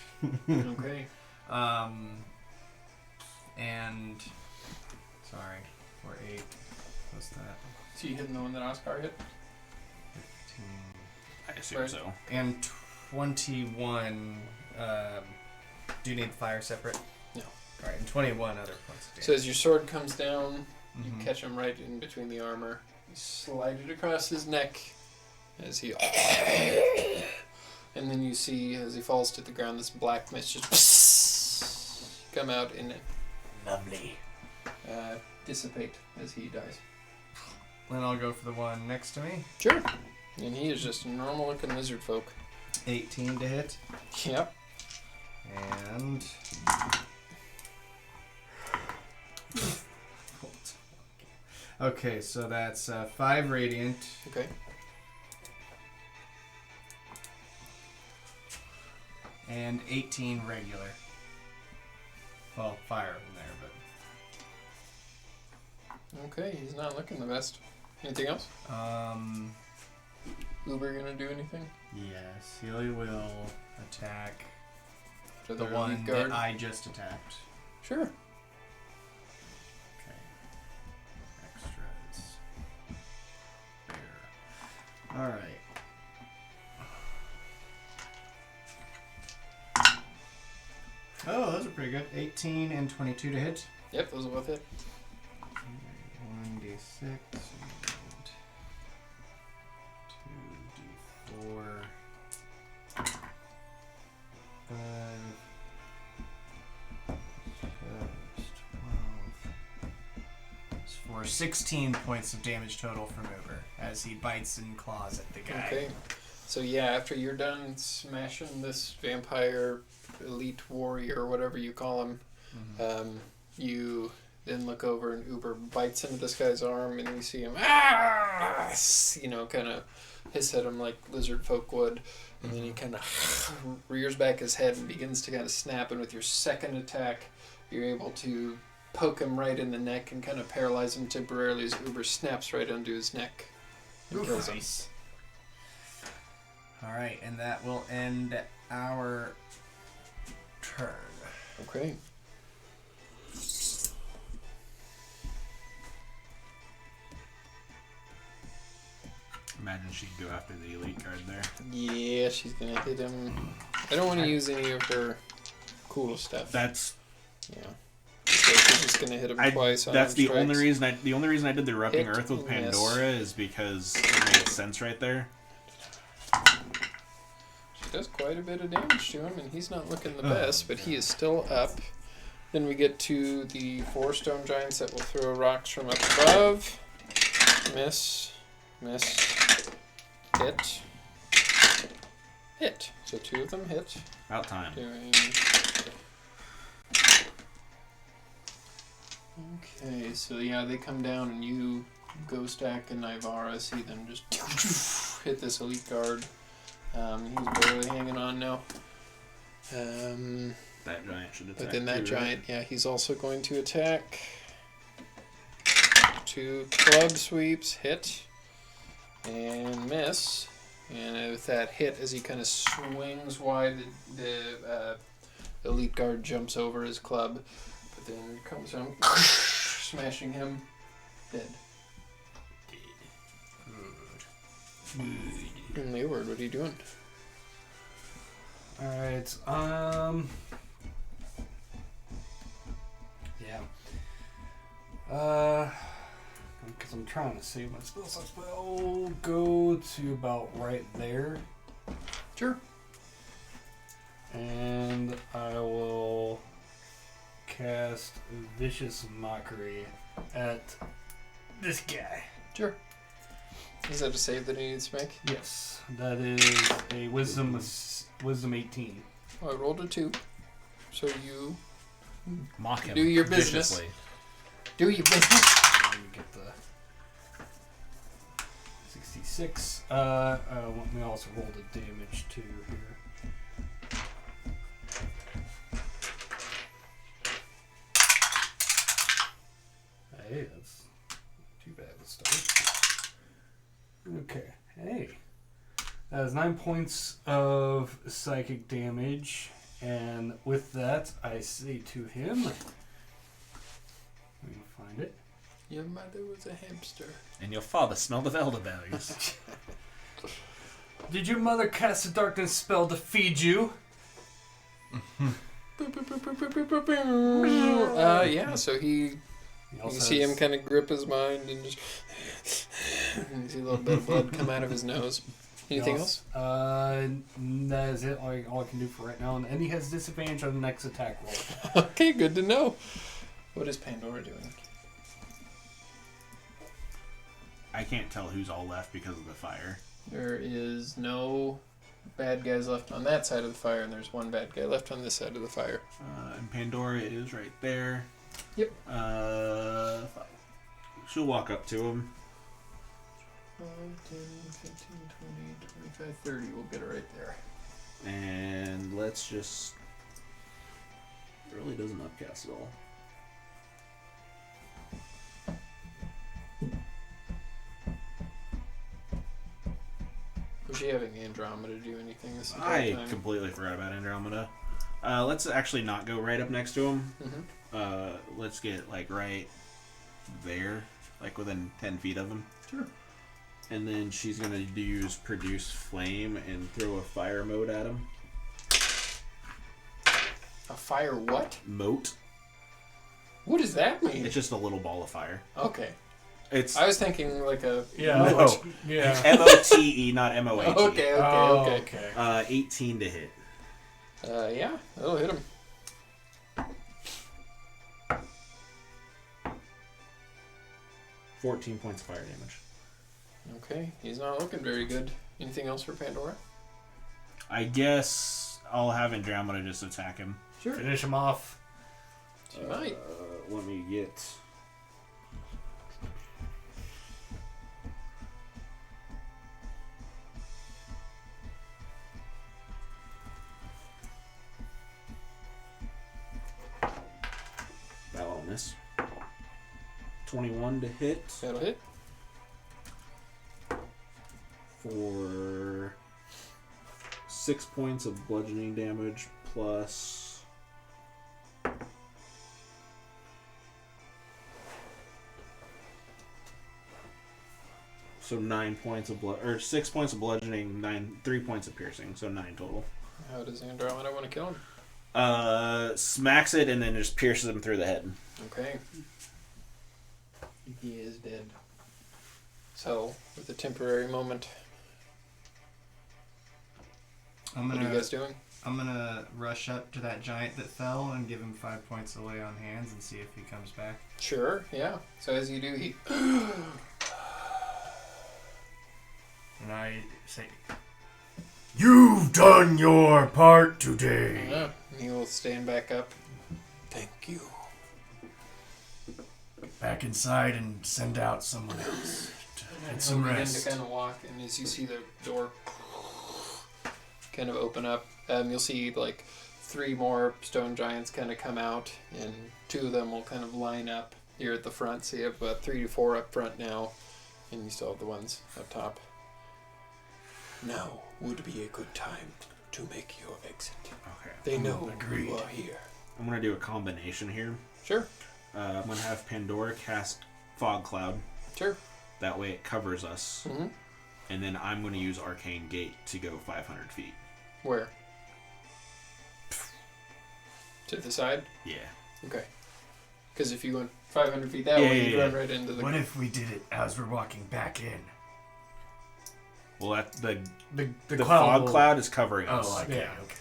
Okay. And sorry, for 8. What's that? So you hitting the one that Oscar hit? I assume Right. so. And 21. Do you need fire separate? No. Alright, and 21 other points of damage. So as your sword comes down, you Mhm. catch him right in between the armor. You slide it across his neck as he... And then you see, as he falls to the ground, this black mist just come out and Lovely. dissipate as he dies. Then I'll go for the one next to me. Sure. And he is just a normal-looking lizard folk. 18 to hit. Yep. And... Okay, so that's 5 radiant. Okay. And 18 regular. Well, fire in there, Okay, he's not looking the best. Anything else? but... Uber gonna do anything? Yes, he will attack To the elite one guard? that I just attacked. Sure. Okay. Extras. There. Alright. Oh, those are pretty good. 18 and 22 to hit. Yep, those are both it. 1d6 and 2d4. 5 12. For 16 points of damage total from Uber as he bites and claws at the guy. Okay. So yeah, after you're done smashing this vampire elite warrior or whatever you call him, you then look over and Uber bites into this guy's arm and you see him, kind of hiss at him like lizard folk would. And then he kind of rears back his head and begins to kind of snap. And with your second attack, you're able to poke him right in the neck and kind of paralyze him temporarily as Uber snaps right onto his neck and kills him. Alright, and that will end our turn. Okay. Imagine she'd go after the elite guard there. Yeah, she's gonna hit him. I don't want to use any of her cool stuff. That's Yeah. So she's just gonna hit him twice. that's the unarmed only strikes. reason I did the erupting Hit earth with and miss. Pandora is because it made sense right there. She does quite a bit of damage to him, and he's not looking the best, but he is still up. Then we get to the 4 stone giants that will throw rocks from up above. Miss. Hit. Hit. So 2 of them hit. About time. Doing... Okay, so yeah, they come down and you, Ghostak and Ivara, see them just hit this elite guard. He's barely hanging on now. That giant should attack. But then that too, giant, yeah, he's also going to attack. 2 club sweeps, hit, and miss. And with that hit, as he kind of swings wide, the elite guard jumps over his club, but then comes down, smashing him dead. And Leeward, what are you doing? Alright, yeah. Because I'm trying to save my spell slots, but I'll go to about right there. Sure. And I will cast Vicious Mockery at this guy. Sure. Is that a save that he needs to make? Yes, that is a Wisdom 18. Oh, I rolled a 2. So you Mock him. Do your business. viciously. do your business. Let me get the 66. Let me also roll the damage too here. Hey, that's too bad to start. Okay, hey. That is 9 points of psychic damage, and with that, I say to him, let me find it. Your mother was a hamster. And your father smelled of elderberries. Did your mother cast a darkness spell to feed you? Yeah, so you see him kind of grip his mind and just... and you see a little bit of blood come out of his nose. Anything else? That is it. All I can do for right now. And he has disadvantage on the next attack roll. Okay, good to know. What is Pandora doing? I can't tell who's all left because of the fire. There is no bad guys left on that side of the fire, and there's one bad guy left on this side of the fire. And Pandora is right there. Yep. She'll walk up to him. 5, 10, 15, 20, 25, 30. We'll get it right there. And let's just... It really doesn't upcast at all. Was she having Andromeda do anything this entire I time? completely forgot about Andromeda. Let's actually not go right up next to him. Mm-hmm. Let's get like right there, like within 10 feet of him. Sure. And then she's gonna use Produce Flame and throw a fire mote at him. A fire what? Mote. What does that mean? It's just a little ball of fire. Okay. It's I was thinking like a... Yeah. No. Yeah. M-O-T-E, not M-O-H-E. Okay. 18 to hit. Yeah, that'll hit him. $14 points of fire damage. Okay, he's not looking very good. Anything else for Pandora? I guess I'll have Andromeda just attack him. Sure. Finish him off. She might. Let me get... That'll miss. 21 to hit That'll hit. for 6 points of bludgeoning damage plus so 9 points of or 6 points of bludgeoning, 3 points of piercing, so 9 total. How does Andromeda want to kill him? Smacks it and then just pierces him through the head. Okay. He is dead. So, with a temporary moment, what are you guys doing? I'm gonna rush up to that giant that fell and give him 5 points of lay on hands and see if he comes back. Sure, yeah. So as you do, he... And I say, You've done your part today. Yeah, he will stand back up. Thank you. Back inside and send out someone else to And get some he'll begin rest. to kind of walk, and as you see the door kind of open up, you'll see like 3 more stone giants kind of come out, and 2 of them will kind of line up here at the front. So you have 3 to 4 up front now, and you still have the ones up top. Now would be a good time to make your exit. Okay. They know Agreed. you are here. I'm gonna do a combination here. Sure, I'm gonna have Pandora cast Fog Cloud. sure. That way it covers us. Mm-hmm. And then I'm gonna use Arcane Gate to go 500 feet. Where? To the side? Yeah. Okay. Because if you went 500 feet that Yeah, way, you'd yeah, run yeah. right into the... What if we did it as we're walking back in? Well, the the cloud fog will- cloud is covering us. Oh, okay, Yeah. okay.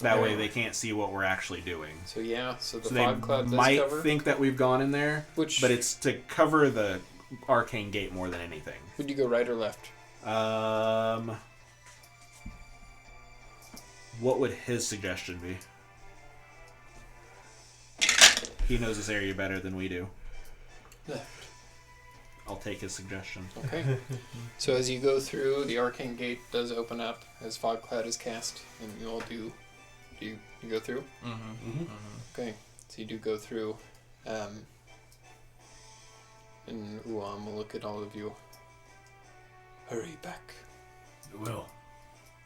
That Okay. way they can't see what we're actually doing. So yeah, so the So fog they cloud does might cover. think that we've gone in there, Which but it's to cover the Arcane Gate more than anything. would you go right or left? What would his suggestion be? He knows this area better than we do. Left. I'll take his suggestion. Okay. So as you go through, the arcane gate does open up as fog cloud is cast, and you all do. Do you go through? Mm-hmm. Okay. So you do go through, and Uam will look at all of you. Hurry back. Will.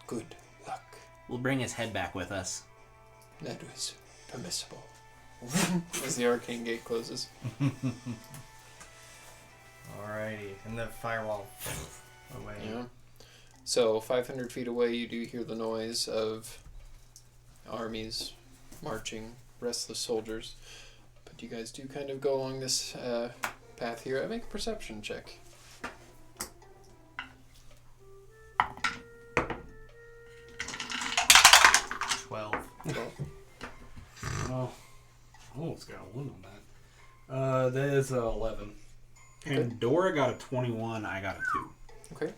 Good luck. We'll bring his head back with us. That was permissible. As the arcane gate closes. Alrighty, and the firewall away. Yeah. So 500 feet away, you do hear the noise of armies marching, restless soldiers. But you guys do kind of go along this path here. I make a perception check. 12. Oh, almost got a 1 on that. That is 11. Pandora got a 21. I got a 2. Okay.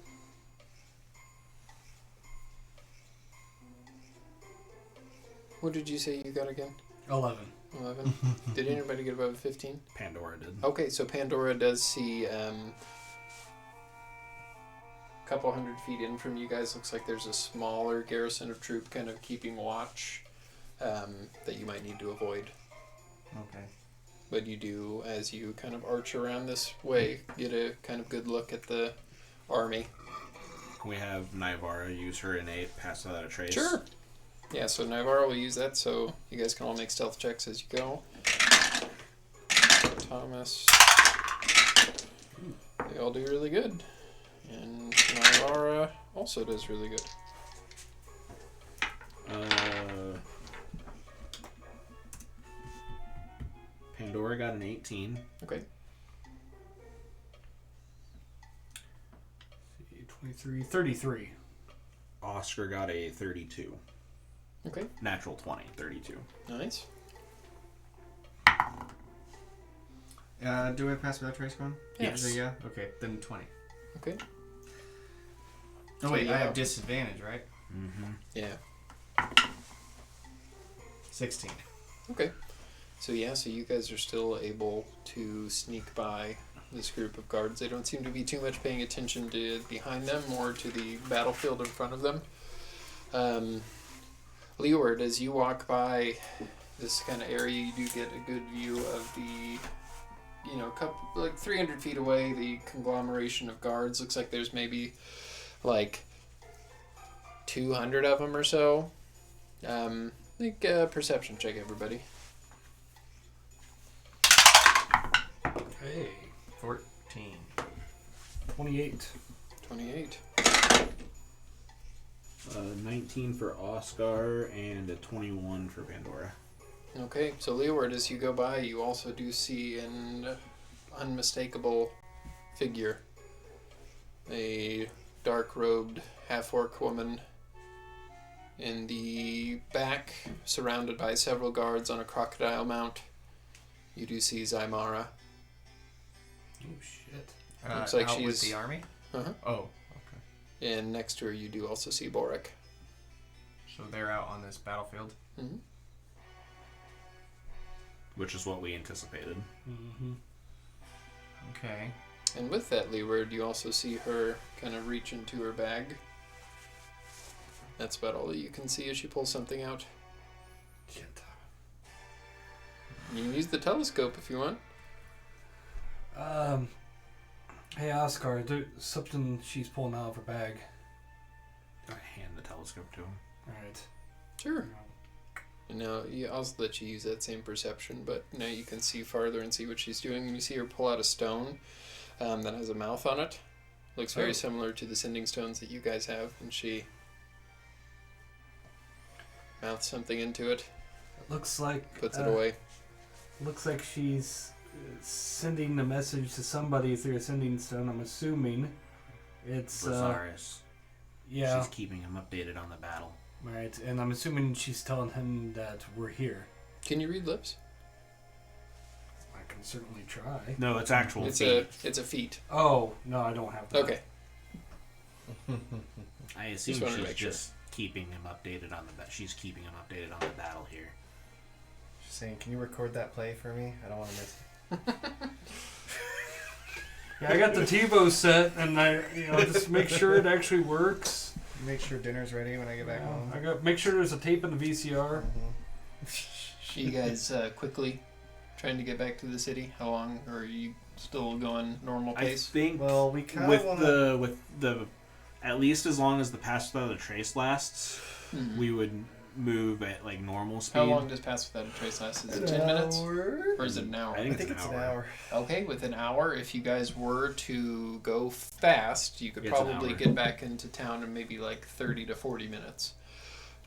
What did you say you got again? 11. 11. Did anybody get above 15? Pandora did. Okay, so Pandora does see a couple hundred feet in from you guys. Looks like there's a smaller garrison of troop kind of keeping watch that you might need to avoid. Okay. But you do, as you kind of arch around this way, get a kind of good look at the army. Can we have Naivara use her innate pass without a trace? Sure. Yeah, so Naivara will use that, so you guys can all make stealth checks as you go. Thomas. They all do really good. And Naivara also does really good. Pandora got an 18. Okay. 23, 33. Oscar got a 32. Okay. Natural 20, 32. Nice. Do I pass without trace going? Yes. Is it yeah? Okay, then 20. Okay. Oh, wait, So, I yeah. have disadvantage, right? Mm-hmm. Yeah. 16. Okay. So yeah, so you guys are still able to sneak by this group of guards. They don't seem to be too much paying attention to behind them or to the battlefield in front of them. Leeward, as you walk by this kind of area, you do get a good view of the, couple, like 300 feet away, the conglomeration of guards. Looks like there's maybe like 200 of them or so. Make a perception check, everybody. Hey, 14. 28. 28. 19 for Oscar and a 21 for Pandora. Okay, so Leeward, as you go by, you also do see an unmistakable figure. A dark-robed half-orc woman in the back, surrounded by several guards on a crocodile mount. You do see Zymara. Oh, shit. Looks like out with she's- the army? Uh-huh. Oh, okay. And next to her, you do also see Boric. So they're out on this battlefield. Mm-hmm. Which is what we anticipated. Mm-hmm. Okay. And with that, Leeward, you also see her kind of reach into her bag. That's about all that you can see as she pulls something out. Shit. You can use the telescope if you want. Hey, Oscar, there's something she's pulling out of her bag. I hand the telescope to him. Alright. Sure. And now I'll let you use that same perception, but now you can see farther and see what she's doing. And you see her pull out a stone that has a mouth on it. Looks very similar to the sending stones that you guys have, and she mouths something into it, It looks like... puts it away. Looks like she's sending a message to somebody through a sending stone. I'm assuming it's... Rosaris. yeah. She's keeping him updated on the battle. Right, and I'm assuming she's telling him that we're here. Can you read lips? I can certainly try. No, it's actual It's feet. a feat. Oh, no, I don't have that. Okay. I assume Just wanted to she's make sure. just keeping him updated on the she's keeping him updated on the battle here. Just saying, can you record that play for me? I don't want to miss it. Yeah, I got the TiVo set, and I, just make sure it actually works. Make sure dinner's ready when I get back home. I got make sure there's a tape in the VCR. You guys quickly trying to get back to the city? How long? Or are you still going normal I pace? think Well, we kind with of want to... the at least as long as the pass without a trace lasts, Mhm. we would move at like normal speed. How long does Pass Without a Trace last? Is it 10 minutes? Or is it an hour? I think it's an hour. Okay, with an hour, if you guys were to go fast, you could It's an probably hour. get back into town in maybe like 30 to 40 minutes.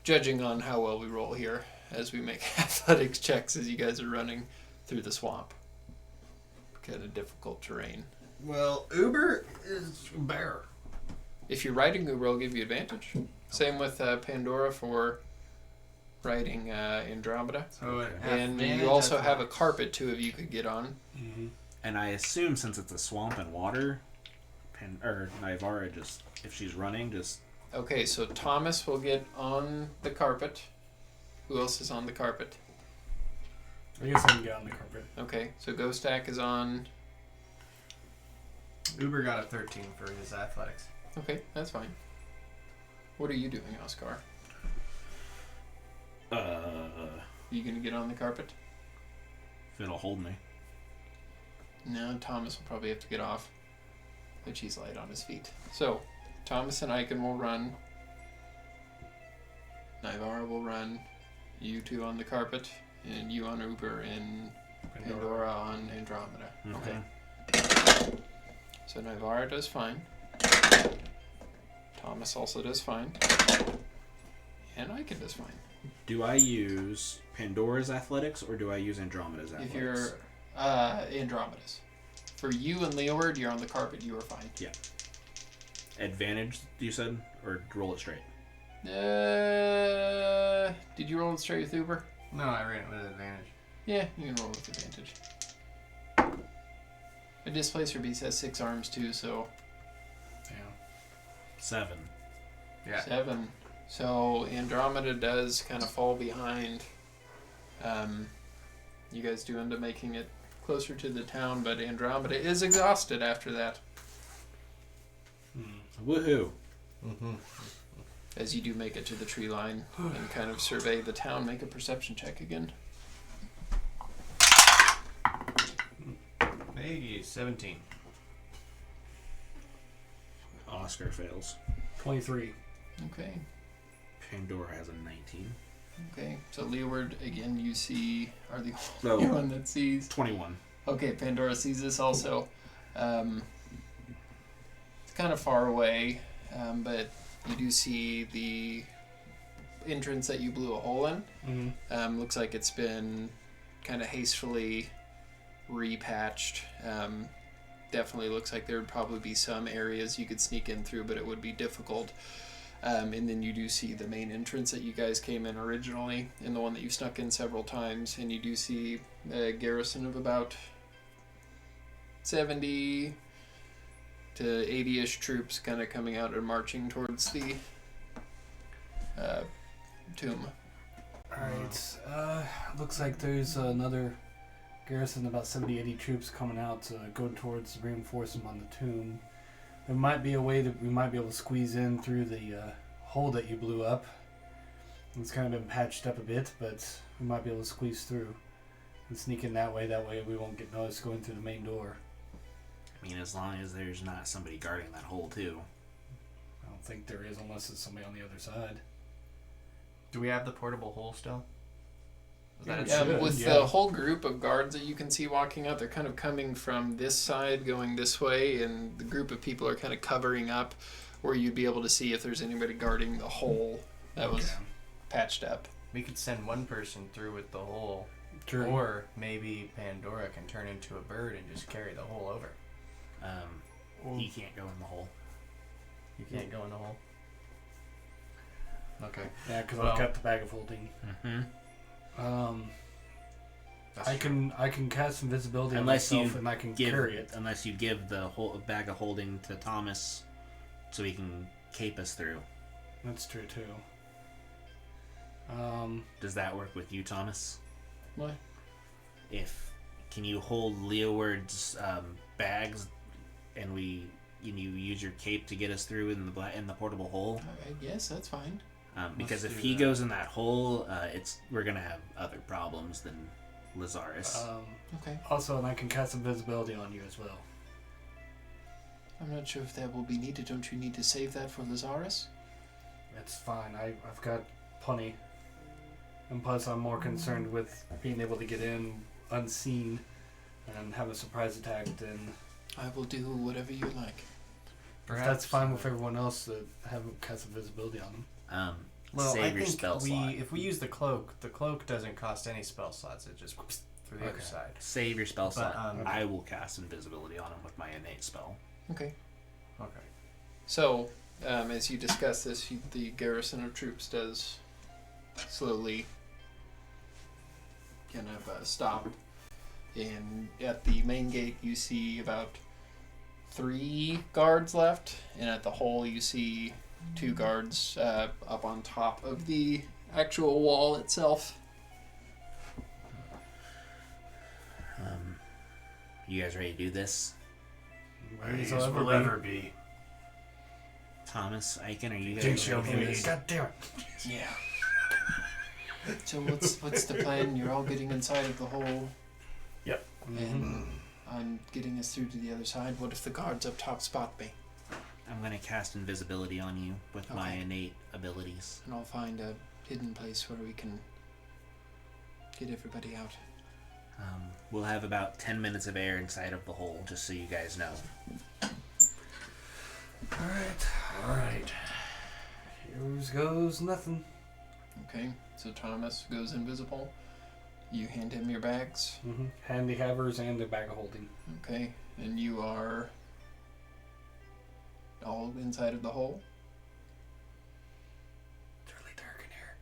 Judging on how well we roll here as we make athletics checks as you guys are running through the swamp. Kind of difficult terrain. Well, Uber is bear. If you're riding Uber, I'll give you advantage. Same with Pandora for riding Andromeda. So And you also have a carpet, two of you could get on. Mm-hmm. And I assume since it's a swamp and water, Nivara just, if she's running, just... Okay, so Thomas will get on the carpet. Who else is on the carpet? I guess I can get on the carpet. Okay, so Ghostak is on. Uber got a 13 for his athletics. Okay, that's fine. What are you doing, Oscar? You gonna get on the carpet? If it'll hold me. No, Thomas will probably have to get off. But he's light on his feet. So, Thomas and Icon will run. Nivara will run. You two on the carpet. And you on Uber. And Pandora on Andromeda. Okay. So Nivara does fine. Thomas also does fine. And Icon does fine. Do I use Pandora's athletics or do I use Andromeda's athletics? If you're Andromeda's. For you and Leeward, you're on the carpet, you are fine. Yeah. Advantage, you said? Or roll it straight? Did you roll it straight with Uber? No, I ran it with advantage. Yeah, you can roll with advantage. A Displacer Beast has 6 arms too, so Yeah. 7. Yeah. 7. So Andromeda does kind of fall behind. You guys do end up making it closer to the town, but Andromeda is exhausted after that. Woohoo! Mm-hmm. As you do make it to the tree line and kind of survey the town, make a perception check again. Hey, 17. Oscar fails. 23. Okay. Pandora has a 19. Okay. So Leeward, again, you see, are the No. only one that sees. 21. Okay, Pandora sees this also. It's kind of far away, but you do see the entrance that you blew a hole in. Mm-hmm. Looks like it's been kind of hastily repatched. Definitely looks like there would probably be some areas you could sneak in through, but it would be difficult. And then you do see the main entrance that you guys came in originally, and the one that you snuck in several times, and you do see a garrison of about 70 to 80-ish troops kind of coming out and marching towards the tomb. Alright, looks like there's another garrison, about 70-80 troops coming out, going towards reinforcement on the tomb. There might be a way that we might be able to squeeze in through the hole that you blew up. It's kind of been patched up a bit, but we might be able to squeeze through and sneak in that way. That way we won't get noticed going through the main door. I mean, as long as there's not somebody guarding that hole, too. I don't think there is unless it's somebody on the other side. Do we have the portable hole still? Is that Yeah, it? should, With yeah. the whole group of guards that you can see walking out, they're kind of coming from this side, going this way, and the group of people are kind of covering up where you'd be able to see if there's anybody guarding the hole that was patched up. We could send one person through with the hole, True. or maybe Pandora can turn into a bird and just carry the hole over. He can't go in the hole. You can't go in the hole. Okay. Yeah, because Well- I've got the bag of holding. Mm-hmm. I can cast invisibility Unless on you myself and I can carry it. Unless you give the whole bag of holding to Thomas so he can cape us through. That's true too. Does that work with you, Thomas? What? Can you hold Leeward's bags and you use your cape to get us through in the portable hole? Yes, that's fine. Because Let's if do he that. goes in that hole, we're gonna have other problems than Lazarus. Okay. Also, and I can cast invisibility on you as well. I'm not sure if that will be needed. Don't you need to save that for Lazarus? That's fine. I've got plenty. And plus, I'm more concerned with being able to get in unseen and have a surprise attack than... I will do whatever you like. If that's fine with everyone else that haven't cast invisibility on them. Well, Save I your think spell slot. if we use the cloak doesn't cost any spell slots. It just whoops through the other side. Save your spell But, slot. I will cast invisibility on him with my innate spell. Okay. Okay. So, as you discuss this, the garrison of troops does slowly kind of stop. And at the main gate, you see about 3 guards left, and at the hole, you see 2 guards up on top of the actual wall itself. You guys ready to do this? Ready as Ready as I'll we'll ever ever be. Thomas, Aiken, are you guys Jinx, ready to you'll do be this? God damn it. Yeah. So what's the plan? You're all getting inside of the hole, and I'm getting us through to the other side. What if the guards up top spot me? I'm gonna cast invisibility on you with my Okay. innate abilities. And I'll find a hidden place where we can get everybody out. We'll have about 10 minutes of air inside of the hole, just so you guys know. Alright. Here goes nothing. Okay, so Thomas goes invisible. You hand him your bags. Handy havers and a bag of holding. Okay, and you are all inside of the hole. It's really dark in here.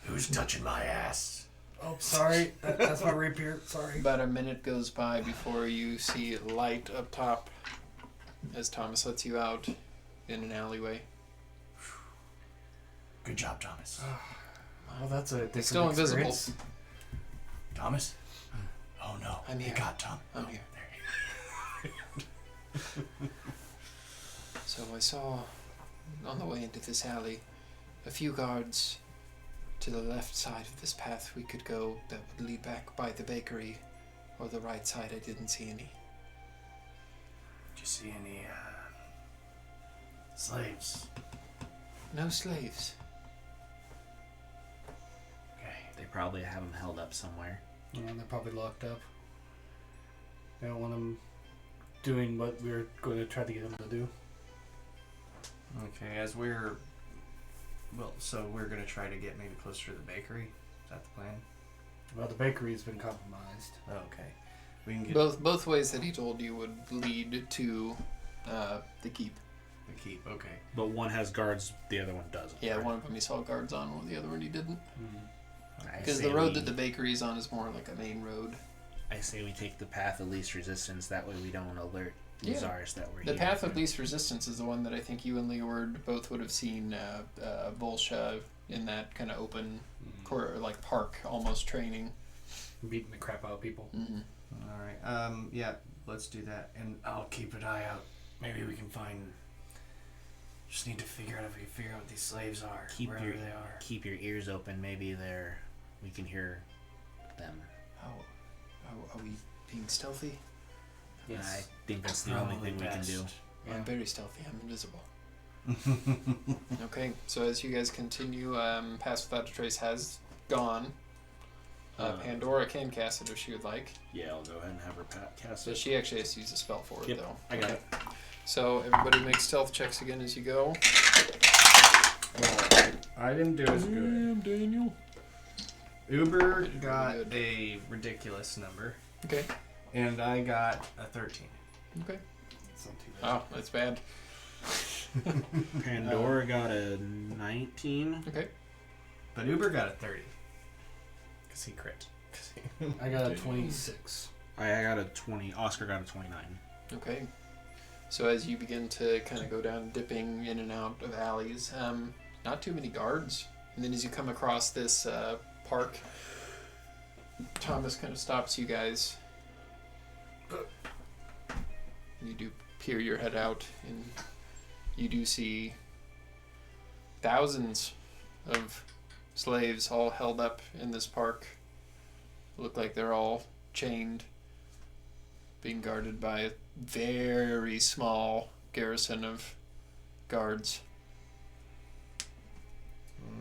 Who's touching my ass? Oh, sorry. That's my rapier. Sorry. About a minute goes by before you see light up top as Thomas lets you out in an alleyway. Good job, Thomas. Well, that's a different Still invisible. experience. Thomas? Oh no. I'm You here. got Tom. I'm here. There. So I saw on the way into this alley a few guards to the left side of this path we could go that would lead back by the bakery, or the right side I didn't see any. Did you see any slaves? No slaves. Okay. They probably have them held up somewhere. Yeah, they're probably locked up. They don't want them doing what we're going to try to get them to do. Okay, so we're gonna try to get maybe closer to the bakery. Is that the plan? Well, the bakery's been compromised. Oh, okay. We can get Both ways that he told you would lead to the keep. the keep. Okay. But one has guards, the other one doesn't. Yeah, right? one of them he saw guards on, while the other one he didn't. I Because say the road we- that the bakery is on is more like a main road. I say we take the path of least resistance. That way we don't alert Yeah. Lazarus that we're The here. path of least resistance is the one that I think you and Leeward both would have seen Volsha in that kind of open like park almost training. Beating the crap out of people. Mm-hmm. All right. Yeah. Let's do that, and I'll keep an eye out. Maybe we can find. Just need to figure out if we can figure out what these slaves are, wherever they are. Keep your ears open. Maybe we can hear them. Are we being stealthy? I think that's the only thing we can do. Yeah. I'm very stealthy. I'm invisible. Okay, so as you guys continue, Pass Without a Trace has gone. Pandora can cast it if she would like. Yeah, I'll go ahead and have her cast So it. she actually has to use a spell for it, Yep, though. I got it. So everybody make stealth checks again as you go. I didn't do as good. Daniel. Uber Did got really good. a ridiculous number, Okay. and I got a 13. Okay. It's not too bad. Oh, that's bad. Pandora got a 19. Okay. But Uber got a 30. Because he crit. I got a 26. I got a 20. Oscar got a 29. Okay. So as you begin to kind of go down, dipping in and out of alleys, not too many guards. And then as you come across this park, Thomas kind of stops you guys. You do peer your head out, and you do see thousands of slaves all held up in this park. Look like they're all chained, being guarded by a very small garrison of guards.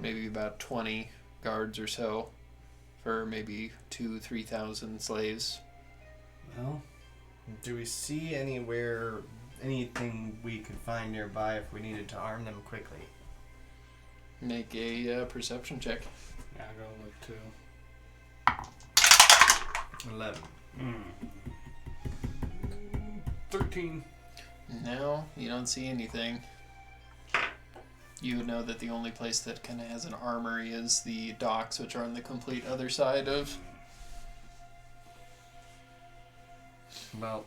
Maybe about 20 guards or so for maybe 2,000-3,000 slaves. Well, Do we see anything we could find nearby if we needed to arm them quickly? Make a perception check. yeah, I'll go look too. 11. 13. No, you don't see anything. You would know that the only place that kind of has an armory is the docks, which are on the complete other side of... Well,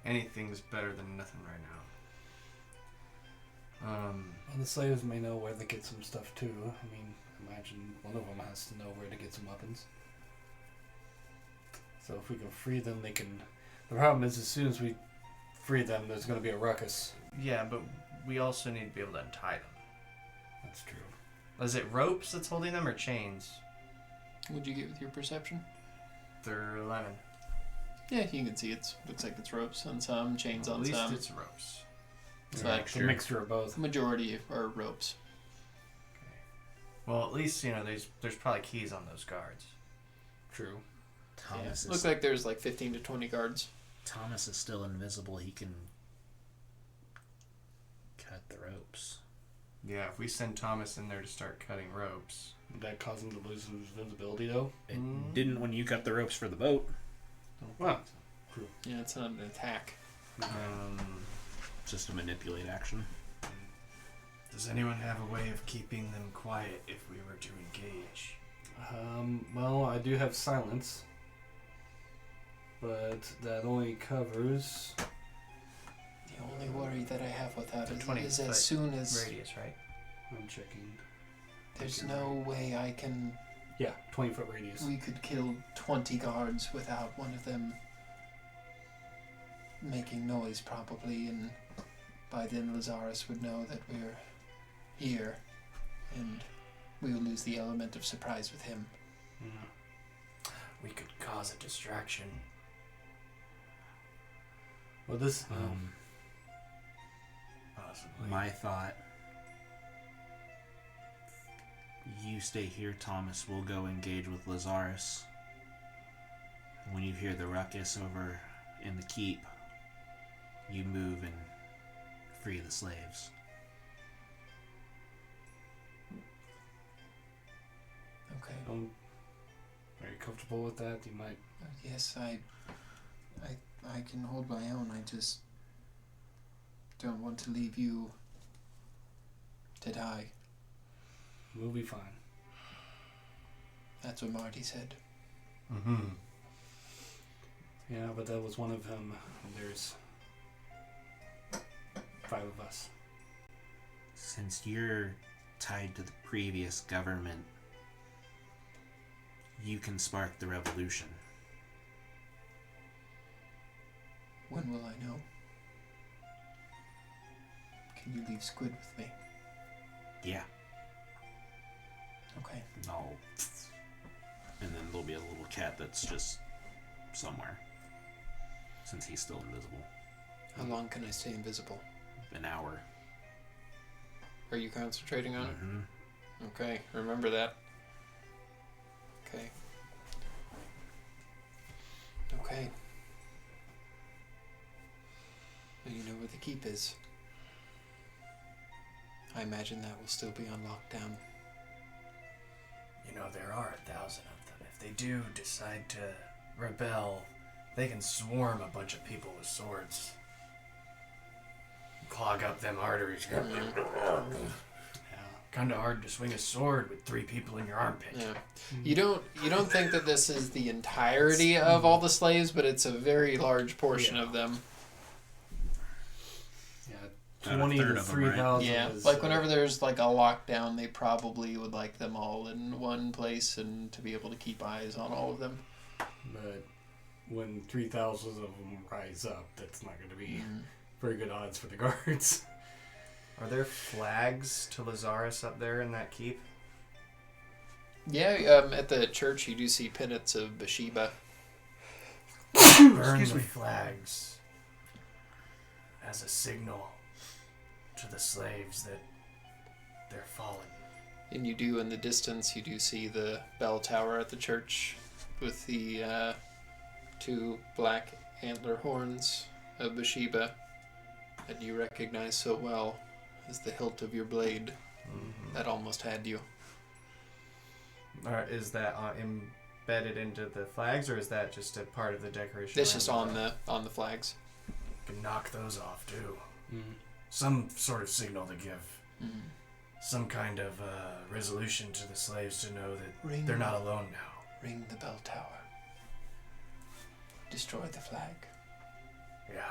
anything's better than nothing right now. Well, the slaves may know where to get some stuff too. I mean, imagine one of them has to know where to get some weapons. So if we can free them, they can... The problem is, as soon as we free them, there's going to be a ruckus. Yeah, but we also need to be able to untie them. That's true. Is it ropes that's holding them or chains? What'd you get with your perception? They're 11. Yeah, you can see looks like it's ropes on some, chains At on least some. it's ropes. So Yeah, it's a mixture of both. Majority are ropes. Well, at least, there's probably keys on those guards. True. Thomas Looks like there's like 15 to 20 guards. Thomas is still invisible. He can cut the ropes. Yeah, if we send Thomas in there to start cutting ropes. Would that cause him to lose his visibility, though? It didn't when you cut the ropes for the boat. Well, Yeah, it's not an attack. Just a manipulate action. Does anyone have a way of keeping them quiet if we were to engage? well, I do have silence. But that only covers... The only worry that I have with that The 20 is foot as soon as Radius, right? I'm checking. there's no way I can... Yeah, 20-foot radius. We could kill 20 guards without one of them making noise, probably, and by then Lazarus would know that we're here, and we will lose the element of surprise with him. Yeah. We could cause a distraction. Well, this... Possibly. My thought. You stay here, Thomas. We'll go engage with Lazarus. When you hear the ruckus over in the keep, you move and free the slaves. Okay. Are you comfortable with that? You might... Yes, I can hold my own. I just don't want to leave you to die. We'll be fine. That's what Marty said. Mm-hmm. Yeah, but that was one of them. There's 5 of us. Since you're tied to the previous government, you can spark the revolution. When will I know? Can you leave Squid with me? Yeah. Okay. No. And then there'll be a little cat that's just somewhere. Since he's still invisible. How long can I stay invisible? An hour. Are you concentrating on it? Mm-hmm. Okay, remember that. Okay. Okay. Now you know where the keep is. I imagine that will still be on lockdown. There are 1,000 of them. If they do decide to rebel, they can swarm a bunch of people with swords. Clog up them arteries. Kind of hard to swing a sword with 3 people in your armpit. Yeah. You don't think that this is the entirety of all the slaves, but it's a very large portion of them. Yeah, About a 20 third to of them, right? 3,000 Yeah, is... like whenever there's like a lockdown, they probably would like them all in one place and to be able to keep eyes on all of them. But when 3,000 of them rise up, that's not going to be Mm. very good odds for the guards. Are there flags to Lazarus up there in that keep? Yeah, at the church you do see pennants of Bathsheba. Burn the flags as a signal to the slaves that they're fallen. And you do, in the distance, you do see the bell tower at the church with the 2 black antler horns of Bathsheba that you recognize so well as the hilt of your blade that almost had you. Is that embedded into the flags, or is that just a part of the decoration? It's just on the flags. You can knock those off too. Mm-hmm. Some sort of signal to give. Mm. Some kind of resolution to the slaves to know that Ring they're not alone now. Ring the bell tower. Destroy the flag. Yeah,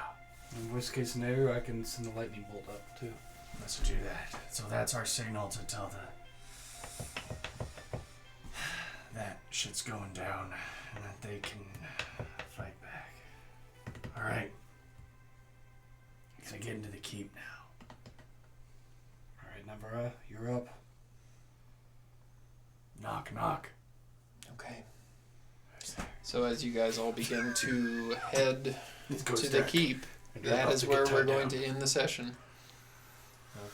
In worst case scenario, I can send a lightning bolt up too. let's do that. So that's our signal to tell that shit's going down and that they can fight back. All right. Gonna get into the keep now. All right, Navarra, you're up. Knock, knock. Okay. Who's there? So as you guys all begin to head It's Ghost to the Deck. keep, And you're that about is to where get we're tied going down. to end the session.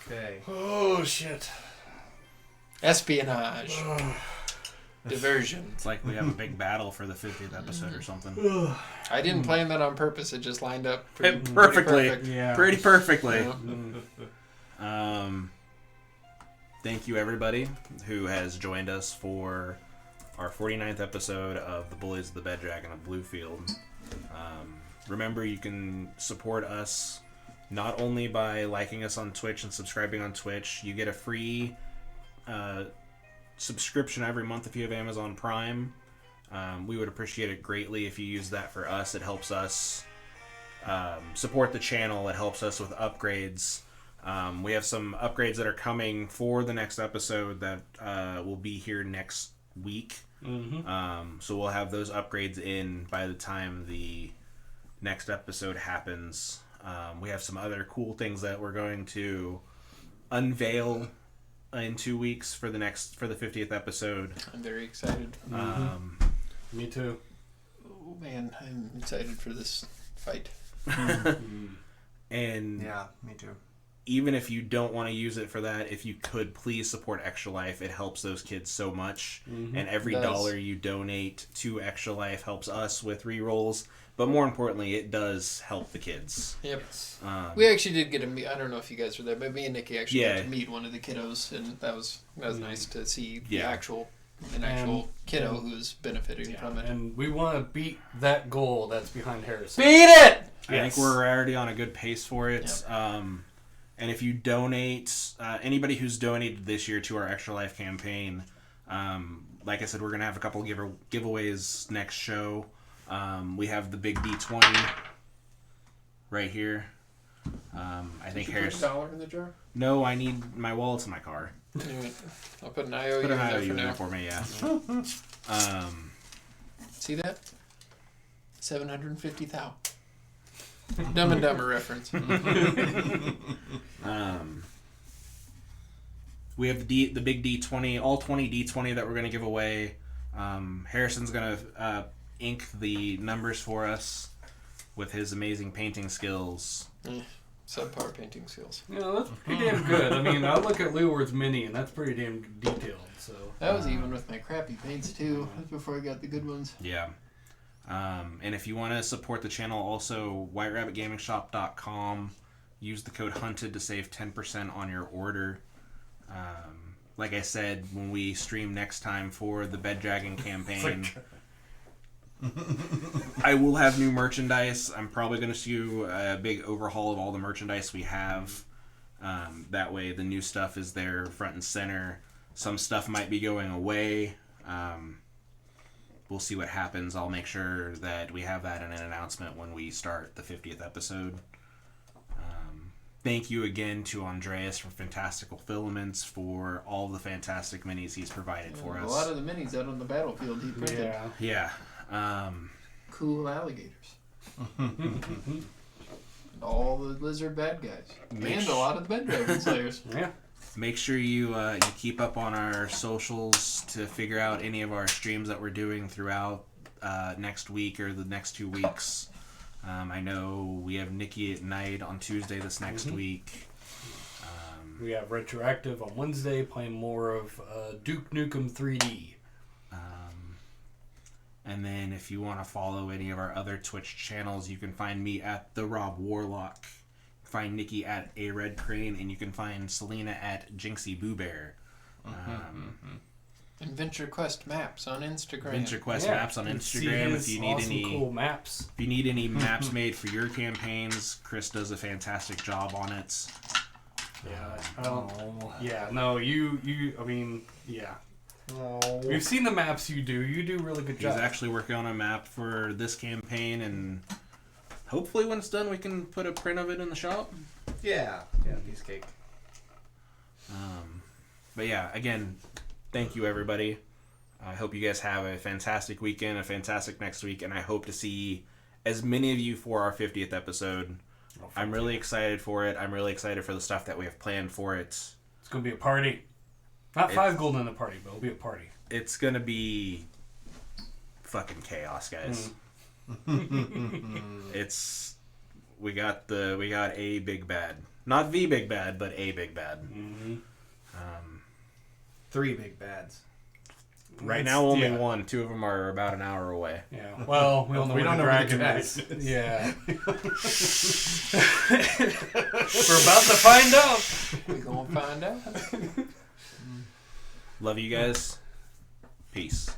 Okay. Oh shit. Espionage. Diversion. It's like we have a big battle for the 50th episode or something. I didn't plan that on purpose. It just lined up pretty Perfectly. perfect. Yeah. Pretty perfectly. Yeah. Thank you, everybody who has joined us for our 49th episode of the Bullies of the Bed Dragon of Bluefield. Remember, you can support us not only by liking us on Twitch and subscribing on Twitch. You get a free subscription every month if you have Amazon Prime. We would appreciate it greatly if you use that for us. It helps us support the channel. It helps us with upgrades. We have some upgrades that are coming for the next episode that will be here next week. So we'll have those upgrades in by the time the next episode happens. We have some other cool things that we're going to unveil in 2 weeks for the 50th episode. I'm very excited. Me too. Oh man, I'm excited for this fight. And Yeah, me too. even if you don't want to use it for that, if you could please support Extra Life, it helps those kids so much. And every It does. dollar you donate to Extra Life helps us with rerolls. But more importantly, it does help the kids. Yep. Um, We actually did get to meet. I don't know if you guys were there, but me and Nikki actually Yeah. got to meet one of the kiddos, and that was nice to see Yeah. an actual kiddo who's benefiting from it. And we want to beat that goal that's behind Harrison. Beat it! I think we're already on a good pace for it. And if you donate, anybody who's donated this year to our Extra Life campaign, like I said, we're going to have a couple giveaways next show. We have the big D20 right here. I think Did you put Harrison... $1 in the jar? No, I need my wallet's in my car. Anyway, I'll put an IOU Put in an there IOU for in there now. for me, yeah. See that? 750 thou. Dumb and Dumber reference. We have the big D20, all 20 D20 that we're going to give away. Harrison's going to ink the numbers for us with his amazing painting skills. Subpar painting skills. Yeah, that's pretty damn good. I mean, I look at Leeward's mini, and that's pretty damn detailed. So That was even with my crappy paints too. That's before I got the good ones. Yeah. And if you want to support the channel, also whiterabbitgamingshop.com. Use the code HUNTED to save 10% on your order. Like I said, when we stream next time for the Bed Dragon campaign, I will have new merchandise. I'm probably going to do a big overhaul of all the merchandise we have. That way the new stuff is there front and center. Some stuff might be going away. We'll see what happens. I'll make sure that we have that in an announcement when we start the 50th episode. Thank you again to Andreas from Fantastical Filaments for all the fantastic minis he's provided for A us. lot of the minis out on the battlefield he printed. yeah. Yeah. Cool alligators. And all the lizard bad guys. And a lot of the bed dragon slayers. Yeah. Make sure you keep up on our socials to figure out any of our streams that we're doing throughout next week or the next 2 weeks. I know we have Nikki at night on Tuesday this next week. we have Retroactive on Wednesday, playing more of Duke Nukem 3D. And then if you want to follow any of our other Twitch channels, you can find me at The Rob Warlock. Find Nikki at A Red Crane, and you can find Selena at Jinxie Boo Bear. And Venture Quest Maps on Instagram. Venture Quest Maps on Instagram. If you need any cool maps, if you need any maps made for your campaigns, Chris does a fantastic job on it. We've seen the maps you do. You do really good job. He's actually working on a map for this campaign, and hopefully when it's done, we can put a print of it in the shop. Yeah, piece of cake. But yeah, again, thank you everybody. I hope you guys have a fantastic weekend, a fantastic next week, and I hope to see as many of you for our 50th episode. I'm really excited for it. I'm really excited for the stuff that we have planned for it. It's going to be a party. Not 5 gold in the party, but it'll be a party. It's going to be fucking chaos, guys. We got a big bad. Not the big bad, but a big bad. 3 big bads. Right now, only one. 2 of them are about an hour away. Yeah. Well, we don't know where the dragon is. Yeah. We're about to find out. We're going to find out. Love you guys. Peace.